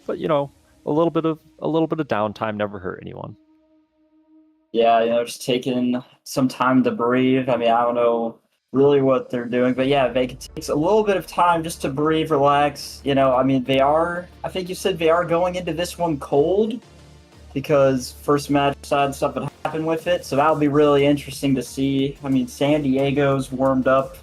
but you know, a little bit of downtime never hurt anyone. Yeah, just taking some time to breathe. I mean, I don't know really what they're doing, but yeah, it takes a little bit of time just to breathe, relax. I mean, I think you said they are going into this one cold because first match side stuff had happened with it, so that'll be really interesting to see. I mean, San Diego's warmed up.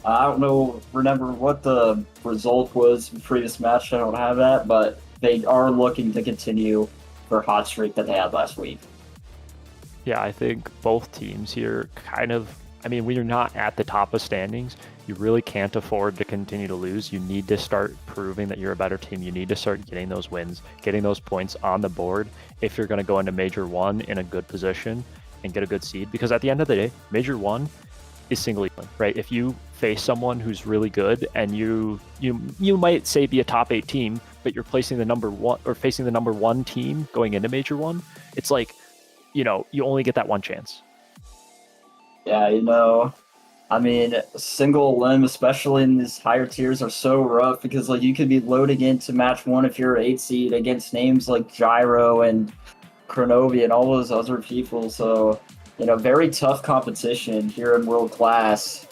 I don't remember what the result was in the previous match. I don't have that, but they are looking to continue their hot streak that they had last week. Yeah, I think both teams here when you're not at the top of standings, you really can't afford to continue to lose. You need to start proving that you're a better team. You need to start getting those wins, getting those points on the board if you're going to go into Major 1 in a good position and get a good seed. Because at the end of the day, Major 1 is single even, right? If you face someone who's really good and you might say be a top 8 team, but you're placing the number 1 or facing the number 1 team going into Major 1, it's like, you only get that one chance. Yeah, I mean, single limb, especially in these higher tiers, are so rough because you could be loading into match 1 if you're an 8 seed against names like Gyro and Chronovia and all those other people. So, very tough competition here in World Class.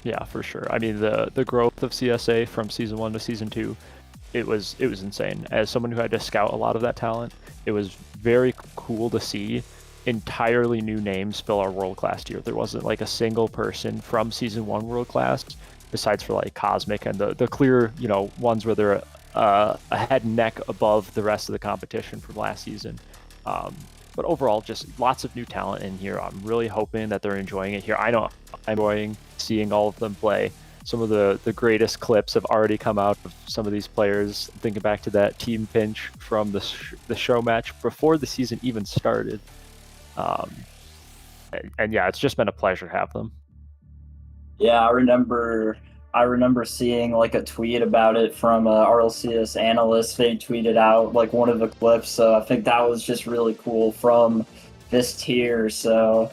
Yeah, for sure. I mean, the growth of CSA from Season 1 to Season 2, it was insane. As someone who had to scout a lot of that talent, it was very cool to see entirely new names fill our World Class tier. There wasn't a single person from Season 1 World Class, besides for Cosmic and the clear, ones where they're a head and neck above the rest of the competition from last season. But overall, just lots of new talent in here. I'm really hoping that they're enjoying it here. I know I'm enjoying seeing all of them play. Some of the greatest clips have already come out of some of these players. Thinking back to that team pinch from the show match before the season even started. And yeah, it's just been a pleasure to have them. Yeah, I remember seeing a tweet about it from RLCS analyst. They tweeted out one of the clips, so I think that was just really cool from this tier. So,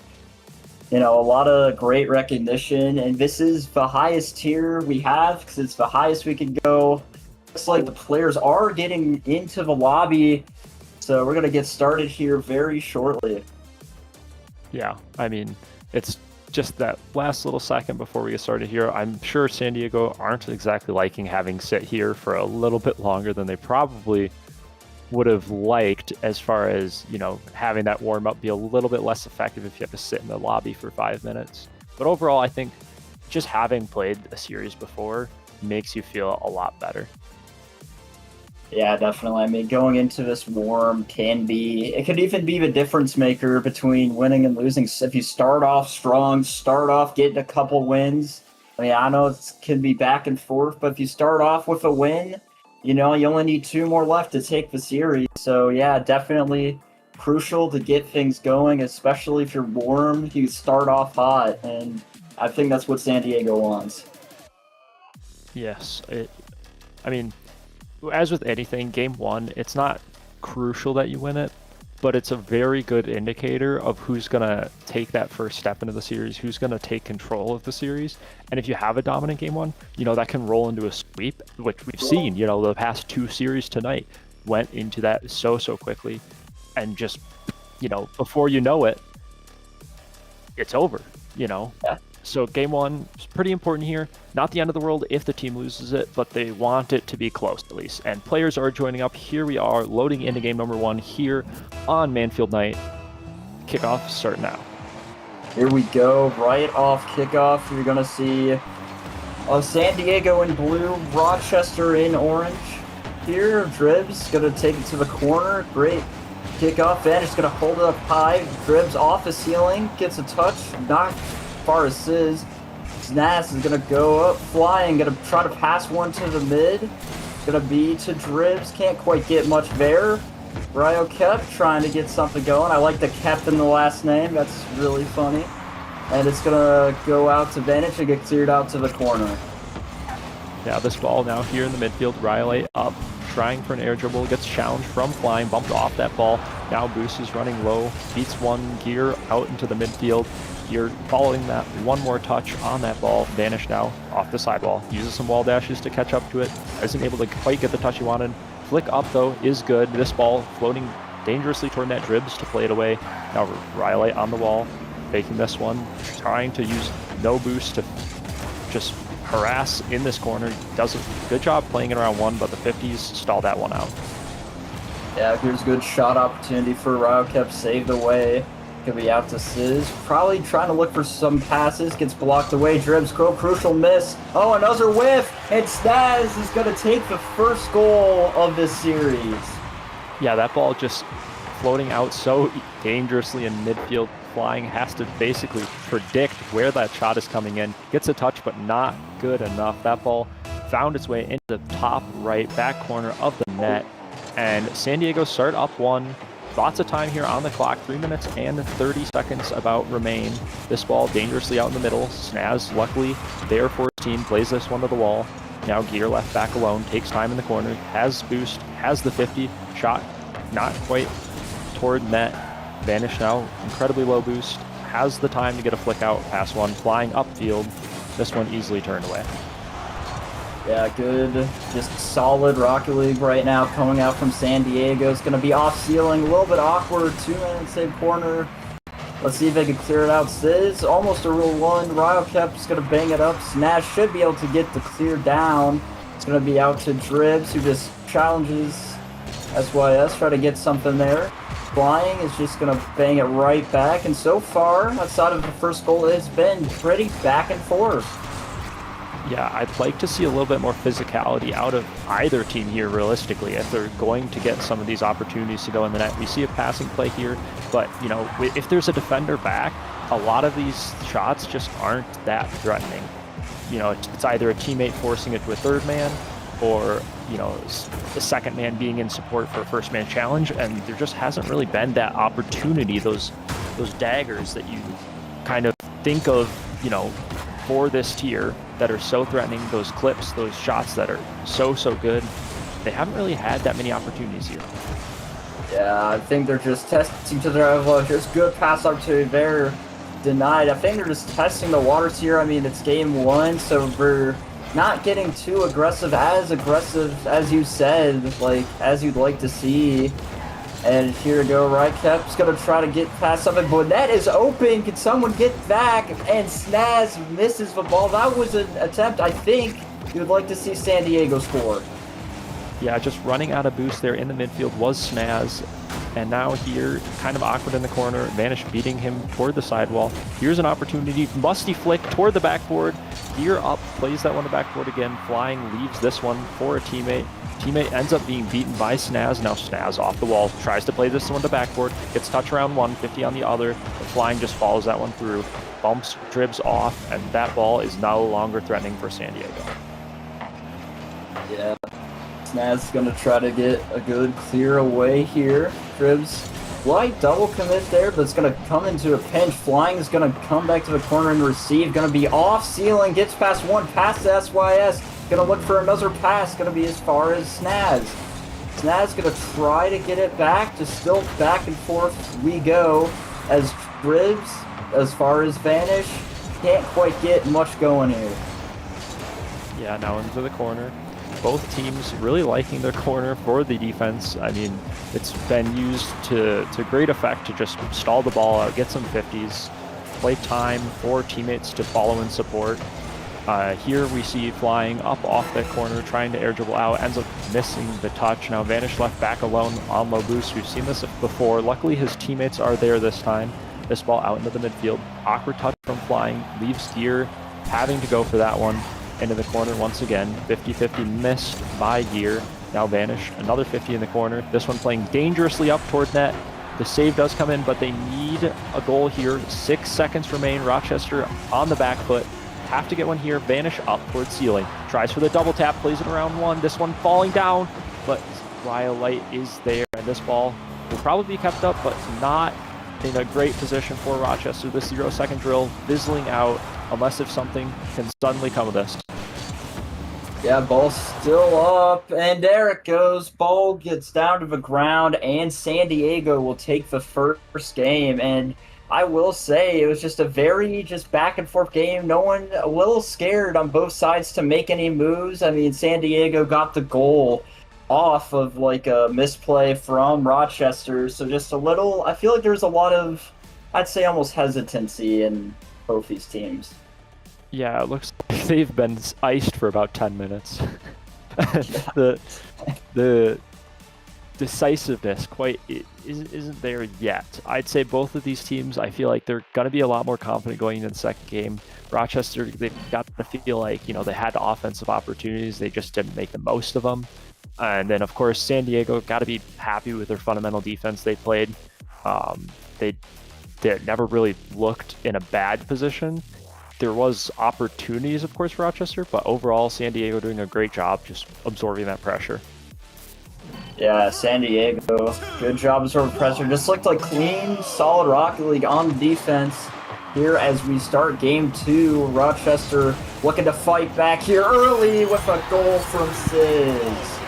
a lot of great recognition, and this is the highest tier we have because it's the highest we could go. Looks like the players are getting into the lobby, so we're gonna get started here very shortly. Yeah, I mean, it's just that last little second before we get started here. I'm sure San Diego aren't exactly liking having sit here for a little bit longer than they probably would have liked, as far as, having that warm up be a little bit less effective if you have to sit in the lobby for 5 minutes. But overall, I think just having played a series before makes you feel a lot better. Yeah, definitely. I mean, going into this warm it could even be the difference maker between winning and losing. So if you start off strong, getting a couple wins. I mean, I know it can be back and forth, but if you start off with a win, you only need 2 more left to take the series. So yeah, definitely crucial to get things going, especially if you're warm. You start off hot, and I think that's what San Diego wants. Yes. As with anything, Game 1, it's not crucial that you win it, but it's a very good indicator of who's going to take that first step into the series, who's going to take control of the series. And if you have a dominant Game 1, that can roll into a sweep, which we've seen, the past 2 series tonight went into that so quickly. And just, before you know it, it's over, Yeah. So Game 1 is pretty important here. Not the end of the world if the team loses it, but they want it to be close at least. And players are joining up. Here we are loading into game number 1 here on Manfield Night. Kickoff start now. Here we go, right off kickoff. You're going to see San Diego in blue, Rochester in orange. here. Dribs gonna take it to the corner. Great kickoff. Vanish gonna hold it up high. Dribs off the ceiling, gets a touch, not far as Sizz. Snaz is gonna go up, flying, gonna try to pass one to the mid. Gonna be to Dribs, can't quite get much there. Ryo Kep trying to get something going. I like the Kep in the last name, that's really funny. And it's gonna go out to Vanish and get cleared out to the corner. Yeah, this ball now here in the midfield. Riley up, trying for an air dribble, gets challenged from flying, bumped off that ball. Now Boost is running low, beats one Gear out into the midfield. Gear following that, one more touch on that ball. Vanish now off the sidewall, uses some wall dashes to catch up to it. Isn't able to quite get the touch he wanted. Flick up though is good. This ball floating dangerously toward net. Dribs to play it away. Now Riley on the wall, faking this one, trying to use no boost to just harass in this corner. Does a good job playing it around one, but the 50s stall that one out. Yeah, here's a good shot opportunity for Ryo Kep, saved away. Could be out to Sizz. Probably trying to look for some passes. Gets blocked away. Dribs, crucial miss. Oh, another whiff. And Snaz is going to take the first goal of this series. Yeah, that ball just floating out so dangerously in midfield. Flying has to basically predict where that shot is coming in. Gets a touch, but not good enough. That ball found its way into the top right back corner of the net. And San Diego start up one. Lots of time here on the clock. 3 minutes and 30 seconds about remain. This ball dangerously out in the middle. Snaz, luckily, there for his team, plays this one to the wall. Now Gear left back alone, takes time in the corner, has boost, has the 50, shot not quite toward net. Vanish now, incredibly low boost, has the time to get a flick out past one, flying upfield. This one easily turned away. Yeah, good. Just solid Rocket League right now coming out from San Diego. It's going to be off ceiling, a little bit awkward. 2 minutes in corner. Let's see if they can clear it out. Sizz, almost a real one. Ryo Kep's going to bang it up. Snash should be able to get the clear down. It's going to be out to Dribs, who just challenges SYS, try to get something there. Flying is just going to bang it right back. And so far, outside of the first goal, it's been pretty back and forth. Yeah, I'd like to see a little bit more physicality out of either team here, realistically, if they're going to get some of these opportunities to go in the net. We see a passing play here, but, you know, if there's a defender back, a lot of these shots just aren't that threatening. You know, it's either a teammate forcing it to a third man, or, you know, the second man being in support for a first man challenge, and there just hasn't really been that opportunity, those daggers that you kind of think of, you know, for this tier that are so threatening, those clips, those shots that are so good. They haven't really had that many opportunities here. Yeah, I think they're just testing to their level. Just good pass opportunity there, denied. I think they're just testing the waters here. I mean, it's game one, so we're not getting too aggressive as you said, like, as you'd like to see. And here we go, Rykep's gonna try to get past something, but net is open. Can someone get back? And Snaz misses the ball. That was an attempt I think you would like to see San Diego score. Yeah, just running out of boost there in the midfield was Snaz. And now here, kind of awkward in the corner, Vanish beating him toward the sidewall. Here's an opportunity, musty flick toward the backboard. Gear up, plays that one to backboard again. Flying leaves this one for a teammate. Teammate ends up being beaten by Snaz. Now Snaz off the wall, tries to play this one to backboard, gets touch around one, 50 on the other. The Flying just follows that one through, bumps Dribs off, and that ball is no longer threatening for San Diego. Yeah, Snaz is going to try to get a good clear away here. Dribs, light double commit there, but it's going to come into a pinch. Flying is going to come back to the corner and receive. Going to be off ceiling, gets past one, past the SYS. Gonna look for another pass, gonna be as far as Snaz. Snaz gonna try to get it back, just still back and forth we go. As Dribs, as far as Vanish, can't quite get much going here. Yeah, now into the corner. Both teams really liking their corner for the defense. I mean, it's been used to great effect to just stall the ball out, get some 50s, play time for teammates to follow and support. Here we see Flying up off that corner, trying to air dribble out, ends up missing the touch. Now Vanish left back alone on low boost. We've seen this before. Luckily his teammates are there this time. This ball out into the midfield. Awkward touch from Flying, leaves Gear having to go for that one into the corner once again. 50-50 missed by Gear. Now Vanish, another 50 in the corner. This one playing dangerously up toward net. The save does come in, but they need a goal here. 6 seconds remain. Rochester on the back foot. Have to get one here. Vanish up towards ceiling. Tries for the double tap, plays it around one. This one falling down, but Rhyolite is there, and this ball will probably be kept up, but not in a great position for Rochester. The 0-second drill fizzling out, unless if something can suddenly come of this. Yeah, ball's still up, and there it goes. Ball gets down to the ground, and San Diego will take the first game. And I will say it was just a very back and forth game. No one a little scared on both sides to make any moves. I mean, San Diego got the goal off of like a misplay from Rochester, so just a little. I feel like there's a lot of, I'd say, almost hesitancy in both these teams. Yeah, it looks like they've been iced for about 10 minutes. the decisiveness isn't there yet. I'd say both of these teams, I feel like they're going to be a lot more confident going into the second game. Rochester, they've got to feel like, they had offensive opportunities, they just didn't make the most of them. And then, of course, San Diego got to be happy with their fundamental defense they played. They never really looked in a bad position. There was opportunities, of course, for Rochester, but overall, San Diego doing a great job just absorbing that pressure. Yeah, San Diego, good job absorbing pressure. Just looked like clean, solid Rocket League on the defense here as we start game 2. Rochester looking to fight back here early with a goal from Sizz.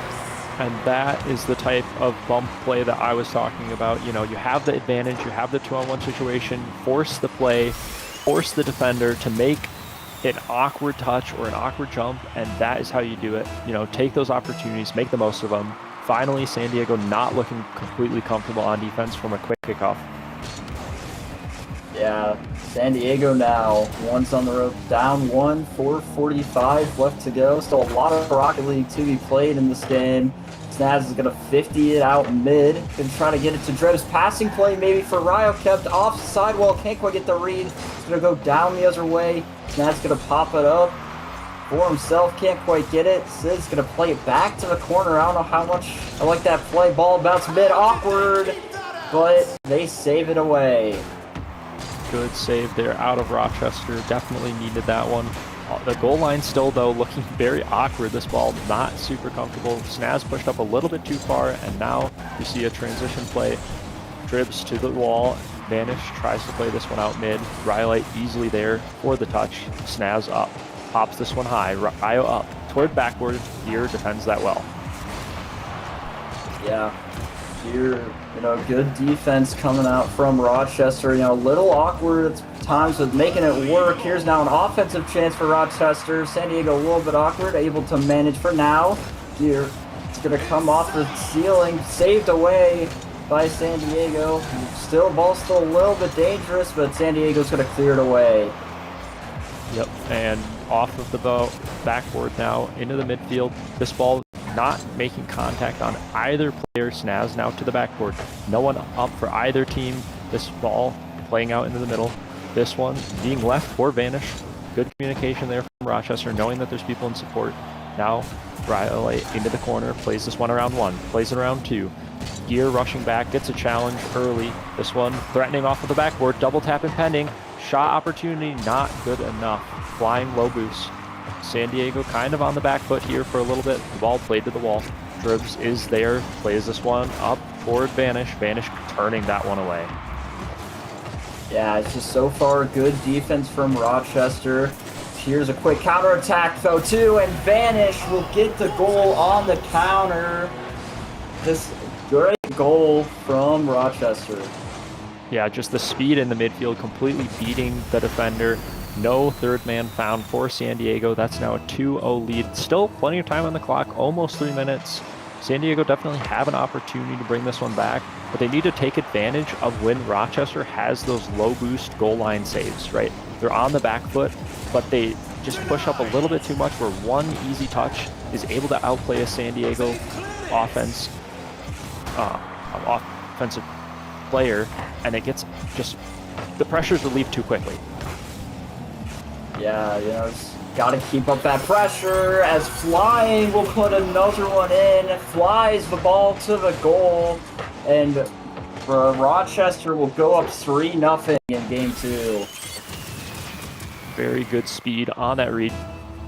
And that is the type of bump play that I was talking about. You have the advantage, you have the 2-on-1 situation, force the play, force the defender to make an awkward touch or an awkward jump, and that is how you do it. Take those opportunities, make the most of them. Finally, San Diego not looking completely comfortable on defense from a quick kickoff. Yeah, San Diego now, one's on the rope, down 1, 4:45 left to go. Still a lot of Rocket League to be played in this game. Snaz is going to 50 it out mid. Going to try to get it to Drebs. Passing play maybe for Ryo, kept off sidewall. Can't quite get the read. He's going to go down the other way. Snaz going to pop it up for himself. Can't quite get it. Sid's going to play it back to the corner. I don't know how much I like that play. Ball bounce mid. Awkward. But they save it away. Good save there out of Rochester. Definitely needed that one. The goal line still, though, looking very awkward. This ball not super comfortable. Snaz pushed up a little bit too far, and now you see a transition play. Dribs to the wall. Vanish tries to play this one out mid. Rhyolite easily there for the touch. Snaz up. Pops this one high. Ryo up. Toward backboard. Here defends that well. Yeah. Here, good defense coming out from Rochester. A little awkward at times with making it work. Here's now an offensive chance for Rochester. San Diego a little bit awkward, able to manage for now. Here, it's going to come off the ceiling, saved away by San Diego. Ball's still a little bit dangerous, but San Diego's going to clear it away. Yep, and off of the backboard now into the midfield. This ball not making contact on either player. Snaz now to the backboard. No one up for either team. This ball playing out into the middle. This one being left for Vanish. Good communication there from Rochester, knowing that there's people in support. Now Rhyolite into the corner, plays this one around 1, plays it around 2. Gear rushing back, gets a challenge early. This one threatening off of the backboard, double tap impending. Shot opportunity not good enough. Flying low boost. San Diego kind of on the back foot here for a little bit. The ball played to the wall. Dribs is there, plays this one up toward Vanish. Vanish turning that one away. Yeah, it's just so far good defense from Rochester. Here's a quick counterattack though too, and Vanish will get the goal on the counter. This great goal from Rochester. Yeah, just the speed in the midfield completely beating the defender. No third man found for San Diego. That's now a 2-0 lead. Still plenty of time on the clock, almost 3 minutes. San Diego definitely have an opportunity to bring this one back, but they need to take advantage of when Rochester has those low boost goal line saves, right? They're on the back foot, but they just push up a little bit too much where one easy touch is able to outplay a San Diego offensive player, and it gets just the pressure's relieved too quickly. Yeah, Gotta keep up that pressure as Flying will put another one in. Flies the ball to the goal. And Rochester will go up 3-0 in game 2. Very good speed on that read.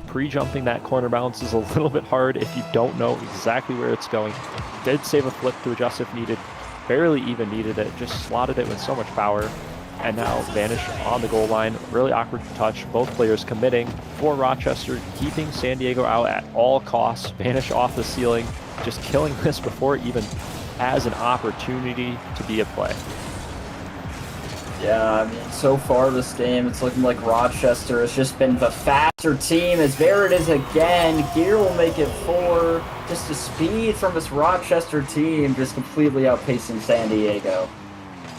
Pre-jumping that corner bounce is a little bit hard if you don't know exactly where it's going. Did save a flip to adjust if needed. Barely even needed it. Just slotted it with so much power. And now Vanish on the goal line. Really awkward touch. Both players committing for Rochester, keeping San Diego out at all costs. Vanish off the ceiling, just killing this before it even has an opportunity to be a play. Yeah, I mean, so far this game, it's looking like Rochester has just been the faster team. As there it is again, Gear will make it 4. Just the speed from this Rochester team just completely outpacing San Diego.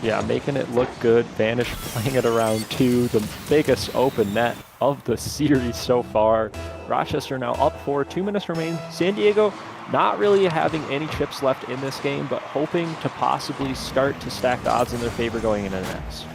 Yeah, making it look good. Vanish playing it around 2, the biggest open net of the series so far. Rochester now up 4, 2 minutes remain. San Diego not really having any chips left in this game, but hoping to possibly start to stack the odds in their favor going into the next.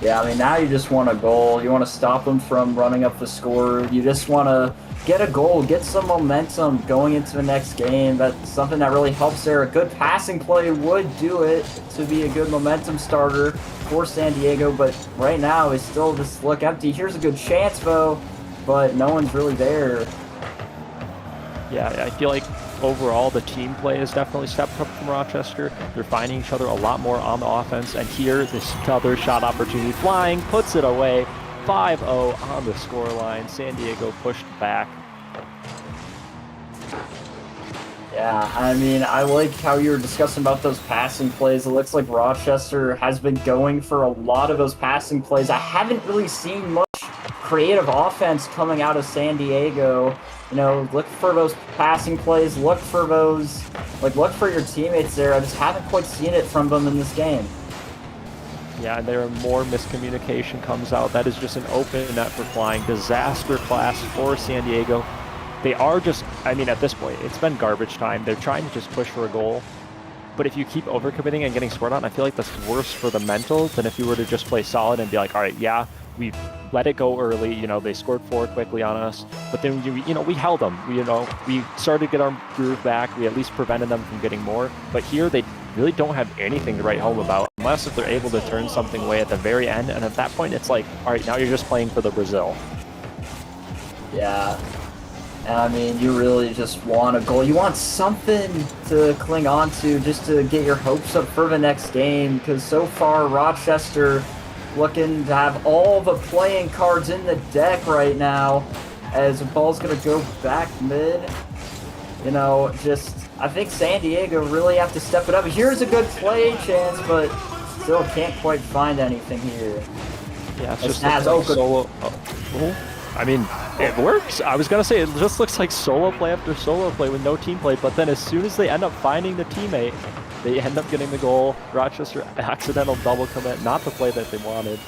Yeah, I mean, now you just want a goal. You want to stop them from running up the score. You just want to get a goal, get some momentum going into the next game. That's something that really helps there. A good passing play would do it to be a good momentum starter for San Diego, but right now it's still just look empty. Here's a good chance, though, but no one's really there. Yeah, I feel like overall the team play has definitely stepped up from Rochester. They're finding each other a lot more on the offense, and here this other shot opportunity. Flying puts it away. 5-0 on the scoreline. San Diego pushed back. Yeah, I mean, I like how you were discussing about those passing plays. It looks like Rochester has been going for a lot of those passing plays. I haven't really seen much creative offense coming out of San Diego. You know, look for those passing plays, look for those, look for your teammates there. I just haven't quite seen it from them in this game. Yeah, and there are more miscommunication comes out. That is just an open net for Flying. Disaster class for San Diego. They are just, I mean, at this point, it's been garbage time. They're trying to just push for a goal. But if you keep overcommitting and getting scored on, I feel like that's worse for the mental than if you were to just play solid and be like, all right, yeah, we let it go early. You know, they scored 4 quickly on us. But then, we held them. We started to get our groove back. We at least prevented them from getting more. But here, they really don't have anything to write home about, unless if they're able to turn something away at the very end. And at that point, it's like, all right, now you're just playing for the Brazil. Yeah. And I mean, you really just want a goal. You want something to cling on to just to get your hopes up for the next game. Because so far, Rochester looking to have all the playing cards in the deck right now. As the ball's going to go back mid. I think San Diego really have to step it up. Here's a good play chance, but still can't quite find anything here. Yeah, it's just like solo. I mean, it works. I was going to say, it just looks like solo play after solo play with no team play, but then as soon as they end up finding the teammate, they end up getting the goal. Rochester accidental double commit, not the play that they wanted.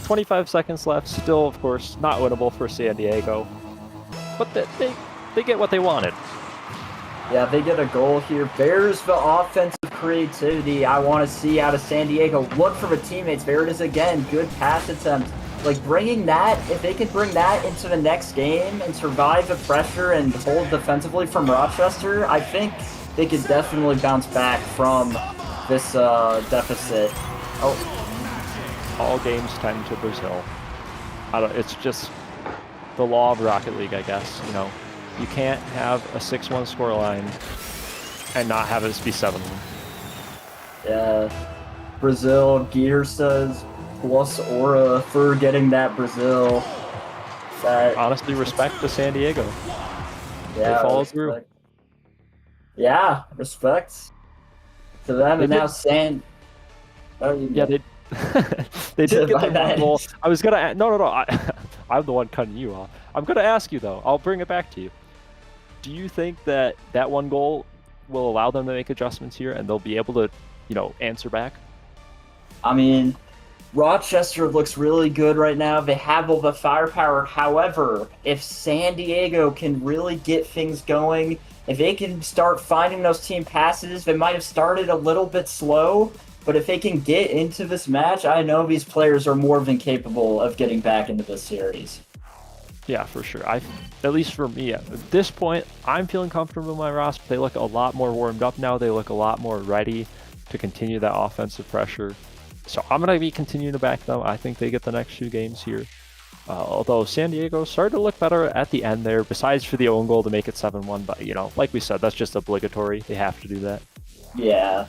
25 seconds left, still, of course, not winnable for San Diego, but they get what they wanted. Yeah, they get a goal here. There's the offensive creativity I want to see out of San Diego. Look for the teammates. There it is again. Good pass attempt. Bringing that, if they can bring that into the next game and survive the pressure and hold defensively from Rochester, I think they could definitely bounce back from this deficit. All games tend to Brazil. It's just the law of Rocket League, I guess. You can't have a 6-1 scoreline and not have it be 7-1. Yeah, Brazil, Gear says, plus Aura for getting that Brazil. Honestly, respect to San Diego. Yeah, they followed through. Yeah, respect to them. And now San. Yeah, they they did get the one goal. I was gonna no. I'm the one cutting you off. I'm gonna ask you though. I'll bring it back to you. Do you think that one goal will allow them to make adjustments here and they'll be able to, answer back? I mean, Rochester looks really good right now. They have all the firepower. However, if San Diego can really get things going, if they can start finding those team passes, they might have started a little bit slow, but if they can get into this match, I know these players are more than capable of getting back into this series. Yeah, for sure. At least for me, at this point, I'm feeling comfortable with my roster. They look a lot more warmed up now. They look a lot more ready to continue that offensive pressure. So I'm going to be continuing to back them. I think they get the next 2 games here. Although San Diego started to look better at the end there, besides for the own goal to make it 7-1. But, like we said, that's just obligatory. They have to do that. Yeah.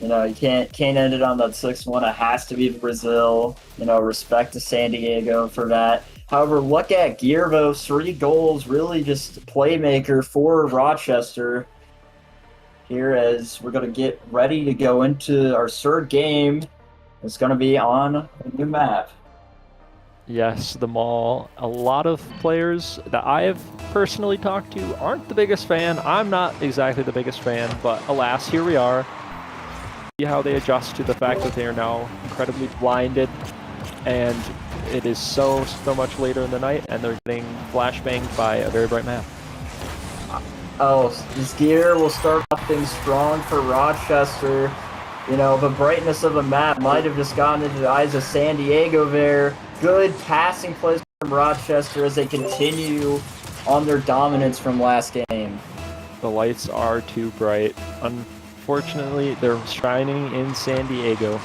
You can't end it on that 6-1. It has to be Brazil. Respect to San Diego for that. However, look at Gearvo, 3 goals, really just playmaker for Rochester. Here as we're going to get ready to go into our 3rd game. It's going to be on a new map. Yes, the mall. A lot of players that I have personally talked to aren't the biggest fan. I'm not exactly the biggest fan, but alas, here we are. See how they adjust to the fact that they are now incredibly blinded, and it is so much later in the night, and they're getting flashbanged by a very bright map. Oh, this gear will start off things strong for Rochester. The brightness of the map might have just gotten into the eyes of San Diego there. Good passing plays from Rochester as they continue on their dominance from last game. The lights are too bright. Unfortunately, they're shining in San Diego.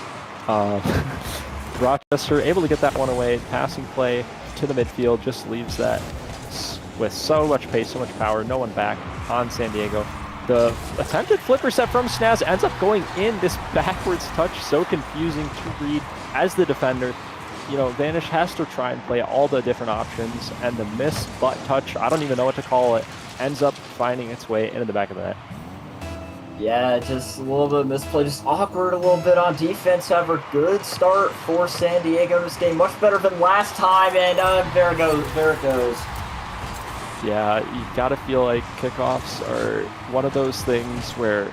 Rochester able to get that one away. Passing play to the midfield just leaves that with so much pace, so much power. No one back on San Diego. The attempted flipper set from Snaz ends up going in. This backwards touch, so confusing to read as the defender. Vanish has to try and play all the different options, and the missed butt touch, I don't even know what to call it, ends up finding its way into the back of the net. Yeah, just a little bit of misplay, just awkward a little bit on defense. However, good start for San Diego this game, much better than last time, and there it goes. Yeah, you gotta feel like kickoffs are one of those things where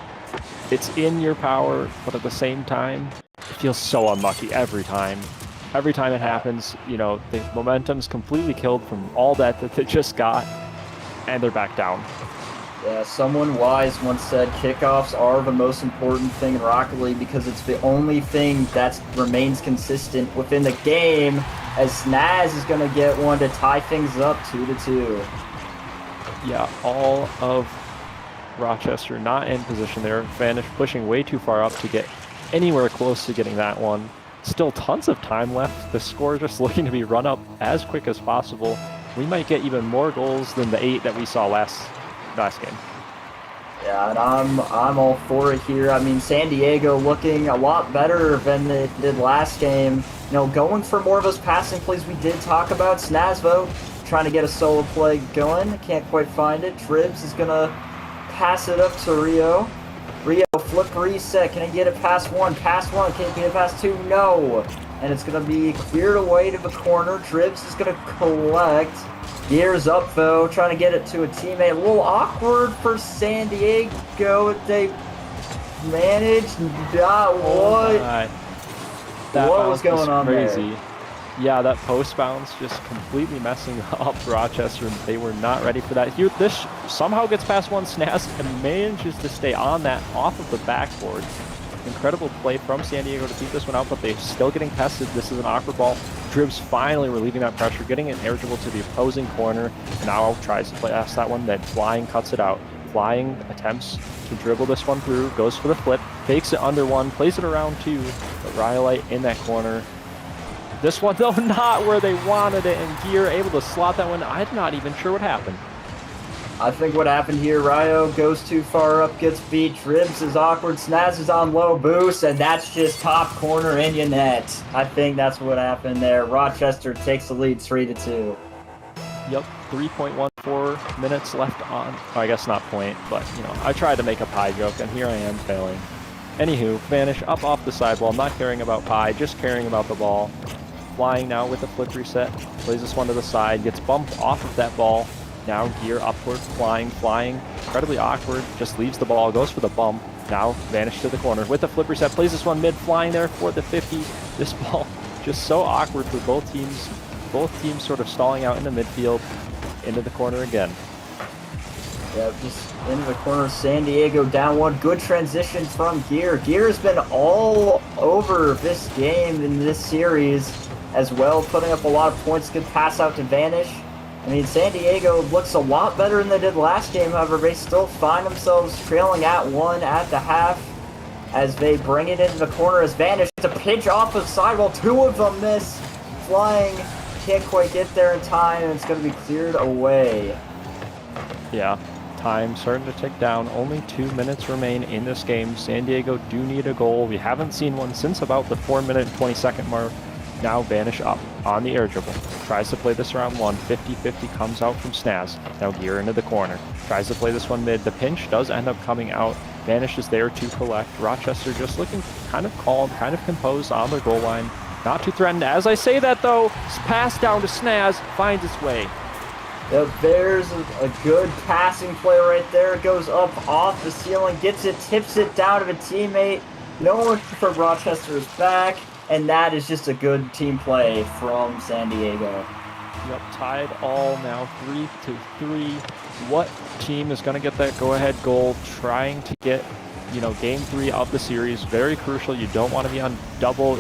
it's in your power, but at the same time, it feels so unlucky every time. Every time it happens, the momentum's completely killed from all that they just got, and they're back down. Yeah, someone wise once said kickoffs are the most important thing in Rocket League because it's the only thing that remains consistent within the game, as Snaz is going to get one to tie things up 2-2. Yeah, all of Rochester not in position there. Vanish pushing way too far up to get anywhere close to getting that one. Still tons of time left. The score just looking to be run up as quick as possible. We might get even more goals than the 8 that we saw last game. Yeah, and I'm all for it here. I mean, San Diego looking a lot better than it did last game. Going for more of those passing plays we did talk about. Snazvo trying to get a solo play going. Can't quite find it. Tribs is going to pass it up to Rio. Rio, flip reset. Can he get it past 1? Past 1. Can he get it past 2? No. And it's going to be cleared away to the corner. Tribs is going to collect. Gears up, though. Trying to get it to a teammate. A little awkward for San Diego. They managed. What was going on crazy. there? Yeah, that post bounce just completely messing up Rochester. They were not ready for that. Here, this somehow gets past one. Snaz and manages to stay on that off of the backboard. Incredible play from San Diego to keep this one out, but they're still getting tested. This is an awkward ball. Dribs finally relieving that pressure, getting it eligible to the opposing corner, and now tries to play past that one. Then Flying cuts it out. Flying attempts to dribble this one through, goes for the flip, takes it under 1, plays it around 2, but Rhyolite in that corner. This one, though, not where they wanted it, and Gear able to slot that one. I'm not even sure what happened. I think what happened here, Ryo goes too far up, gets beat, Tribs is awkward, Snaz is on low boost, and that's just top corner in your net. I think that's what happened there. Rochester takes the lead 3-2. Yep, 3.14 minutes left on, I guess not point, but, I tried to make a pie joke, and here I am failing. Anywho, Vanish up off the sidewall, not caring about pie, just caring about the ball. Flying now with a flip reset, plays this one to the side, gets bumped off of that ball. Now Gear upward, flying, incredibly awkward, just leaves the ball, goes for the bump. Now Vanish to the corner with the flip reset, plays this one mid, flying there for the 50. This ball just so awkward for both teams. Both teams sort of stalling out in the midfield, into the corner again. Yeah, just into the corner, San Diego down 1. Good transition from Gear. Gear has been all over this game in this series as well, putting up a lot of points. Good pass out to Vanish. I mean, San Diego looks a lot better than they did last game. However, they still find themselves trailing at 1 at the half as they bring it into the corner as Vanish to pitch off of sidewall. 2 of them miss. Flying can't quite get there in time, and it's going to be cleared away. Yeah, time starting to tick down. Only 2 minutes remain in this game. San Diego do need a goal. We haven't seen one since about the 4-minute and 20-second mark. Now Vanish up on the air dribble. Tries to play this around 1. 50-50 comes out from Snaz. Now Gear into the corner. Tries to play this one mid. The pinch does end up coming out. Vanish is there to collect. Rochester just looking kind of calm, kind of composed on their goal line. Not too threatened. As I say that though, pass down to Snaz finds its way. There's a good passing play right there. It goes up off the ceiling, gets it, tips it down to the teammate. No one from Rochester is back, and that is just a good team play from San Diego. Yep, tied all now 3-3. What team is going to get that go-ahead goal? Trying to get, game 3 of the series. Very crucial. You don't want to be on double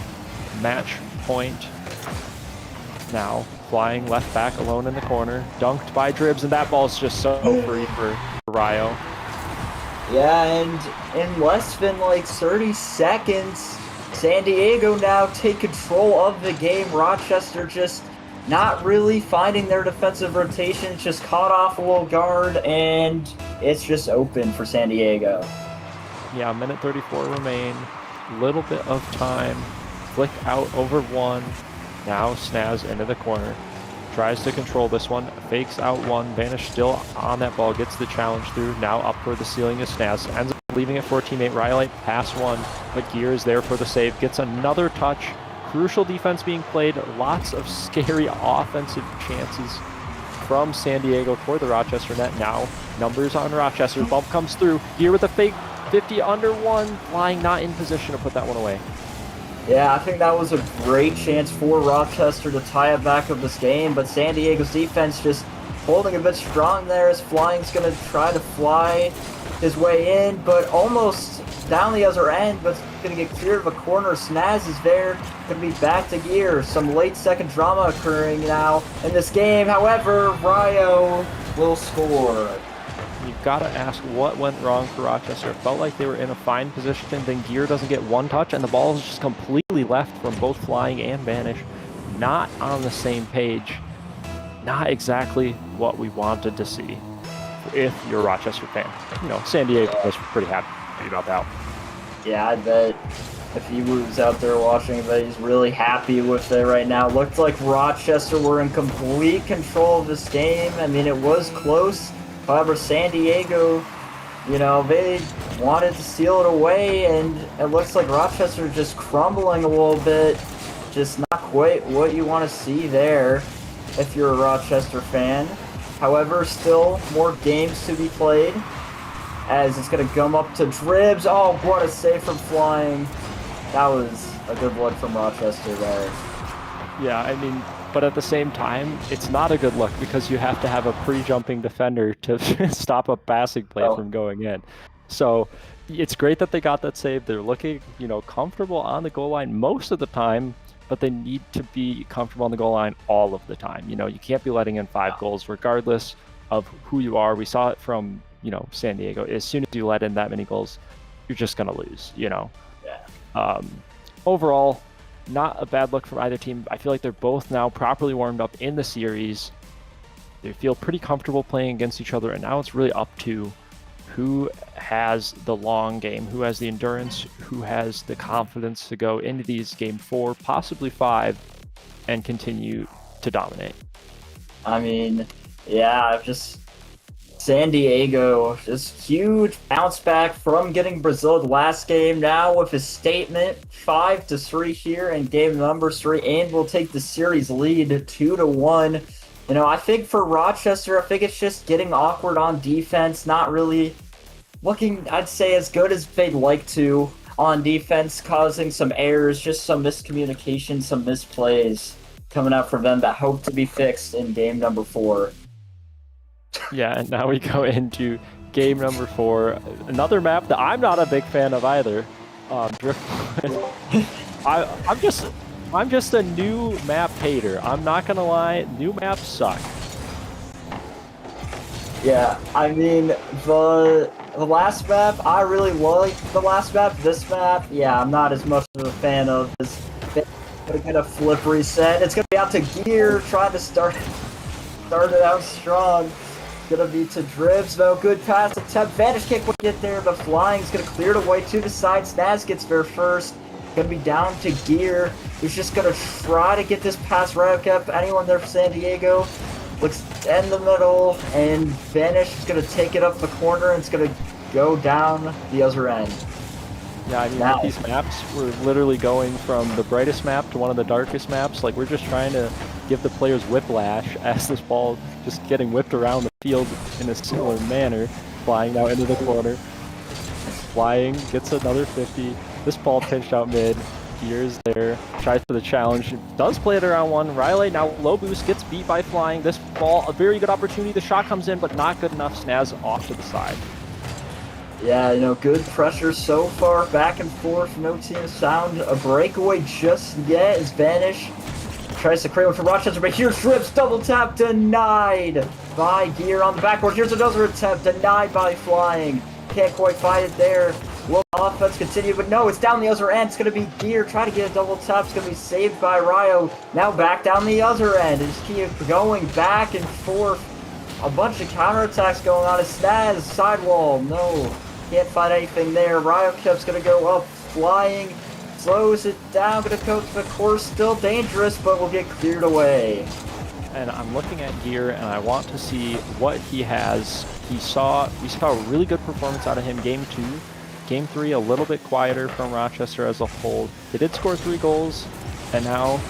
match point. Now, flying left back alone in the corner. Dunked by Dribs, and that ball's just so free for Rio. Yeah, and in less than 30 seconds, San Diego now take control of the game. Rochester just not really finding their defensive rotations, just caught off a little guard, and it's just open for San Diego. Yeah, minute 34 remain. Little bit of time. Flick out over 1. Now Snaz into the corner. Tries to control this one. Fakes out 1. Vanish still on that ball. Gets the challenge through. Now up for the ceiling is Snaz. Ends up leaving it for teammate Rhyolite. Pass 1. But Gear is there for the save. Gets another touch. Crucial defense being played. Lots of scary offensive chances from San Diego toward the Rochester net. Now numbers on Rochester. Bump comes through. Gear with a fake 50 under 1. Flying not in position to put that one away. Yeah, I think that was a great chance for Rochester to tie it back of this game, but San Diego's defense just holding a bit strong there as Flying's going to try to fly his way in, but almost down the other end, but going to get cleared of a corner. Snaz is there, going to be back to Gear. Some late second drama occurring now in this game. However, Rio will score. You've got to ask what went wrong for Rochester. It felt like they were in a fine position, then Gear doesn't get one touch, and the ball is just completely left from both Flying and Vanish. Not on the same page. Not exactly what we wanted to see if you're a Rochester fan. San Diego was pretty happy about that. Yeah, I bet if he was out there watching, I bet he's really happy with it right now. Looked like Rochester were in complete control of this game. I mean, it was close. However, San Diego, they wanted to seal it away, and it looks like Rochester just crumbling a little bit. Just not quite what you want to see there if you're a Rochester fan. However, still more games to be played as it's going to come up to Dribs. Oh, what a save from Flying. That was a good look from Rochester there. Yeah, but at the same time, it's not a good look because you have to have a pre-jumping defender to stop a passing play from going in. So it's great that they got that save. They're looking, comfortable on the goal line most of the time, but they need to be comfortable on the goal line all of the time. You can't be letting in 5 goals regardless of who you are. We saw it from, San Diego. As soon as you let in that many goals, you're just going to lose, Yeah. Overall, not a bad look from either team. I feel like they're both now properly warmed up in the series. They feel pretty comfortable playing against each other, and now it's really up to who has the long game, who has the endurance, who has the confidence to go into these game 4, possibly 5, and continue to dominate. San Diego, just huge bounce back from getting Brazil last game. Now with a statement, 5-3 here in game number 3, and will take the series lead 2-1. I think for Rochester, it's just getting awkward on defense, not really looking, I'd say, as good as they'd like to on defense, causing some errors, just some miscommunication, some misplays coming out from them that hope to be fixed in game number 4. Yeah, and now we go into game number 4. Another map that I'm not a big fan of either. Driftwood. I'm just a new map hater. I'm not gonna lie, new maps suck. Yeah, I mean, the last map, I really like the last map. This map, yeah, I'm not as much of a fan of. This gonna get a flip reset. It's gonna be out to Gear, trying to start it out strong. Gonna be to Dribs, though. Good pass attempt. Vanish kick will get there. The flying's gonna clear it away to the side. Snaz gets there first. Gonna be down to Gear. He's just gonna try to get this past Radcap. Anyone there for San Diego? Looks in the middle, and Vanish is gonna take it up the corner, and it's gonna go down the other end. Yeah, I mean, Now. with these maps, we're literally going from the brightest map to one of the darkest maps. Like, we're just trying to give the players whiplash as this ball just getting whipped around the field in a similar manner, flying out into the corner. Flying, gets another 50. This ball pinched out mid. Gears there, tries for the challenge, does play it around one. Riley now low boost, gets beat by Flying. This ball, a very good opportunity. The shot comes in, but not good enough. Snaz off to the side. Yeah, you know, good pressure so far, back and forth, no team has found a breakaway just yet as Vanish tries to cradle for Rochester, but here's Trips, double tap, denied by Gear on the backboard. Here's another attempt, denied by Flying. Can't quite fight it there. Will offense continue, but no, it's down the other end. It's going to be Gear, try to get a double tap. It's going to be saved by Ryo. Now back down the other end. And just keep going back and forth. A bunch of counterattacks going on. As Snaz, sidewall, no. Can't find anything there. Ryo Kep's going to go up, Flying. Slows it down, going to go to the course. Still dangerous, but will get cleared away. And I'm looking at Gear, and I want to see what he has. We saw a really good performance out of him game 2. Game 3, a little bit quieter from Rochester as a whole. They did score 3 goals, and now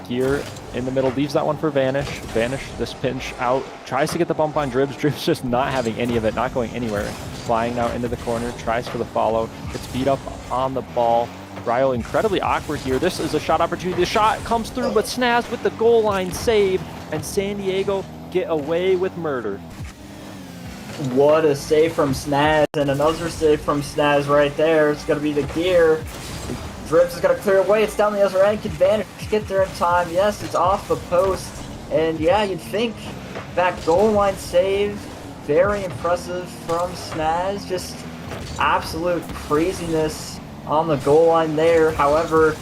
Gear in the middle leaves that one for Vanish. Vanish, this pinch out, tries to get the bump on Dribs. Dribs just not having any of it, not going anywhere. Flying now into the corner, tries for the follow, gets beat up on the ball. Ryo incredibly awkward here. This is a shot opportunity. The shot comes through, but Snaz with the goal line save, and San Diego get away with murder. What a save from Snaz, and another save from Snaz right there. It's going to be the Gear. Dribs is going to clear away. It's down the other end. Can Vanish get there in time? Yes, it's off the post. And yeah, you'd think that goal line save, very impressive from Snaz. Just absolute craziness on the goal line there. However,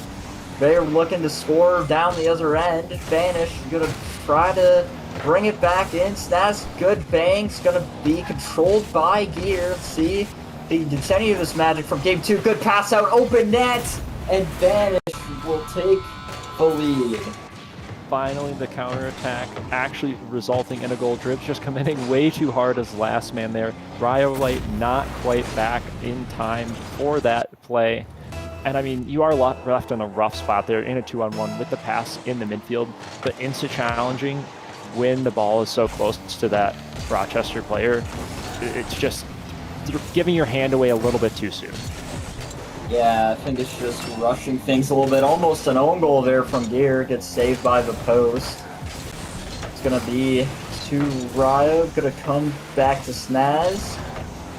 they're looking to score down the other end. Vanish is going to try to bring it back in. Snaz, good bangs, gonna be controlled by Gear. Let's see if he can continue this magic from game 2. Good pass out, open net, and Vanish will take the lead. Finally, the counterattack actually resulting in a goal. Dribs just committing way too hard as last man there. Rhyolite not quite back in time for that play. And I mean, you are left in a rough spot there in a 2-on-1 with the pass in the midfield, but instant challenging when the ball is so close to that Rochester player, it's just giving your hand away a little bit too soon. Yeah, I think it's just rushing things a little bit. Almost an own goal there from Gear. Gets saved by the post. It's going to be to Ryo. Going to come back to Snaz.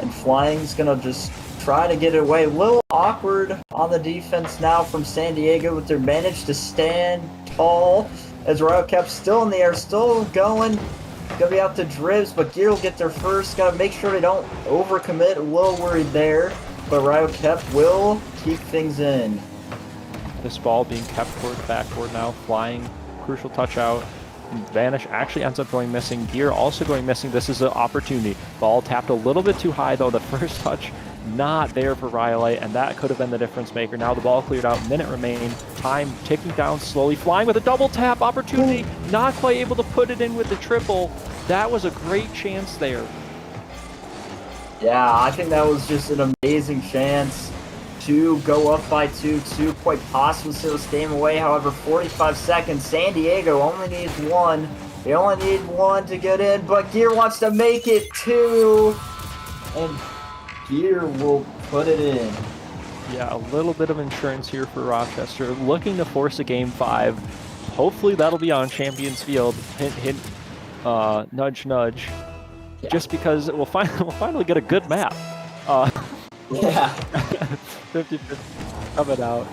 And Flying's going to just try to get it away. A little awkward on the defense now from San Diego, but they're managed to stand tall. As Ryo kept still in the air, still going. Gonna be out to Dribs, but Gear will get there first. Gotta make sure they don't overcommit. A little worried there, but Ryo kept will keep things in. This ball being kept towards backboard now, Flying, crucial touch out. Vanish actually ends up going missing. Gear also going missing. This is an opportunity. Ball tapped a little bit too high though. The first touch not there for Rhyolite, and that could have been the difference maker. Now the ball cleared out, minute remaining, time ticking down slowly. Flying with a double tap opportunity, not quite able to put it in with the triple. That was a great chance there. Yeah, I think that was just an amazing chance to go up by 2-2, quite possibly steal this game away. However, 45 seconds, San Diego only needs 1. They only need 1 to get in, but Gear wants to make it 2, and Gear will put it in. Yeah, a little bit of insurance here for Rochester, looking to force a game 5. Hopefully that'll be on Champions Field. Hint, hint, nudge, nudge. Yeah. Just because we'll finally get a good map. Yeah. 50-50 coming out.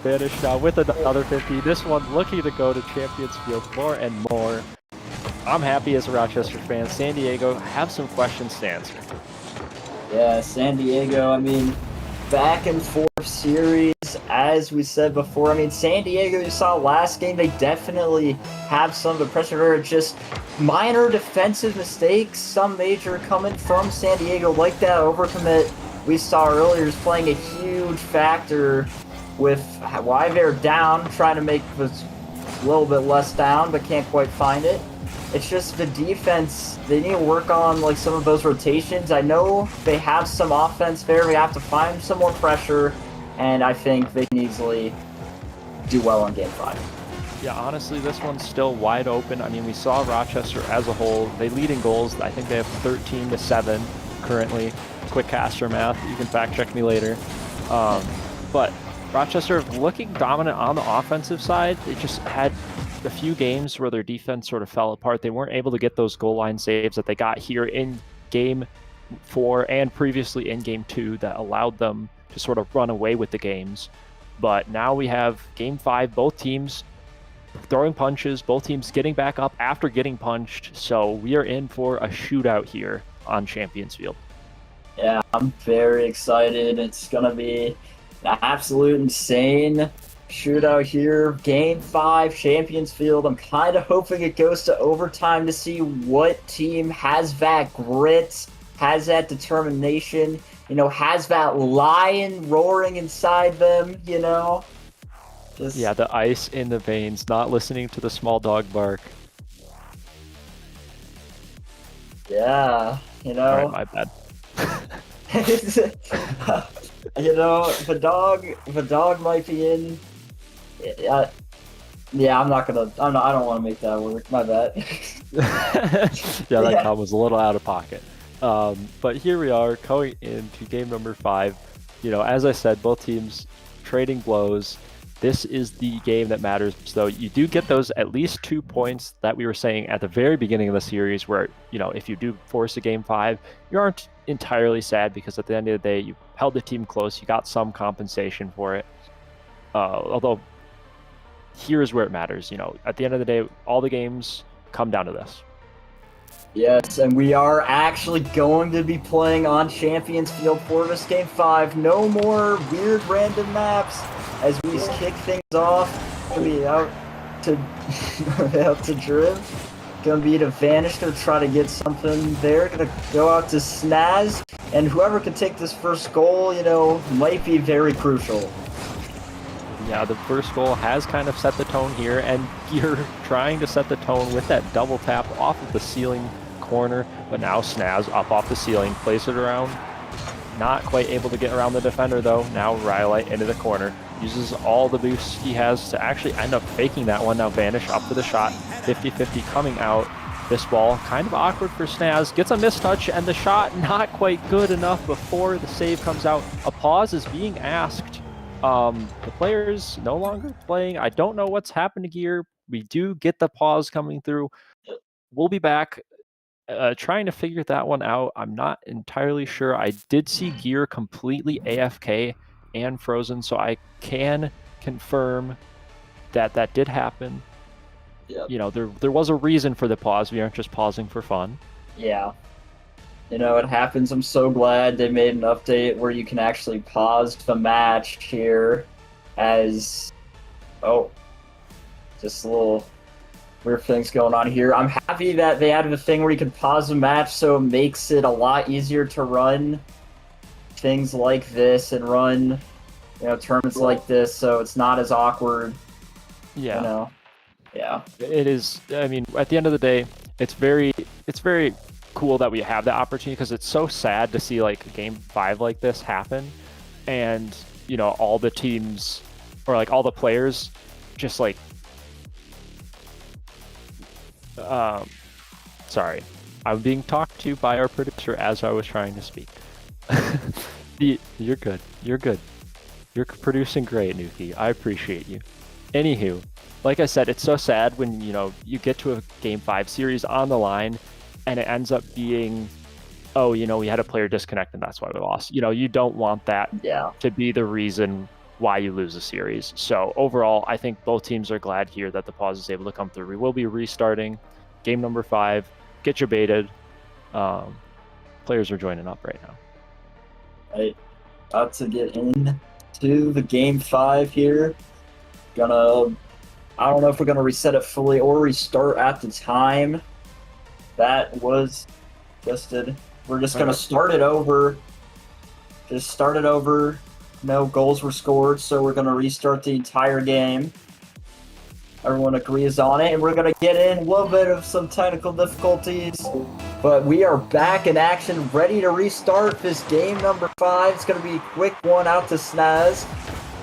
Vanish now with another 50. This one looking to go to Champions Field more and more. I'm happy as a Rochester fan. San Diego have some questions to answer. Yeah, San Diego, I mean, back and forth series, as we said before. I mean, San Diego, you saw last game, they definitely have some of the pressure. Just minor defensive mistakes, some major coming from San Diego, like that overcommit we saw earlier is playing a huge factor with why they're down, trying to make this a little bit less down, but can't quite find it. It's just the defense, they need to work on like some of those rotations. I know they have some offense there, they have to find some more pressure, and I think they can easily do well on Game 5. Yeah, honestly, this one's still wide open. I mean, we saw Rochester as a whole. They lead in goals. I think they have 13-7 currently. Quick caster math. You can fact check me later. But Rochester looking dominant on the offensive side. They just had a few games where their defense sort of fell apart. They weren't able to get those goal line saves that they got here in Game 4 and previously in Game 2 that allowed them to sort of run away with the games. But now we have Game 5, both teams throwing punches, both teams getting back up after getting punched. So we are in for a shootout here on Champions Field. Yeah, I'm very excited. It's going to be an absolute insane shootout here. Game 5, Champions Field. I'm kind of hoping it goes to overtime to see what team has that grit, has that determination, has that lion roaring inside them, Yeah, the ice in the veins, not listening to the small dog bark. Yeah, All right, my bad. the dog might be in. Yeah, I don't want to make that work. My bad. Yeah, that comment was a little out of pocket. But here we are going into game number 5. As I said, both teams trading blows. This is the game that matters. So you do get those at least 2 points that we were saying at the very beginning of the series where, if you do force a game 5, you aren't entirely sad because at the end of the day, you held the team close. You got some compensation for it. Although here's where it matters. At the end of the day, all the games come down to this. Yes, and we are actually going to be playing on Champions Field for this Game 5. No more weird random maps as we kick things off. Gonna be out to out to Driv. Gonna be to Vanish, gonna try to get something there. Gonna go out to Snaz, and whoever can take this first goal, might be very crucial. Yeah, the first goal has kind of set the tone here, and you're trying to set the tone with that double tap off of the ceiling corner, but now Snaz up off the ceiling, plays it around. Not quite able to get around the defender though. Now Rhyolite into the corner, uses all the boosts he has to actually end up faking that one. Now Vanish up for the shot, 50-50 coming out. This ball kind of awkward for Snaz, gets a mistouch, and the shot not quite good enough before the save comes out. A pause is being asked. The players no longer playing. I don't know what's happened here. We do get the pause coming through. We'll be back trying to figure that one out. I'm not entirely sure. I did see Gear completely AFK and frozen, so I can confirm that that did happen. Yep. There was a reason for the pause. We aren't just pausing for fun. Yeah. It happens. I'm so glad they made an update where you can actually pause the match here as... Oh. Just a little weird things going on here. I'm happy that they added a thing where you can pause the match so it makes it a lot easier to run things like this and run, tournaments like this so it's not as awkward. Yeah. Yeah. It is. I mean, at the end of the day, it's very cool that we have that opportunity because it's so sad to see like a game 5 like this happen, and all the teams or like all the players just like sorry, I'm being talked to by our producer as I was trying to speak. You're good. You're producing great, Nuki. I appreciate you. Anywho, like I said, it's so sad when you get to a game 5 series on the line and it ends up being, we had a player disconnect and that's why we lost. You don't want that to be the reason why you lose a series. So overall, I think both teams are glad here that the pause is able to come through. We will be restarting game number 5. Get you baited. Players are joining up right now. Right. About to get into the game 5 here. I don't know if we're gonna reset it fully or restart at the time that was listed. We're just gonna start it over. Just start it over. No goals were scored, so we're gonna restart the entire game. Everyone agrees on it, and we're gonna get in a little bit of some technical difficulties, but we are back in action, ready to restart this game number 5. It's gonna be a quick one out to Snaz.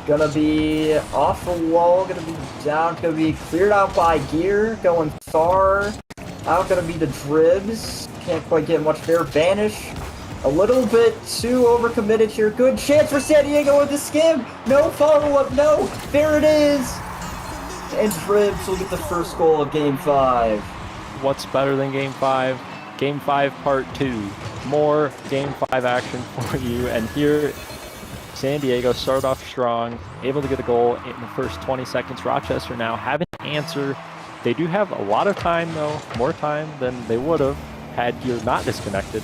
Gonna be off the wall, gonna be down, gonna be cleared out by Gear, going far out, gonna be the Dribs. Can't quite get much there. Vanish, a little bit too overcommitted here. Good chance for San Diego with the skim. No follow-up, no, there it is. And Dribs will get the first goal of Game 5. What's better than Game 5? Game 5 Part 2. More Game 5 action for you. And here, San Diego started off strong, able to get a goal in the first 20 seconds. Rochester now having to answer. They do have a lot of time, though, more time than they would have had Gear not disconnected.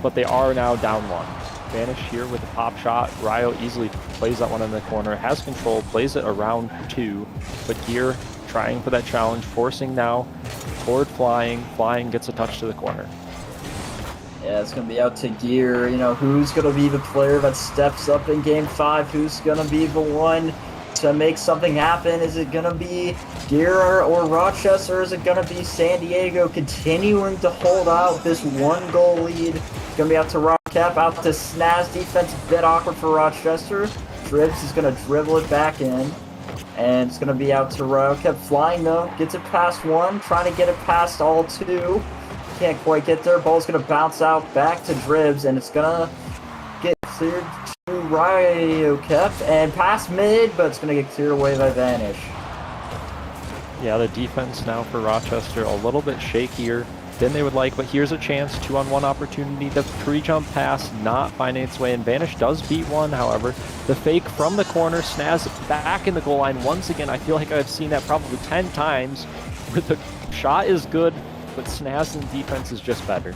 But they are now down 1. Vanish here with a pop shot. Ryo easily plays that one in the corner, has control, plays it around 2, but Gear trying for that challenge, forcing now toward Flying. Flying gets a touch to the corner. Yeah, it's going to be out to Gear. You know, who's going to be the player that steps up in Game 5? Who's going to be the one to make something happen? Is it going to be Gear or Rochester, or is it going to be San Diego continuing to hold out this 1-goal lead? It's going to be out to Rockcap, out to Snaz. Defense a bit awkward for Rochester. Dribs is going to dribble it back in. And it's going to be out to Rockcap. Flying, though. Gets it past 1. Trying to get it past all 2. Can't quite get there. Ball's going to bounce out back to Dribs. And it's going to get cleared to Rockcap. And past mid, but it's going to get cleared away by Vanish. Yeah, the defense now for Rochester a little bit shakier than they would like, but here's a chance, 2-on-1 opportunity. The pre-jump pass not finding its way, and Vanish does beat one, however. The fake from the corner, Snaz back in the goal line once again. I feel like I've seen that probably 10 times, where the shot is good, but Snaz in defense is just better.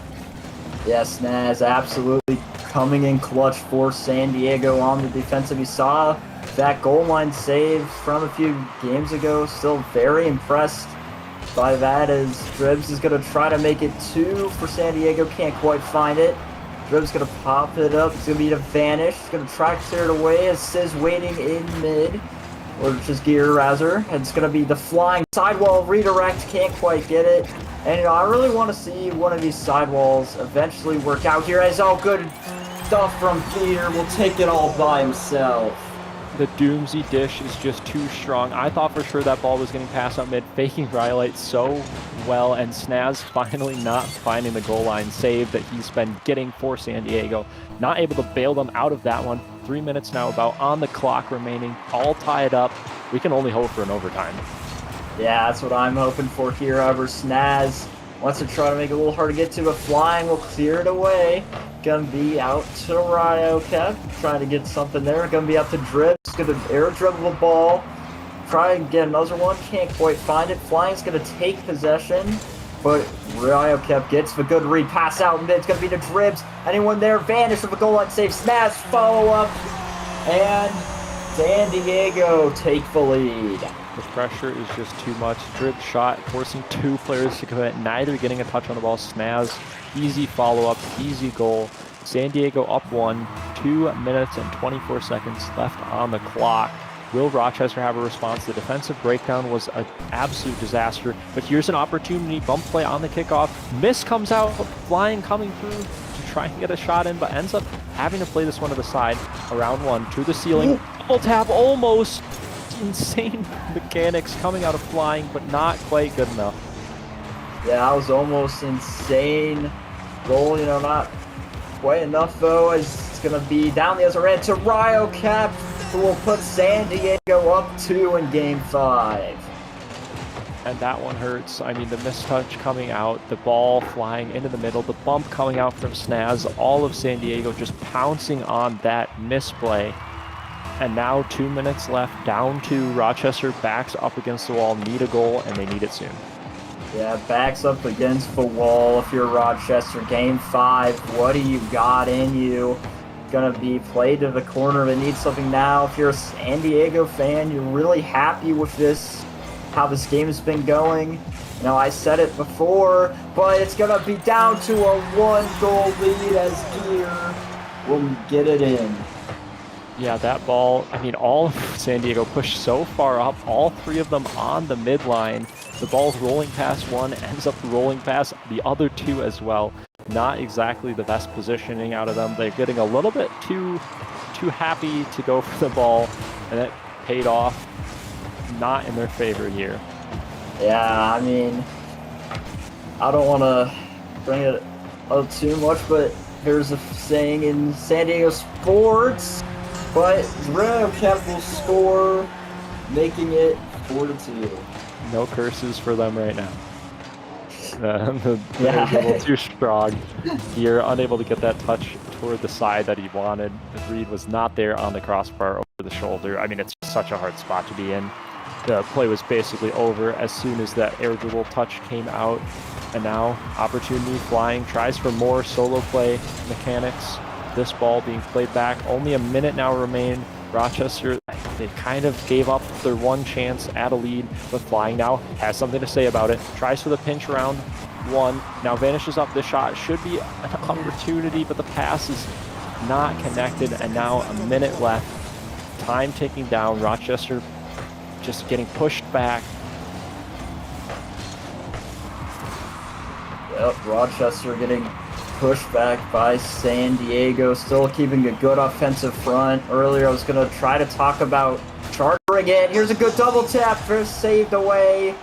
Yeah, Snaz absolutely coming in clutch for San Diego on the defensive. You saw that goal line save from a few games ago. Still very impressed by that, as Dribs is going to try to make it 2 for San Diego. Can't quite find it. Dribs going to pop it up. It's going to be to Vanish. It's going to try to clear it away as Sizz waiting in mid. Or just Gear, rather. And it's going to be the flying sidewall redirect. Can't quite get it. And, you know, I really want to see one of these sidewalls eventually work out here, as all good stuff from Gear will take it all by himself. The Doomsy dish is just too strong. I thought for sure that ball was getting passed out mid, faking Rhyolite so well, and Snaz finally not finding the goal line save that he's been getting for San Diego. Not able to bail them out of that one. 3 minutes now about on the clock remaining, all tied up. We can only hope for an overtime. Yeah, that's what I'm hoping for here. However, Snaz wants to try to make it a little hard to get to, but Flying will clear it away. Gonna be out to Rockcap, trying to get something there. Gonna be out to Dribs, gonna air dribble the ball. Try and get another one, can't quite find it. Flying's gonna take possession, but Rockcap gets the good read, pass out mid. It's gonna be to Dribs. Anyone there? Vanish with a goal line save. Snaz follow up, and San Diego take the lead. The pressure is just too much. Dribs shot, forcing 2 players to commit, neither getting a touch on the ball. Snaz, easy follow-up, easy goal. San Diego up 1, 2 minutes and 24 seconds left on the clock. Will Rochester have a response? The defensive breakdown was an absolute disaster, but here's an opportunity. Bump play on the kickoff. Miss comes out, Flying coming through to try and get a shot in, but ends up having to play this one to the side. Around 1, to the ceiling. Double tap, almost. Insane mechanics coming out of Flying, but not quite good enough. Yeah, that was almost insane goal, you know, not quite enough though, as it's going to be down the other end to Rockcap, who will put San Diego up 2 in Game 5. And that one hurts. I mean, the mistouch coming out, the ball flying into the middle, the bump coming out from Snaz, all of San Diego just pouncing on that misplay. And now 2 minutes left, down 2. Rochester backs up against the wall, need a goal, and they need it soon. Yeah, backs up against the wall. If you're Rochester, Game 5, what do you got in you? Gonna be played to the corner, but need something now. If you're a San Diego fan, you're really happy with this, how this game has been going. You know, I said it before, but it's gonna be down to a 1-goal lead as Gear will get it in. Yeah, that ball, I mean, all of San Diego pushed so far up, all three of them on the midline. The ball's rolling past one, ends up rolling past the other two as well. Not exactly the best positioning out of them. They're getting a little bit too happy to go for the ball, and it paid off. Not in their favor here. Yeah, I mean, I don't want to bring it up too much, but there's a saying in San Diego sports, but RotoCap will score, making it 4-2. No curses for them right now. The Yeah. a little too strong. You're unable to get that touch toward the side that he wanted. The read was not there on the crossbar over the shoulder. I mean, it's such a hard spot to be in. The play was basically over as soon as that air dribble touch came out. And now, opportunity flying, tries for more solo play mechanics. This ball being played back. Only a minute now remained. Rochester, they kind of gave up their one chance at a lead, but Flying now has something to say about it. Tries for the pinch around one. Now vanishes up. The shot should be an opportunity, but the pass is not connected. And now a minute left. Time ticking down. Rochester just getting pushed back. Yep, Rochester getting pushed back by San Diego, still keeping a good offensive front. Earlier I was going to try to talk about Charter again. Here's a good double tap, first saved away.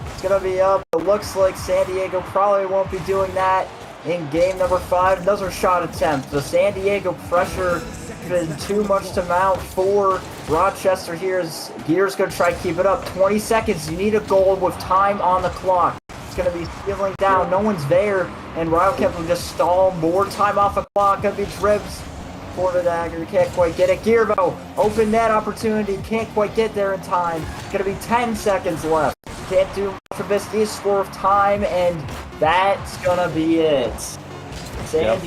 It's going to be up. It looks like San Diego probably won't be doing that in game number 5. Another shot attempt. The San Diego pressure has been too much to mount for Rochester here. Gear's going to try to keep it up. 20 seconds. You need a goal with time on the clock. Going to be feeling down, no one's there, and Wildcat will just stall more time off the clock. Gonna be Dribs for the dagger, can't quite get it. Gearbo, open net opportunity, can't quite get there in time. Gonna be 10 seconds left. Can't do much of this. Needs score of time, and that's gonna be it.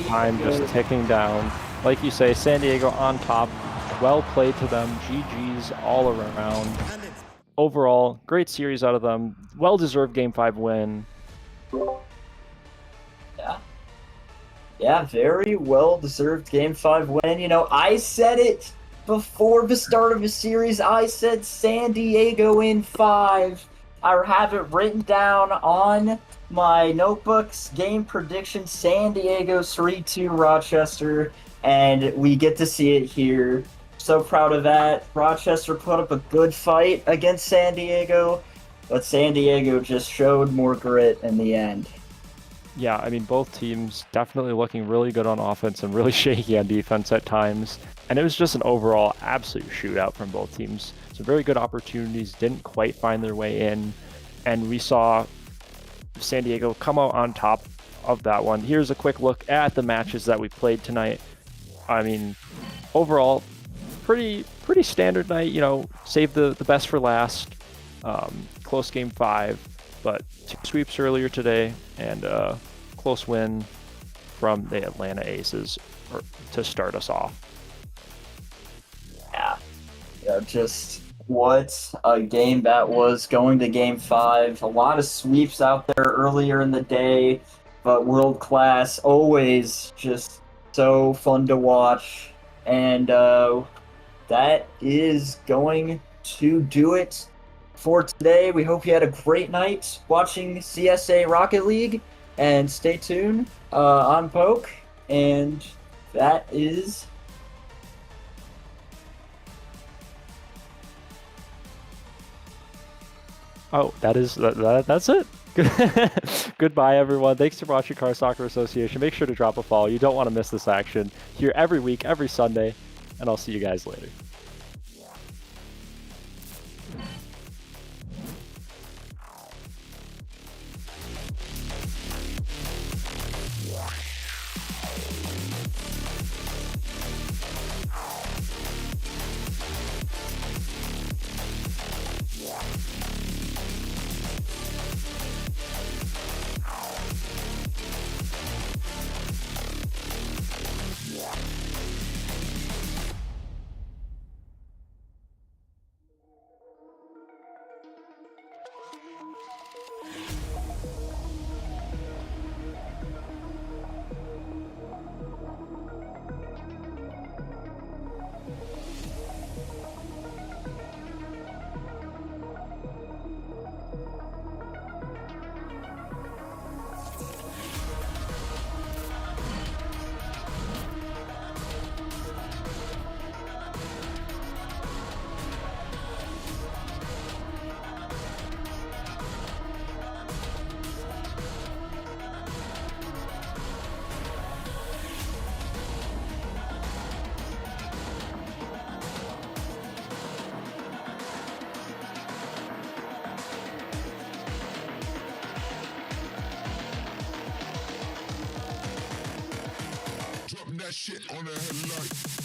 Time just ticking down. Like you say, San Diego on top. Well played to them. GG's all around. Overall, great series out of them. Well-deserved Game 5 win. Yeah, very well-deserved Game 5 win. You know, I said it before the start of the series. I said San Diego in 5. I have it written down on my notebooks. Game prediction, San Diego 3-2 Rochester. And we get to see it here. So proud of that. Rochester put up a good fight against San Diego, but San Diego just showed more grit in the end. Yeah, I mean, both teams definitely looking really good on offense and really shaky on defense at times. And it was just an overall absolute shootout from both teams. Some very good opportunities didn't quite find their way in. And we saw San Diego come out on top of that one. Here's a quick look at the matches that we played tonight. I mean, overall, pretty standard night, you know, save the best for last. Close Game 5, but 2 sweeps earlier today and a close win from the Atlanta Aces to start us off. Yeah, just what a game that was going to Game 5. A lot of sweeps out there earlier in the day, but world class, always just so fun to watch. And that is going to do it for today. We hope you had a great night watching CSA Rocket League, and stay tuned. I'm Poke, and that is... Oh, that's it. Goodbye, everyone. Thanks for watching Car Soccer Association. Make sure to drop a follow. You don't want to miss this action here every week, every Sunday, and I'll see you guys later. that shit on the headlight.